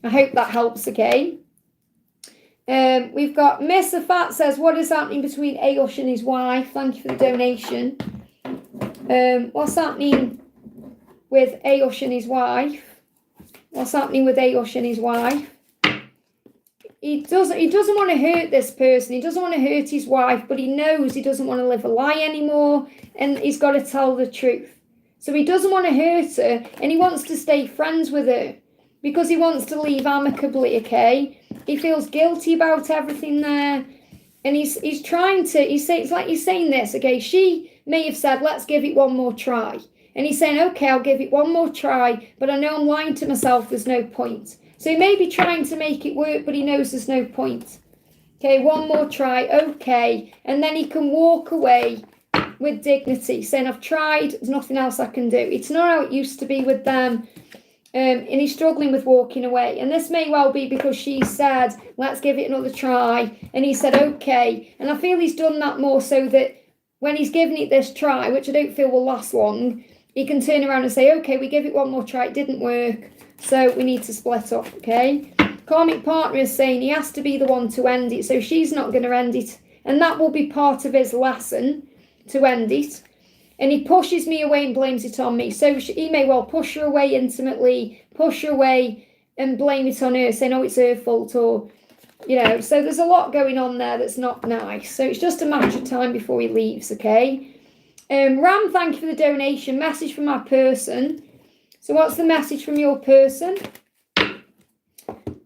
I hope that helps, okay? We've got Miss Afat says, what is happening between Ayush and his wife? Thank you for the donation. What's happening with Ayush and his wife? What's happening with Ayush and his wife? He doesn't want to hurt this person. He doesn't want to hurt his wife, but he knows he doesn't want to live a lie anymore, and he's got to tell the truth. So he doesn't want to hurt her, and he wants to stay friends with her, because he wants to leave amicably, okay? He feels guilty about everything there. And he's trying to, it's like he's saying this, okay? She may have said, let's give it one more try. And he's saying, okay, I'll give it one more try, but I know I'm lying to myself, there's no point. So he may be trying to make it work, but he knows there's no point. Okay, one more try, okay. And then he can walk away with dignity, saying, I've tried, there's nothing else I can do. It's not how it used to be with them. And he's struggling with walking away. And this may well be because she said, let's give it another try. And he said, okay. And I feel he's done that more so that when he's given it this try, which I don't feel will last long, he can turn around and say, okay, we give it one more try. It didn't work. So we need to split up, okay? Karmic partner is saying he has to be the one to end it. So she's not going to end it. And that will be part of his lesson to end it. And he pushes me away and blames it on me. So he may well push her away intimately, push her away and blame it on her, saying, oh, it's her fault, or, you know. So there's a lot going on there that's not nice. So it's just a matter of time before he leaves, okay? Ram, thank you for the donation. Message from my person. So what's the message from your person?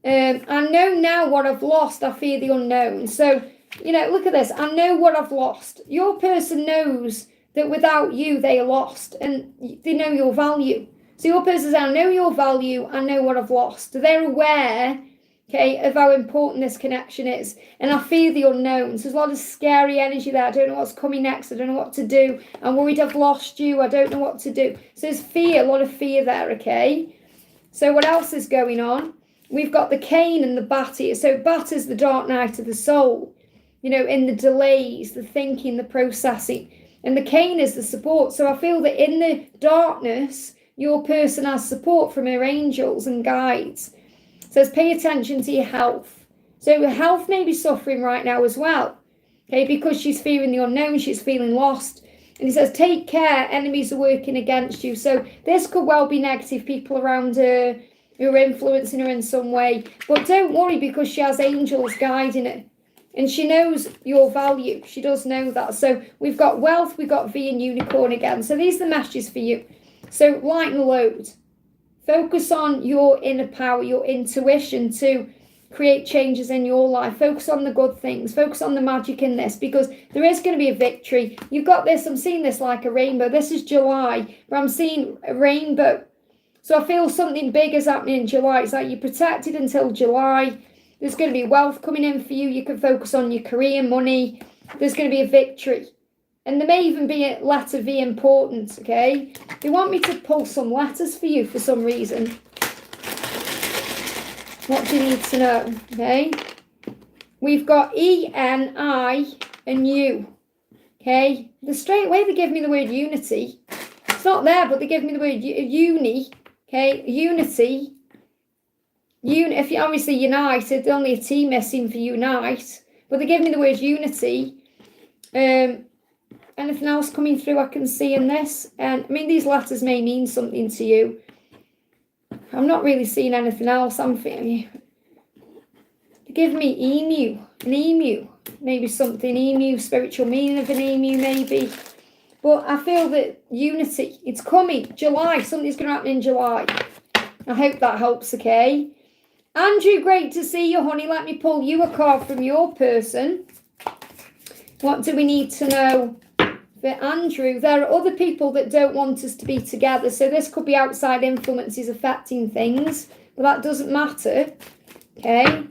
I know now what I've lost. I fear the unknown. So, you know, look at this. I know what I've lost. Your person knows that without you, they are lost, and they know your value. So your person says, I know your value, I know what I've lost. So they're aware okay, of how important this connection is. And I fear the unknown. So there's a lot of scary energy there. I don't know what's coming next. I don't know what to do. I'm worried I've lost you. I don't know what to do. So there's fear, a lot of fear there, okay? So what else is going on? We've got the cane and the bat here. So bat is the dark night of the soul, you know, in the delays, the thinking, the processing. And the cane is the support. So I feel that in the darkness, your person has support from her angels and guides. So says pay attention to your health. So her health may be suffering right now as well. Okay, because she's fearing the unknown, she's feeling lost. And he says, take care, enemies are working against you. So this could well be negative people around her who are influencing her in some way. But don't worry, because she has angels guiding her. And she knows your value. She does know that. So we've got wealth, we've got V and unicorn again. So these are the messages for you. So lighten the load. Focus on your inner power, your intuition to create changes in your life. Focus on the good things. Focus on the magic in this, because there is going to be a victory. You've got this. I'm seeing this like a rainbow. This is July, but I'm seeing a rainbow. So I feel something big is happening in July. It's like you're protected until July. There's going to be wealth coming in for you. You can focus on your career, money. There's going to be a victory. And there may even be a letter V important, okay? They want me to pull some letters for you for some reason. What do you need to know, okay? We've got E, N, I, and U, okay? Straight away they give me the word unity. It's not there, but they give me the word uni, okay? Unity. If you're obviously united, only a T missing for unite, but they give me the word unity. Anything else coming through I can see in this? And I mean, these letters may mean something to you. I'm not really seeing anything else. I'm feeling. They give me emu, an emu, maybe something emu, spiritual meaning of an emu, maybe. But I feel that unity, it's coming. July, something's going to happen in July. I hope that helps, okay? Andrew, great to see you, honey. Let me pull you a card from your person. What do we need to know for Andrew? There are other people that don't want us to be together. So this could be outside influences affecting things. But that doesn't matter. Okay.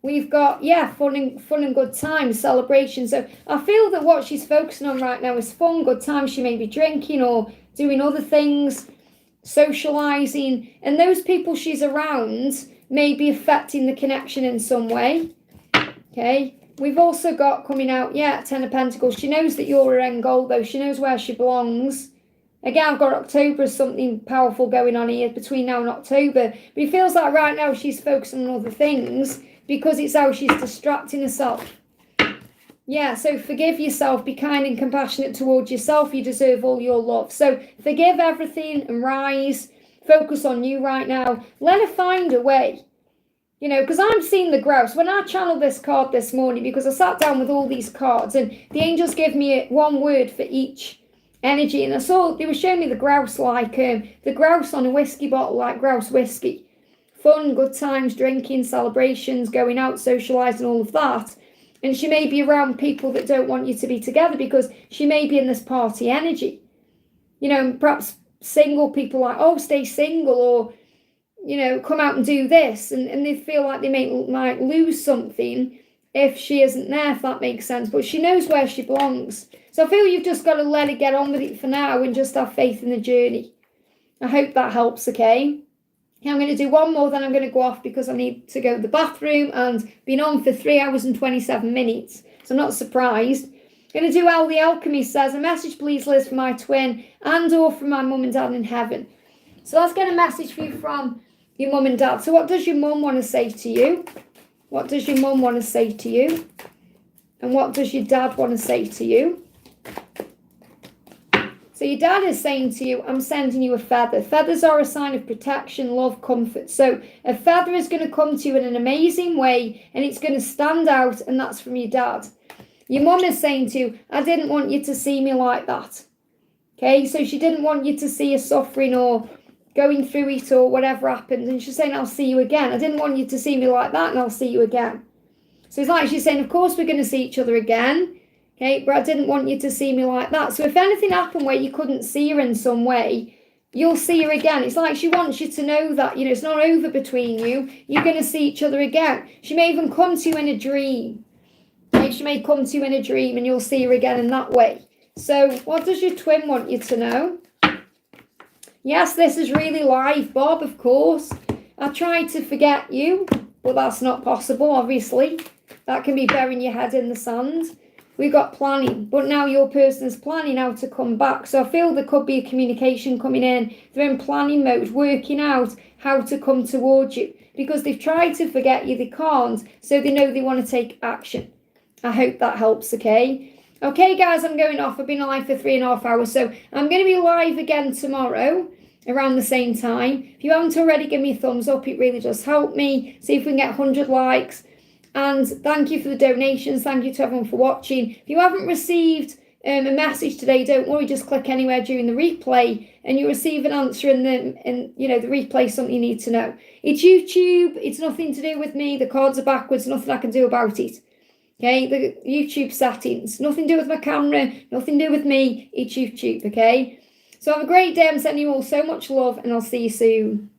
We've got, yeah, fun and good times, celebration. So I feel that what she's focusing on right now is fun, good times. She may be drinking or doing other things, socializing. And those people she's around may be affecting the connection in some way. Okay. We've also got coming out, yeah, 10 of Pentacles. She knows that you're her end goal, though. She knows where she belongs. Again, I've got October as something powerful going on here between now and October. But it feels like right now she's focusing on other things because it's how she's distracting herself. Yeah, so forgive yourself. Be kind and compassionate towards yourself. You deserve all your love. So forgive everything and rise. Focus on you right now. Let her find a way. You know, because I'm seeing the grouse. When I channeled this card this morning, because I sat down with all these cards and the angels gave me one word for each energy. And I saw, they were showing me the grouse like, the grouse on a whiskey bottle, like grouse whiskey. Fun, good times, drinking, celebrations, going out, socialising, all of that. And she may be around people that don't want you to be together because she may be in this party energy. You know, perhaps single people like, oh, stay single, or you know, come out and do this, and they feel like they might lose something if she isn't there, if that makes sense. But she knows where she belongs. So I feel you've just got to let it get on with it for now and just have faith in the journey. I hope that helps, okay? I'm going to do one more, then I'm going to go off because I need to go to the bathroom and been on for 3 hours and 27 minutes. So I'm not surprised. I'm going to do how the alchemy says, a message please, Liz, for my twin and or from my mum and dad in heaven. So let's get a message for you from your mum and dad. So what does your mum want to say to you? What does your mum want to say to you? And what does your dad want to say to you? So your dad is saying to you, I'm sending you a feather. Feathers are a sign of protection, love, comfort. So a feather is going to come to you in an amazing way and it's going to stand out, and that's from your dad. Your mum is saying to you, I didn't want you to see me like that. Okay, so she didn't want you to see her suffering or going through it or whatever happened, and she's saying, I'll see you again. I didn't want you to see me like that, and I'll see you again. So it's like she's saying, of course we're going to see each other again, okay, but I didn't want you to see me like that. So if anything happened where you couldn't see her in some way, you'll see her again. It's like she wants you to know that, you know, it's not over between you. You're going to see each other again. She may even come to you in a dream. Right? She may come to you in a dream and you'll see her again in that way. So what does your twin want you to know? Yes, this is really live, Bob, of course. I tried to forget you, but that's not possible, obviously. That can be burying your head in the sand. We've got planning, but now your person is planning how to come back. So I feel there could be a communication coming in. They're in planning mode, working out how to come towards you. Because they've tried to forget you, they can't. So they know they want to take action. I hope that helps, okay? Okay, guys, I'm going off. I've been live for 3.5 hours. So I'm going to be live again tomorrow around the same time. If you haven't already, give me a thumbs up. It really does help me. See if we can get 100 likes. And thank you for the donations. Thank you to everyone for watching. If you haven't received a message today, don't worry. Just click anywhere during the replay and you'll receive an answer in the replay, something you need to know. It's YouTube. It's nothing to do with me. The cards are backwards. Nothing I can do about it. Okay, the YouTube settings. Nothing to do with my camera. Nothing to do with me. It's YouTube, okay? So have a great day. I'm sending you all so much love and I'll see you soon.